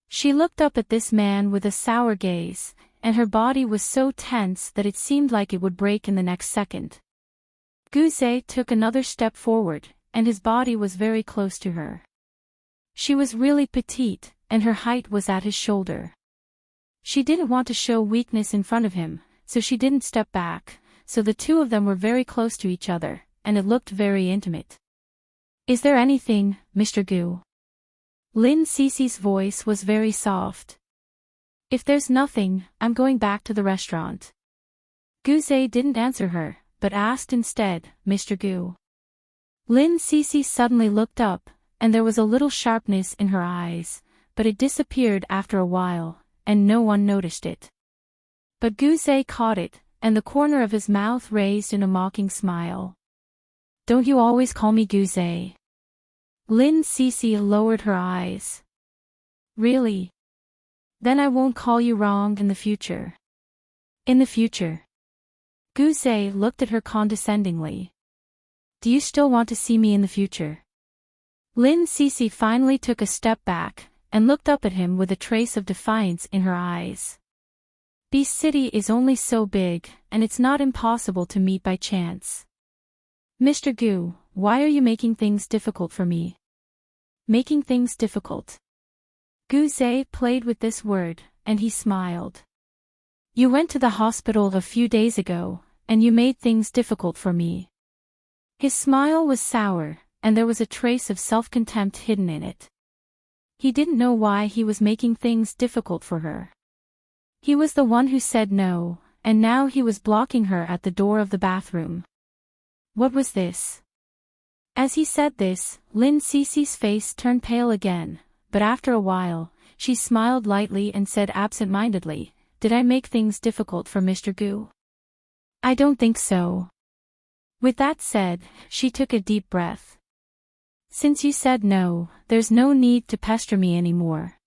She looked up at this man with a sour gaze, and her body was so tense that it seemed like it would break in the next second. Guze took another step forward, and his body was very close to her. She was really petite, and her height was at his shoulder. She didn't want to show weakness in front of him, so she didn't step back, so the two of them were very close to each other, and it looked very intimate. Is there anything, Mr. Gu? Lin Cece's voice was very soft. If there's nothing, I'm going back to the restaurant. Guze didn't answer her, but asked instead, Mr. Gu. Lin Cece suddenly looked up, and there was a little sharpness in her eyes, but it disappeared after a while, and no one noticed it. But Guze caught it, and the corner of his mouth raised in a mocking smile. Don't you always call me Guze? Lin Cece lowered her eyes. Really? Then I won't call you wrong in the future. In the future. Guze looked at her condescendingly. Do you still want to see me in the future? Lin Cece finally took a step back, and looked up at him with a trace of defiance in her eyes. Beast City is only so big, and it's not impossible to meet by chance. Mr. Gu, why are you making things difficult for me? Making things difficult. Guze played with this word, and he smiled. You went to the hospital a few days ago, and you made things difficult for me. His smile was sour, and there was a trace of self-contempt hidden in it. He didn't know why he was making things difficult for her. He was the one who said no, and now he was blocking her at the door of the bathroom. What was this? As he said this, Lin Cece's face turned pale again, but after a while, she smiled lightly and said absent-mindedly, Did I make things difficult for Mr. Gu? I don't think so. With that said, she took a deep breath. Since you said no, there's no need to pester me anymore.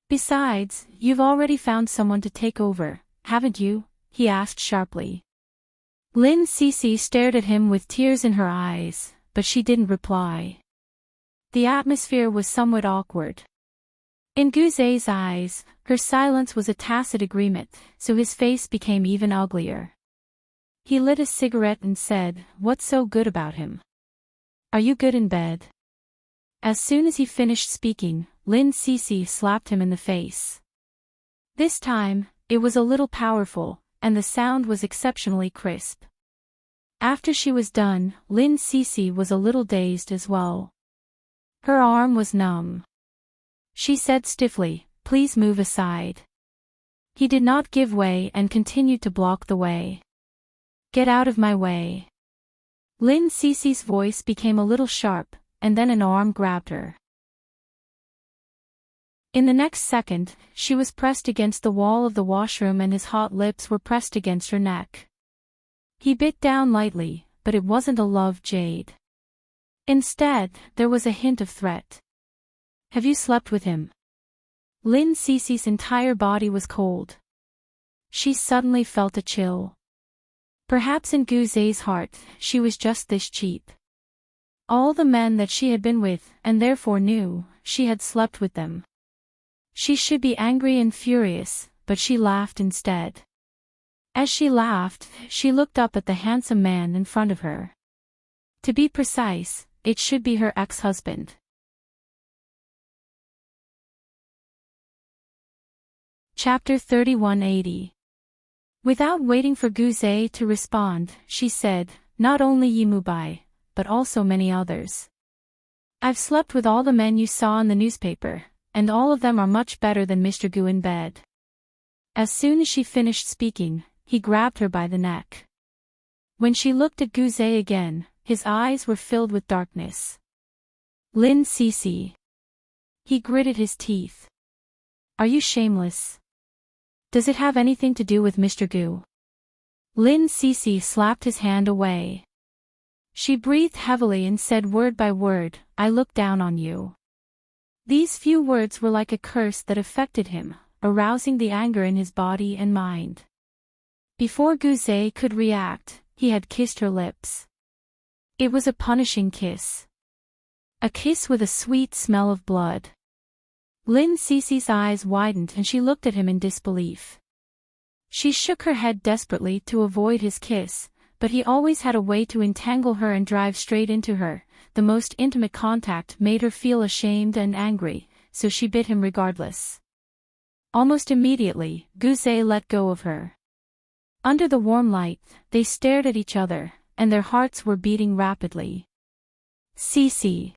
Besides, you've already found someone to take over, haven't you? He asked sharply. Lin Cece stared at him with tears in her eyes, but she didn't reply. The atmosphere was somewhat awkward. In Guze's eyes, her silence was a tacit agreement, so his face became even uglier. He lit a cigarette and said, "What's so good about him? Are you good in bed?" As soon as he finished speaking, Lin Cece slapped him in the face. This time, it was a little powerful, and the sound was exceptionally crisp. After she was done, Lin Cece was a little dazed as well. Her arm was numb. She said stiffly, "Please move aside." He did not give way and continued to block the way. "Get out of my way." Lin Cece's voice became a little sharp, and then an arm grabbed her. In the next second, she was pressed against the wall of the washroom and his hot lips were pressed against her neck. He bit down lightly, but it wasn't a love jade. Instead, there was a hint of threat. "Have you slept with him?" Lin Cece's entire body was cold. She suddenly felt a chill. Perhaps in Guze's heart, she was just this cheap. All the men that she had been with, and therefore knew, she had slept with them. She should be angry and furious, but she laughed instead. As she laughed, she looked up at the handsome man in front of her. To be precise, it should be her ex-husband. Chapter 3180. Without waiting for Guze to respond, she said, "Not only Yimubai, but also many others. I've slept with all the men you saw in the newspaper, and all of them are much better than Mr. Gu in bed." As soon as she finished speaking, he grabbed her by the neck. When she looked at Guze again, his eyes were filled with darkness. "Lin Cece." He gritted his teeth. "Are you shameless? Does it have anything to do with Mr. Gu?" Lin Cece slapped his hand away. She breathed heavily and said word by word, "I look down on you." These few words were like a curse that affected him, arousing the anger in his body and mind. Before Guze could react, he had kissed her lips. It was a punishing kiss. A kiss with a sweet smell of blood. Lin Cece's eyes widened and she looked at him in disbelief. She shook her head desperately to avoid his kiss, but he always had a way to entangle her and drive straight into her. The most intimate contact made her feel ashamed and angry, so she bit him regardless. Almost immediately, Guze let go of her. Under the warm light, they stared at each other, and their hearts were beating rapidly. "Cece."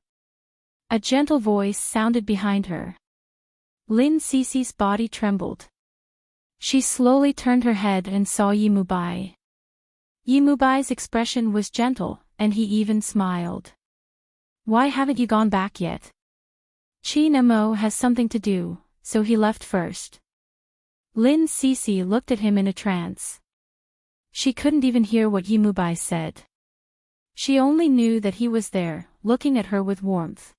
A gentle voice sounded behind her. Lin Cece's body trembled. She slowly turned her head and saw Yimubai. Yimubai's expression was gentle, and he even smiled. "Why haven't you gone back yet?" "Chinamo has something to do, so he left first." Lin Cece looked at him in a trance. She couldn't even hear what Yimubai said. She only knew that he was there, looking at her with warmth.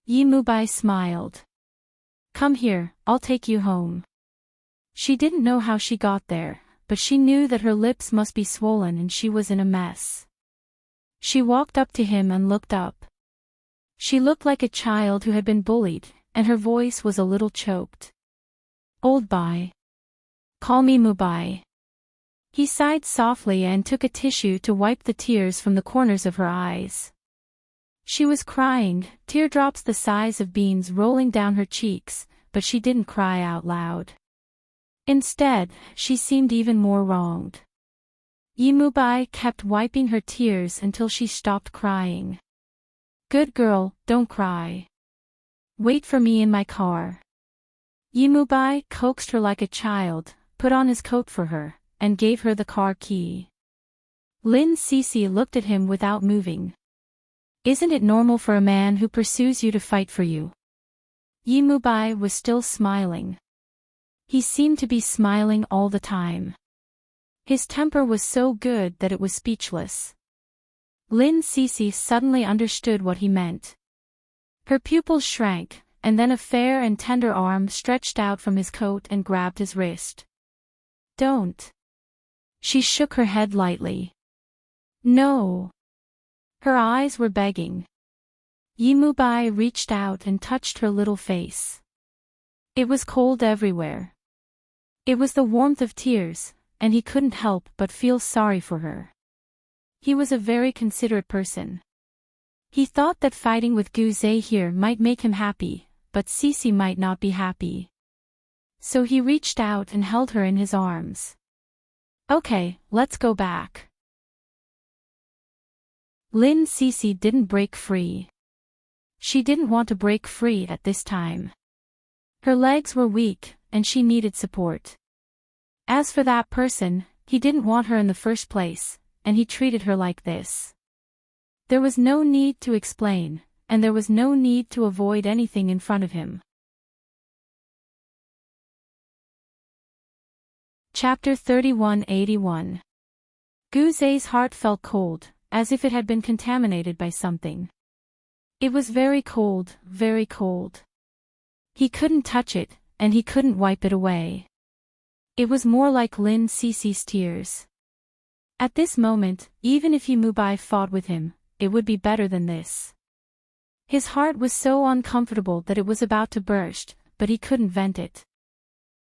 Yimubai smiled. "Come here, I'll take you home." She didn't know how she got there, but she knew that her lips must be swollen and she was in a mess. She walked up to him and looked up. She looked like a child who had been bullied, and her voice was a little choked. "Old Bai. Call me Mubai." He sighed softly and took a tissue to wipe the tears from the corners of her eyes. She was crying, teardrops the size of beans rolling down her cheeks, but she didn't cry out loud. Instead, she seemed even more wronged. Yimubai kept wiping her tears until she stopped crying. "Good girl, don't cry. Wait for me in my car." Yimubai coaxed her like a child, put on his coat for her, and gave her the car key. Lin Cece looked at him without moving. "Isn't it normal for a man who pursues you to fight for you?" Yimubai was still smiling. He seemed to be smiling all the time. His temper was so good that it was speechless. Lin Cece suddenly understood what he meant. Her pupils shrank, and then a fair and tender arm stretched out from his coat and grabbed his wrist. "Don't." She shook her head lightly. "No." Her eyes were begging. Yimubai reached out and touched her little face. It was cold everywhere. It was the warmth of tears, and he couldn't help but feel sorry for her. He was a very considerate person. He thought that fighting with Gu Zhe here might make him happy, but Cece might not be happy. So he reached out and held her in his arms. Okay, let's go back. Lin Cece didn't break free. She didn't want to break free at this time. Her legs were weak, and she needed support. As for that person, he didn't want her in the first place, and he treated her like this. There was no need to explain, and there was no need to avoid anything in front of him. Chapter 3181. Gu Zhe's heart felt cold, as if it had been contaminated by something. It was very cold, very cold. He couldn't touch it, and he couldn't wipe it away. It was more like Lin Cece's tears. At this moment, even if Mubai fought with him, it would be better than this. His heart was so uncomfortable that it was about to burst, but he couldn't vent it.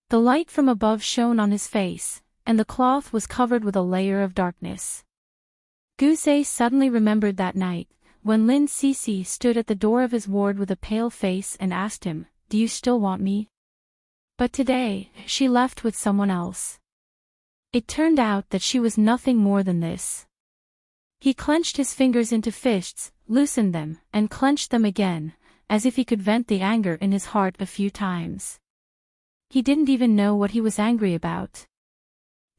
The light from above shone on his face, and the cloth was covered with a layer of darkness. Gu Zhe suddenly remembered that night, when Lin Cece stood at the door of his ward with a pale face and asked him, "Do you still want me?" But today, she left with someone else. It turned out that she was nothing more than this. He clenched his fingers into fists, loosened them, and clenched them again, as if he could vent the anger in his heart a few times. He didn't even know what he was angry about.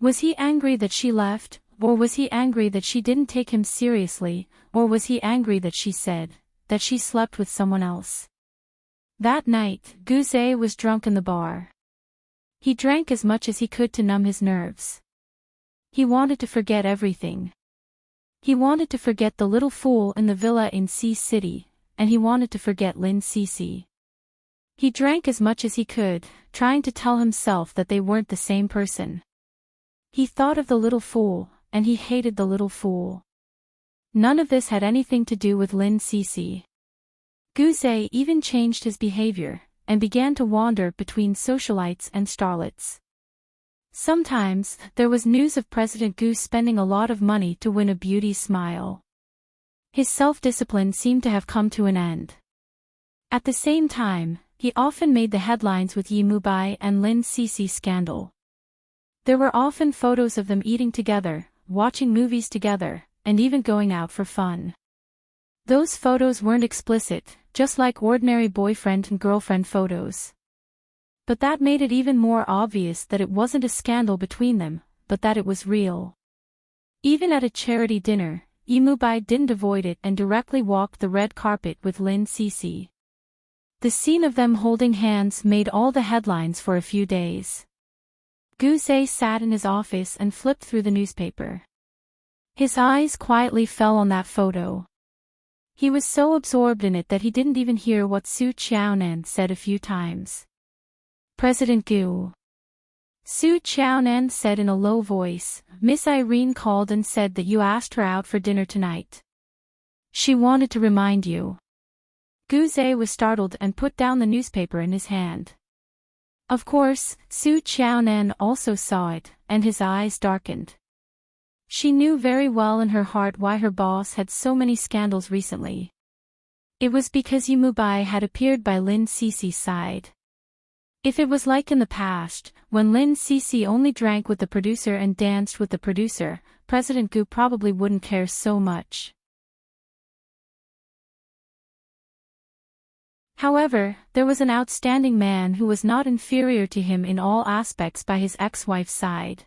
Was he angry that she left, or was he angry that she didn't take him seriously, or was he angry that she said that she slept with someone else? That night, Gu Zhe was drunk in the bar. He drank as much as he could to numb his nerves. He wanted to forget everything. He wanted to forget the little fool in the villa in Sea City, and he wanted to forget Lin Cece. He drank as much as he could, trying to tell himself that they weren't the same person. He thought of the little fool, and he hated the little fool. None of this had anything to do with Lin Cece. Gu Zhe even changed his behavior, and began to wander between socialites and starlets. Sometimes, there was news of President Gu spending a lot of money to win a beauty's smile. His self-discipline seemed to have come to an end. At the same time, he often made the headlines with Mubai and Lin Cece's scandal. There were often photos of them eating together, watching movies together, and even going out for fun. Those photos weren't explicit, just like ordinary boyfriend and girlfriend photos. But that made it even more obvious that it wasn't a scandal between them, but that it was real. Even at a charity dinner, Mubai didn't avoid it and directly walked the red carpet with Lin Cece. The scene of them holding hands made all the headlines for a few days. Gu Zhe sat in his office and flipped through the newspaper. His eyes quietly fell on that photo. He was so absorbed in it that he didn't even hear what Su Qiaonan said a few times. President Gu. Su Qiaonan said in a low voice, "Miss Irene called and said that you asked her out for dinner tonight. She wanted to remind you." Gu Zhe was startled and put down the newspaper in his hand. Of course, Su Qiaonan also saw it, and his eyes darkened. She knew very well in her heart why her boss had so many scandals recently. It was because Mubai had appeared by Lin Cece's side. If it was like in the past, when Lin Cece only drank with the producer and danced with the producer, President Gu probably wouldn't care so much. However, there was an outstanding man who was not inferior to him in all aspects by his ex-wife's side.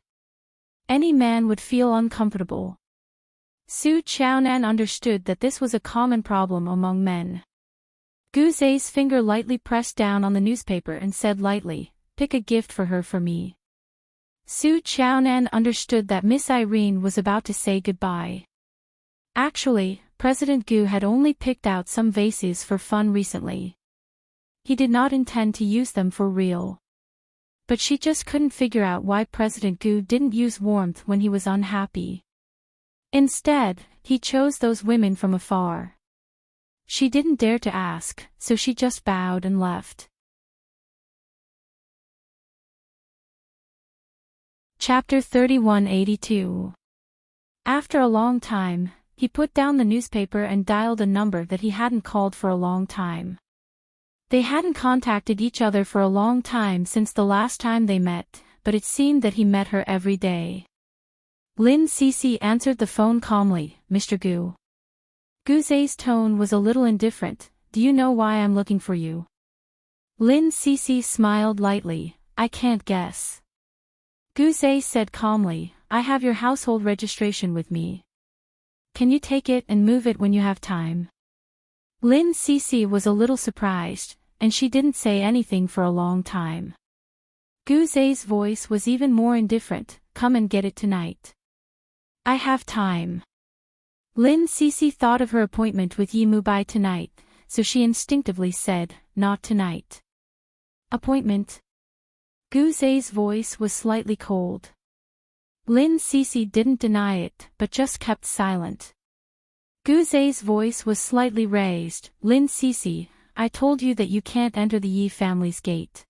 Any man would feel uncomfortable. Su Qiaonan understood that this was a common problem among men. Gu Zhe's finger lightly pressed down on the newspaper and said lightly, "Pick a gift for her for me." Su Qiaonan understood that Miss Irene was about to say goodbye. Actually, President Gu had only picked out some vases for fun recently. He did not intend to use them for real. But she just couldn't figure out why President Gu didn't use warmth when he was unhappy. Instead, he chose those women from afar. She didn't dare to ask, so she just bowed and left. Chapter 3182. After a long time, he put down the newspaper and dialed a number that he hadn't called for a long time. They hadn't contacted each other for a long time since the last time they met, but it seemed that he met her every day. Lin Cece answered the phone calmly. Mr. Gu. Gu's tone was a little indifferent. Do you know why I'm looking for you? Lin Cece smiled lightly. I can't guess. Gu said calmly, I have your household registration with me. Can you take it and move it when you have time? Lin Cece was a little surprised, and she didn't say anything for a long time. Gu's voice was even more indifferent. Come and get it tonight. I have time. Lin Cece thought of her appointment with Yi Mubai tonight, so she instinctively said, not tonight. Appointment? Gu's voice was slightly cold. Lin Cece didn't deny it, but just kept silent. Gu's voice was slightly raised. Lin Cece, I told you that you can't enter the Yi family's gate.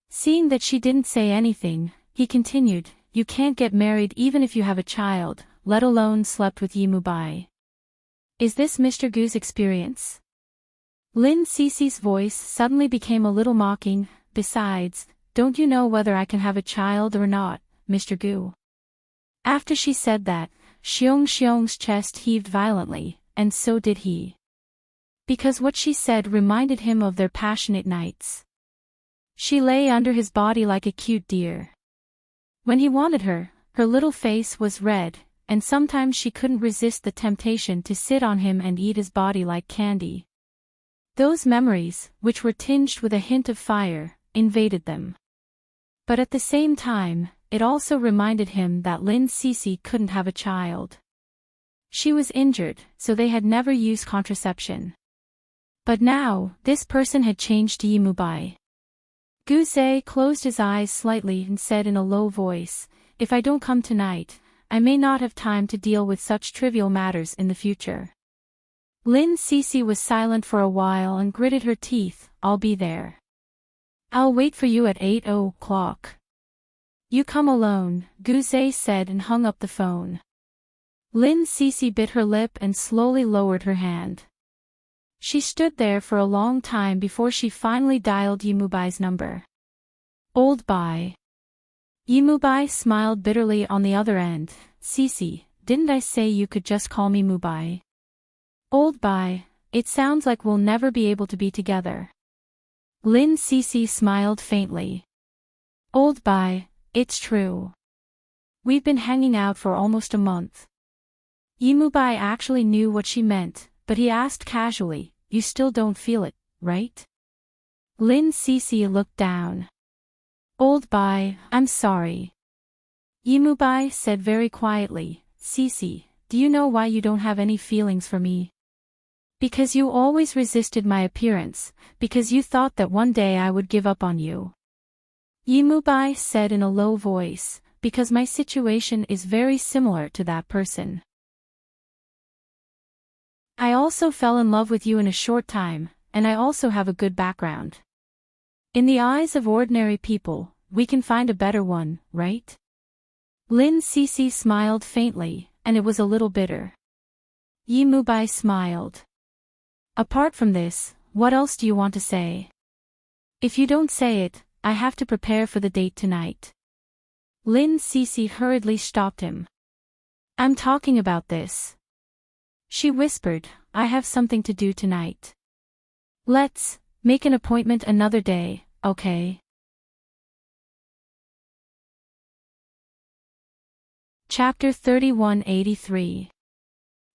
Seeing that she didn't say anything, he continued, you can't get married even if you have a child, let alone slept with Yi Mubai. Is this Mr. Gu's experience? Lin Cece's voice suddenly became a little mocking. Besides, don't you know whether I can have a child or not, Mr. Gu? After she said that, Xiong's chest heaved violently, and so did he. Because what she said reminded him of their passionate nights. She lay under his body like a cute deer. When he wanted her, her little face was red, and sometimes she couldn't resist the temptation to sit on him and eat his body like candy. Those memories, which were tinged with a hint of fire, invaded them. But at the same time, it also reminded him that Lin Cece couldn't have a child. She was injured, so they had never used contraception. But now, this person had changed to Yi Mubai. Gu closed his eyes slightly and said in a low voice, if I don't come tonight, I may not have time to deal with such trivial matters in the future. Lin Cece was silent for a while and gritted her teeth. I'll be there. I'll wait for you at 8:00. You come alone, Gu said and hung up the phone. Lin Cece bit her lip and slowly lowered her hand. She stood there for a long time before she finally dialed Yi Mubai's number. Old bye. Yi Mubai smiled bitterly on the other end. Cece, didn't I say you could just call me Mubai? Old bye, it sounds like we'll never be able to be together. Lin Cece smiled faintly. Old bye, it's true. We've been hanging out for almost a month. Yi Mubai actually knew what she meant, but he asked casually, you still don't feel it, right? Lin Cece looked down. Old bye, I'm sorry. Yi Mubai said very quietly, Cece, do you know why you don't have any feelings for me? Because you always resisted my appearance, because you thought that one day I would give up on you. Yi Mubai said in a low voice, because my situation is very similar to that person. I also fell in love with you in a short time, and I also have a good background. In the eyes of ordinary people, we can find a better one, right? Lin Cece smiled faintly, and it was a little bitter. Yi Mubai smiled. Apart from this, what else do you want to say? If you don't say it, I have to prepare for the date tonight. Lin Cece hurriedly stopped him. I'm talking about this. She whispered, I have something to do tonight. Let's make an appointment another day, okay? Chapter 3183.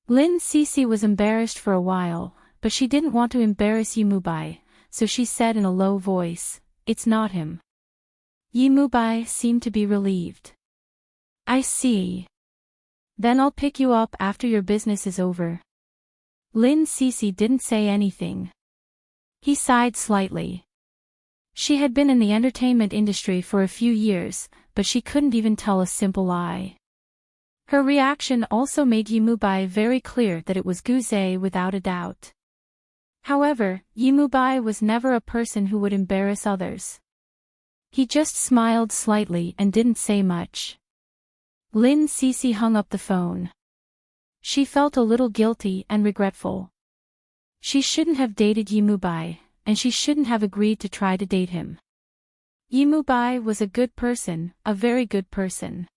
Lin Cece was embarrassed for a while, but she didn't want to embarrass Yi Mubai, so she said in a low voice, it's not him. Yi Mubai seemed to be relieved. I see. Then I'll pick you up after your business is over. Lin Cece didn't say anything. He sighed slightly. She had been in the entertainment industry for a few years, but she couldn't even tell a simple lie. Her reaction also made Yi Mubai very clear that it was Gu without a doubt. However, Yi Mubai was never a person who would embarrass others. He just smiled slightly and didn't say much. Lin Cece hung up the phone. She felt a little guilty and regretful. She shouldn't have dated Yimubai, and she shouldn't have agreed to try to date him. Yimubai was a good person, a very good person.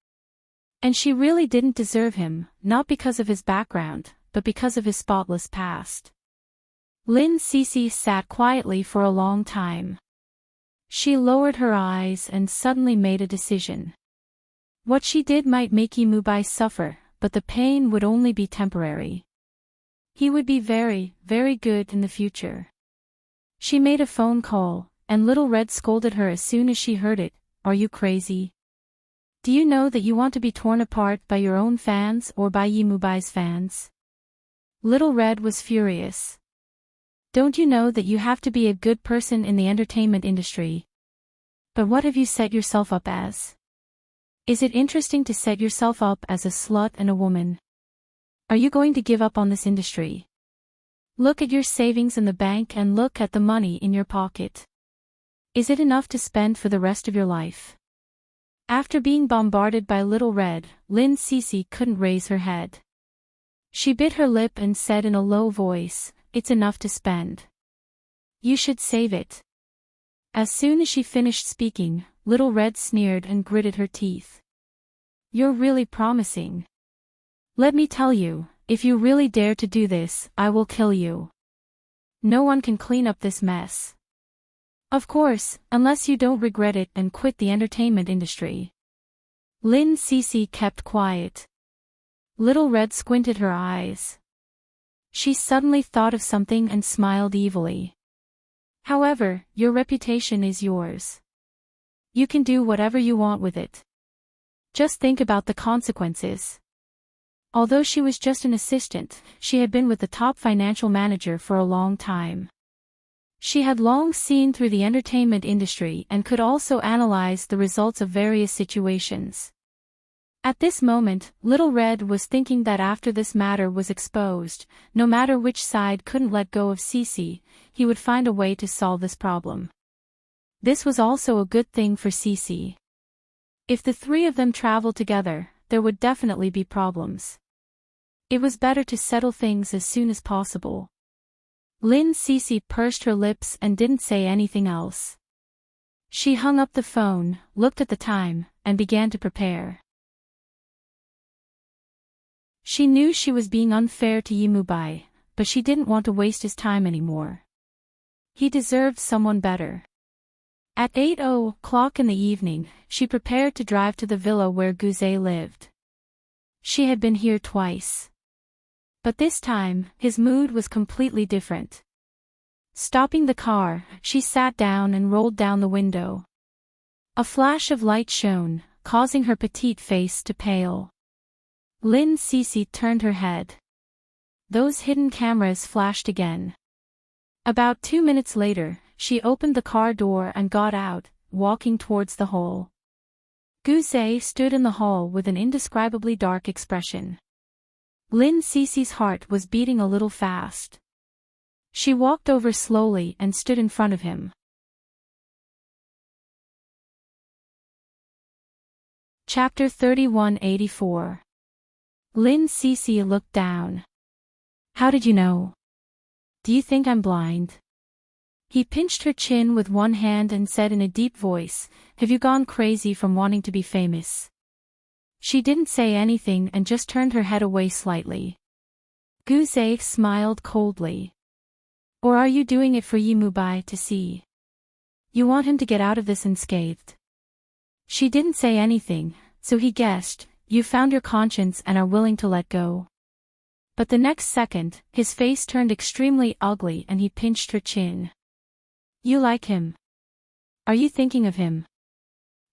And she really didn't deserve him, not because of his background, but because of his spotless past. Lin Cece sat quietly for a long time. She lowered her eyes and suddenly made a decision. What she did might make Yimubai suffer, but the pain would only be temporary. He would be very, very good in the future. She made a phone call, and Little Red scolded her as soon as she heard it. Are you crazy? Do you know that you want to be torn apart by your own fans or by Yimubai's fans? Little Red was furious. Don't you know that you have to be a good person in the entertainment industry? But what have you set yourself up as? Is it interesting to set yourself up as a slut and a woman? Are you going to give up on this industry? Look at your savings in the bank and look at the money in your pocket. Is it enough to spend for the rest of your life? After being bombarded by Little Red, Lin Cece couldn't raise her head. She bit her lip and said in a low voice, "It's enough to spend. You should save it." As soon as she finished speaking, Little Red sneered and gritted her teeth. "You're really promising. Let me tell you, if you really dare to do this, I will kill you. No one can clean up this mess. Of course, unless you don't regret it and quit the entertainment industry." Lin Cece kept quiet. Little Red squinted her eyes. She suddenly thought of something and smiled evilly. "However, your reputation is yours. You can do whatever you want with it. Just think about the consequences." Although she was just an assistant, she had been with the top financial manager for a long time. She had long seen through the entertainment industry and could also analyze the results of various situations. At this moment, Little Red was thinking that after this matter was exposed, no matter which side couldn't let go of Cece, he would find a way to solve this problem. This was also a good thing for Cece. If the three of them traveled together, there would definitely be problems. It was better to settle things as soon as possible. Lin Cece pursed her lips and didn't say anything else. She hung up the phone, looked at the time, and began to prepare. She knew she was being unfair to Yimubai, but she didn't want to waste his time anymore. He deserved someone better. At 8:00 in the evening, she prepared to drive to the villa where Guzé lived. She had been here twice. But this time, his mood was completely different. Stopping the car, she sat down and rolled down the window. A flash of light shone, causing her petite face to pale. Lin Cece turned her head. Those hidden cameras flashed again. About 2 minutes later, she opened the car door and got out, walking towards the hall. Guzé stood in the hall with an indescribably dark expression. Lin Cece's heart was beating a little fast. She walked over slowly and stood in front of him. Chapter 3184. Lin Cece looked down. "How did you know? Do you think I'm blind?" He pinched her chin with one hand and said in a deep voice, "Have you gone crazy from wanting to be famous?" She didn't say anything and just turned her head away slightly. Guzé smiled coldly. "Or are you doing it for Yimubai to see? You want him to get out of this unscathed?" She didn't say anything, so he guessed, you found your conscience and are willing to let go. But the next second, his face turned extremely ugly and he pinched her chin. "You like him? Are you thinking of him?"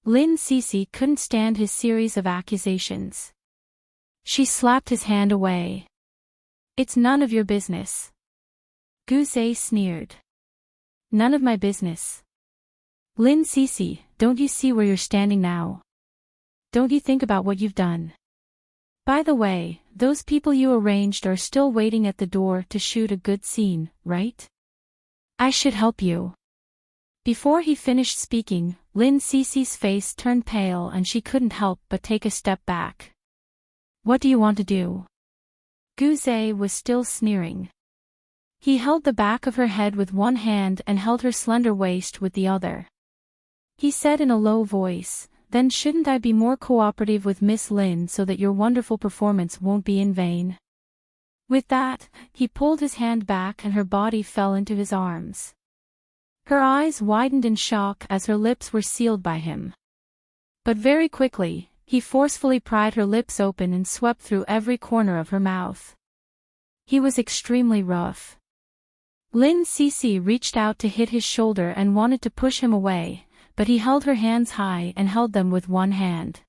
Lin Cece couldn't stand his series of accusations. She slapped his hand away. "It's none of your business." Guzé sneered. "None of my business. Lin Cece, don't you see where you're standing now? Don't you think about what you've done? By the way, those people you arranged are still waiting at the door to shoot a good scene, right? I should help you. Before he finished speaking, Lin Cece's face turned pale and she couldn't help but take a step back. What do you want to do? Guze was still sneering. He held the back of her head with one hand and held her slender waist with the other. He said in a low voice, "Then shouldn't I be more cooperative with Miss Lin so that your wonderful performance won't be in vain?" With that, he pulled his hand back and her body fell into his arms. Her eyes widened in shock as her lips were sealed by him. But very quickly, he forcefully pried her lips open and swept through every corner of her mouth. He was extremely rough. Lin Cece reached out to hit his shoulder and wanted to push him away, but he held her hands high and held them with one hand.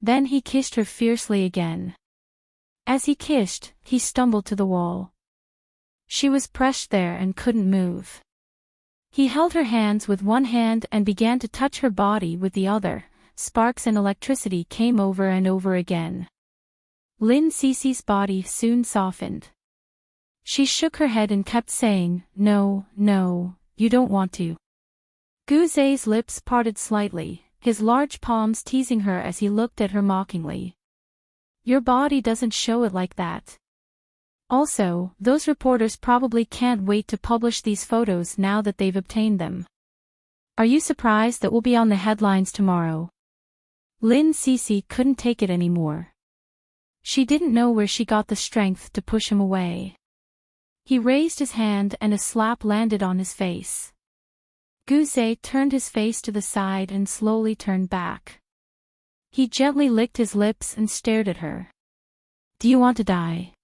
Then he kissed her fiercely again. As he kissed, he stumbled to the wall. She was pressed there and couldn't move. He held her hands with one hand and began to touch her body with the other. Sparks and electricity came over and over again. Lin Cece's body soon softened. She shook her head and kept saying, "No, no, you don't want to." Guze's lips parted slightly, his large palms teasing her as he looked at her mockingly. "Your body doesn't show it like that. Also, those reporters probably can't wait to publish these photos now that they've obtained them. Are you surprised that we'll be on the headlines tomorrow?" Lin Cece couldn't take it anymore. She didn't know where she got the strength to push him away. He raised his hand and a slap landed on his face. Guze turned his face to the side and slowly turned back. He gently licked his lips and stared at her. "Do you want to die?"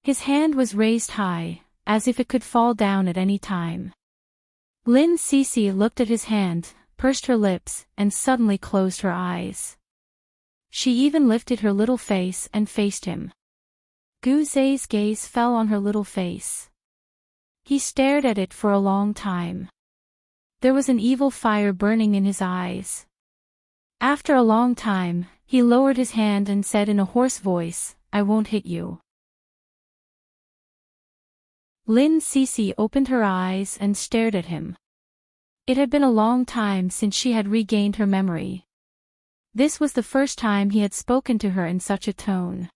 His hand was raised high, as if it could fall down at any time. Lin Cece looked at his hand, pursed her lips, and suddenly closed her eyes. She even lifted her little face and faced him. Guze's gaze fell on her little face. He stared at it for a long time. There was an evil fire burning in his eyes. After a long time, he lowered his hand and said in a hoarse voice, "I won't hit you." Lin Cece opened her eyes and stared at him. It had been a long time since she had regained her memory. This was the first time he had spoken to her in such a tone.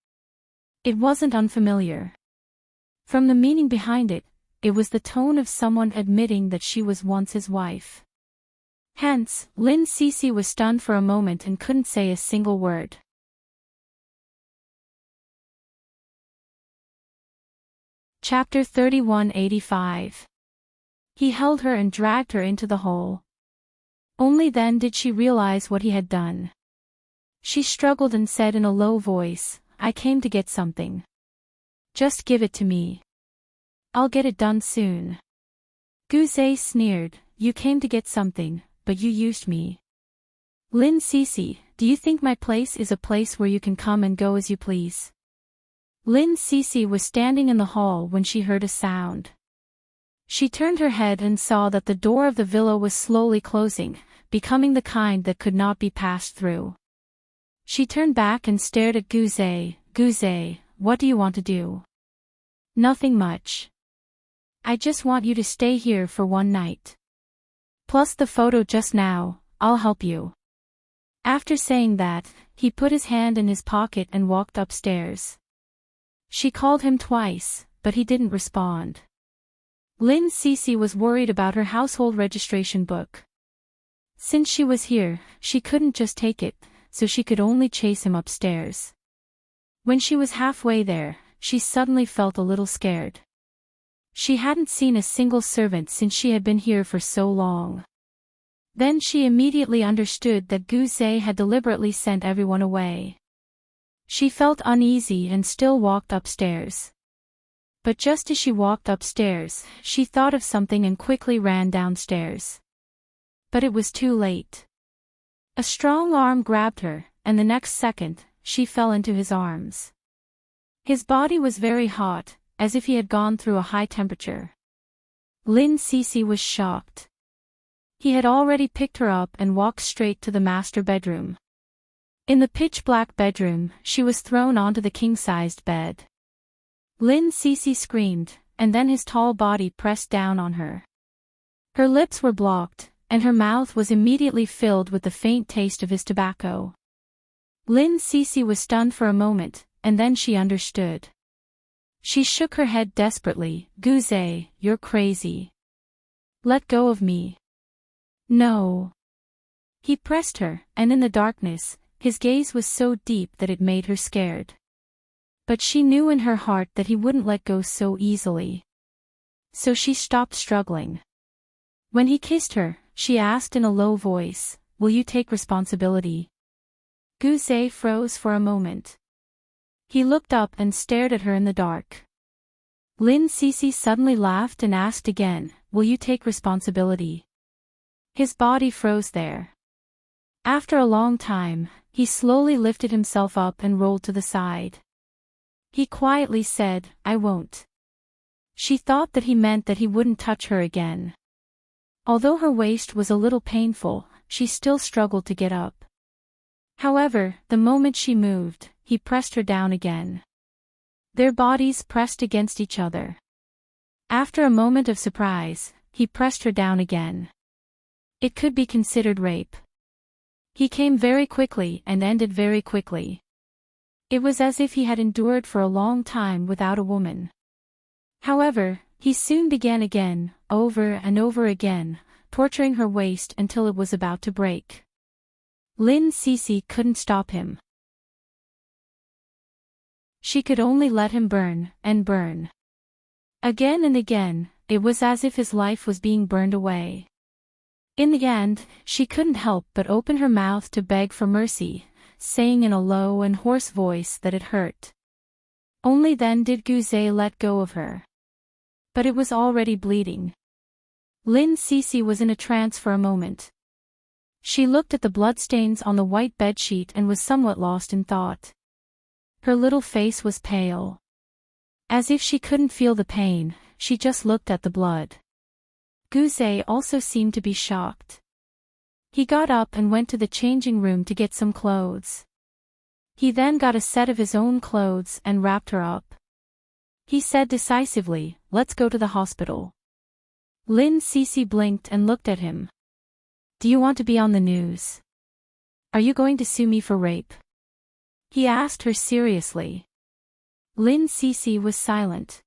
It wasn't unfamiliar. From the meaning behind it, it was the tone of someone admitting that she was once his wife. Hence, Lin Cece was stunned for a moment and couldn't say a single word. Chapter 3185. He held her and dragged her into the hole. Only then did she realize what he had done. She struggled and said in a low voice, "I came to get something. Just give it to me. I'll get it done soon." Guze sneered, "You came to get something, but you used me." "Lin Cece, do you think my place is a place where you can come and go as you please?" Lin Cece was standing in the hall when she heard a sound. She turned her head and saw that the door of the villa was slowly closing, becoming the kind that could not be passed through. She turned back and stared at Guze. "Guze, what do you want to do?" "Nothing much. I just want you to stay here for one night. Plus the photo just now, I'll help you." After saying that, he put his hand in his pocket and walked upstairs. She called him twice, but he didn't respond. Lin Cece was worried about her household registration book. Since she was here, she couldn't just take it, so she could only chase him upstairs. When she was halfway there, she suddenly felt a little scared. She hadn't seen a single servant since she had been here for so long. Then she immediately understood that Guze had deliberately sent everyone away. She felt uneasy and still walked upstairs. But just as she walked upstairs, she thought of something and quickly ran downstairs. But it was too late. A strong arm grabbed her, and the next second, she fell into his arms. His body was very hot, as if he had gone through a high temperature. Lin Cece was shocked. He had already picked her up and walked straight to the master bedroom. In the pitch-black bedroom, she was thrown onto the king-sized bed. Lin Cece screamed, and then his tall body pressed down on her. Her lips were blocked, and her mouth was immediately filled with the faint taste of his tobacco. Lin Cece was stunned for a moment, and then she understood. She shook her head desperately. Guze, you're crazy. Let go of me. No. He pressed her, and in the darkness, his gaze was so deep that it made her scared. But she knew in her heart that he wouldn't let go so easily. So she stopped struggling. When he kissed her, she asked in a low voice, "Will you take responsibility?" Guze froze for a moment. He looked up and stared at her in the dark. Lin Cece suddenly laughed and asked again, "Will you take responsibility?" His body froze there. After a long time, he slowly lifted himself up and rolled to the side. He quietly said, "I won't." She thought that he meant that he wouldn't touch her again. Although her waist was a little painful, she still struggled to get up. However, the moment she moved, he pressed her down again. Their bodies pressed against each other. After a moment of surprise, he pressed her down again. It could be considered rape. He came very quickly and ended very quickly. It was as if he had endured for a long time without a woman. However, he soon began again, over and over again, torturing her waist until it was about to break. Lin Cece couldn't stop him. She could only let him burn, and burn. Again and again, it was as if his life was being burned away. In the end, she couldn't help but open her mouth to beg for mercy, saying in a low and hoarse voice that it hurt. Only then did Guze let go of her. But it was already bleeding. Lin Cece was in a trance for a moment. She looked at the bloodstains on the white bedsheet and was somewhat lost in thought. Her little face was pale. As if she couldn't feel the pain, she just looked at the blood. Guze also seemed to be shocked. He got up and went to the changing room to get some clothes. He then got a set of his own clothes and wrapped her up. He said decisively, "Let's go to the hospital." Lin Cece blinked and looked at him. "Do you want to be on the news? Are you going to sue me for rape?" He asked her seriously. Lin Cece was silent.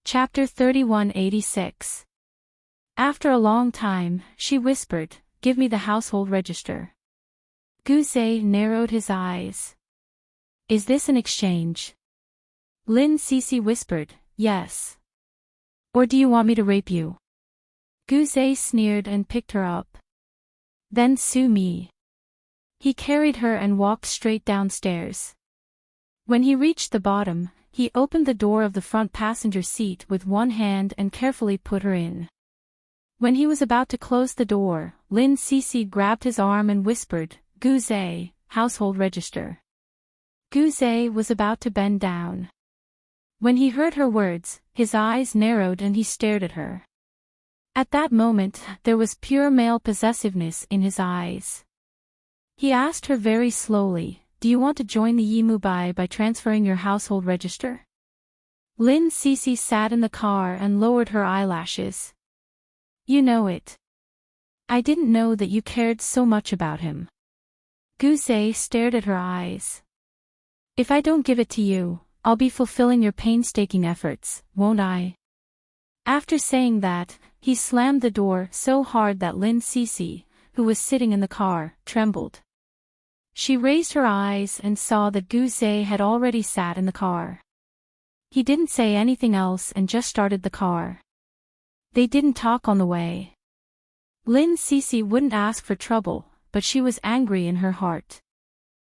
Chapter 3186. After a long time, she whispered, "Give me the household register." Guze narrowed his eyes. "Is this an exchange?" Lin Cece whispered, "Yes." "Or do you want me to rape you?" Guze sneered and picked her up. "Then sue me." He carried her and walked straight downstairs. When he reached the bottom, he opened the door of the front passenger seat with one hand and carefully put her in. When he was about to close the door, Lin Cece grabbed his arm and whispered, "Guze, household register." Guze was about to bend down. When he heard her words, his eyes narrowed and he stared at her. At that moment, there was pure male possessiveness in his eyes. He asked her very slowly, "Do you want to join the Yimubai by transferring your household register?" Lin Cece sat in the car and lowered her eyelashes. "You know it. I didn't know that you cared so much about him." Guze stared at her eyes. "If I don't give it to you, I'll be fulfilling your painstaking efforts, won't I?" After saying that, he slammed the door so hard that Lin Cece, who was sitting in the car, trembled. She raised her eyes and saw that Guze had already sat in the car. He didn't say anything else and just started the car. They didn't talk on the way. Lin Cece wouldn't ask for trouble, but she was angry in her heart.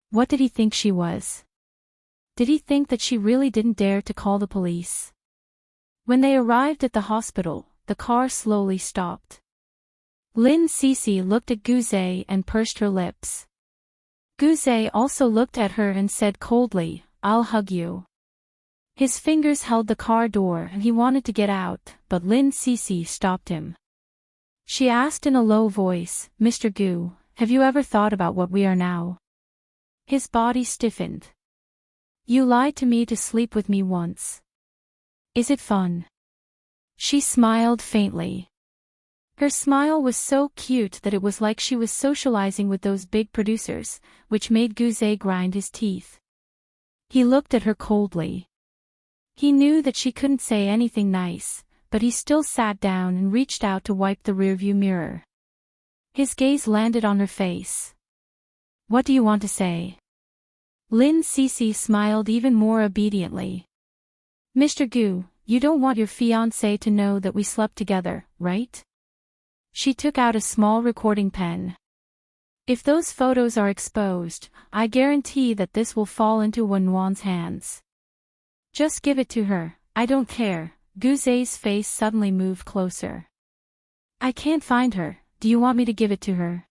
What did he think she was? Did he think that she really didn't dare to call the police? When they arrived at the hospital, the car slowly stopped. Lin Cece looked at Guze and pursed her lips. Guze also looked at her and said coldly, "I'll hug you." His fingers held the car door and he wanted to get out, but Lin Cece stopped him. She asked in a low voice, "Mr. Gu, have you ever thought about what we are now?" His body stiffened. "You lied to me to sleep with me once. Is it fun? She smiled faintly. Her smile was so cute that it was like she was socializing with those big producers, which made Guzé grind his teeth. He looked at her coldly. He knew that she couldn't say anything nice, but he still sat down and reached out to wipe the rearview mirror. His gaze landed on her face. What do you want to say? Lin Cece smiled even more obediently. Mr. Gu, you don't want your fiancé to know that we slept together, right? She took out a small recording pen. If those photos are exposed, I guarantee that this will fall into Wenwan's hands. Just give it to her, I don't care. Guzé's face suddenly moved closer. I can't find her, do you want me to give it to her?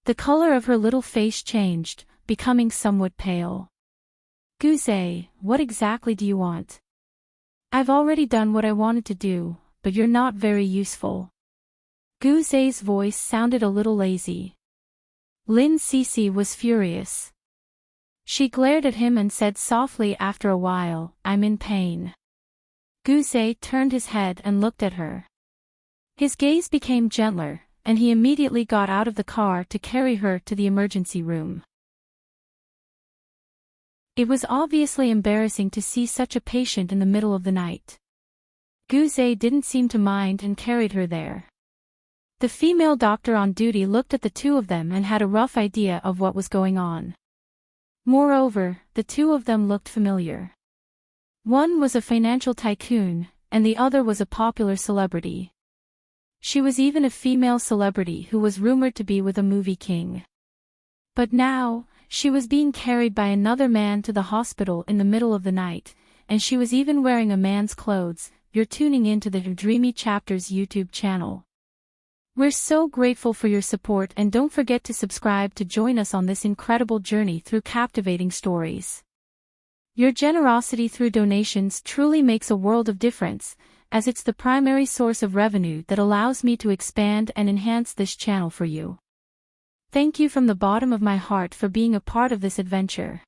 The color of her little face changed, becoming somewhat pale. Guzé, what exactly do you want? I've already done what I wanted to do, but you're not very useful. Guzé's voice sounded a little lazy. Lin Cece was furious. She glared at him and said softly after a while, I'm in pain. Guzé turned his head and looked at her. His gaze became gentler, and he immediately got out of the car to carry her to the emergency room. It was obviously embarrassing to see such a patient in the middle of the night. Guzé didn't seem to mind and carried her there. The female doctor on duty looked at the two of them and had a rough idea of what was going on. Moreover, the two of them looked familiar. One was a financial tycoon, and the other was a popular celebrity. She was even a female celebrity who was rumored to be with a movie king. But now, she was being carried by another man to the hospital in the middle of the night, and she was even wearing a man's clothes. You're tuning into the Dreamy Chapters YouTube channel. We're so grateful for your support, and don't forget to subscribe to join us on this incredible journey through captivating stories. Your generosity through donations truly makes a world of difference, as it's the primary source of revenue that allows me to expand and enhance this channel for you. Thank you from the bottom of my heart for being a part of this adventure.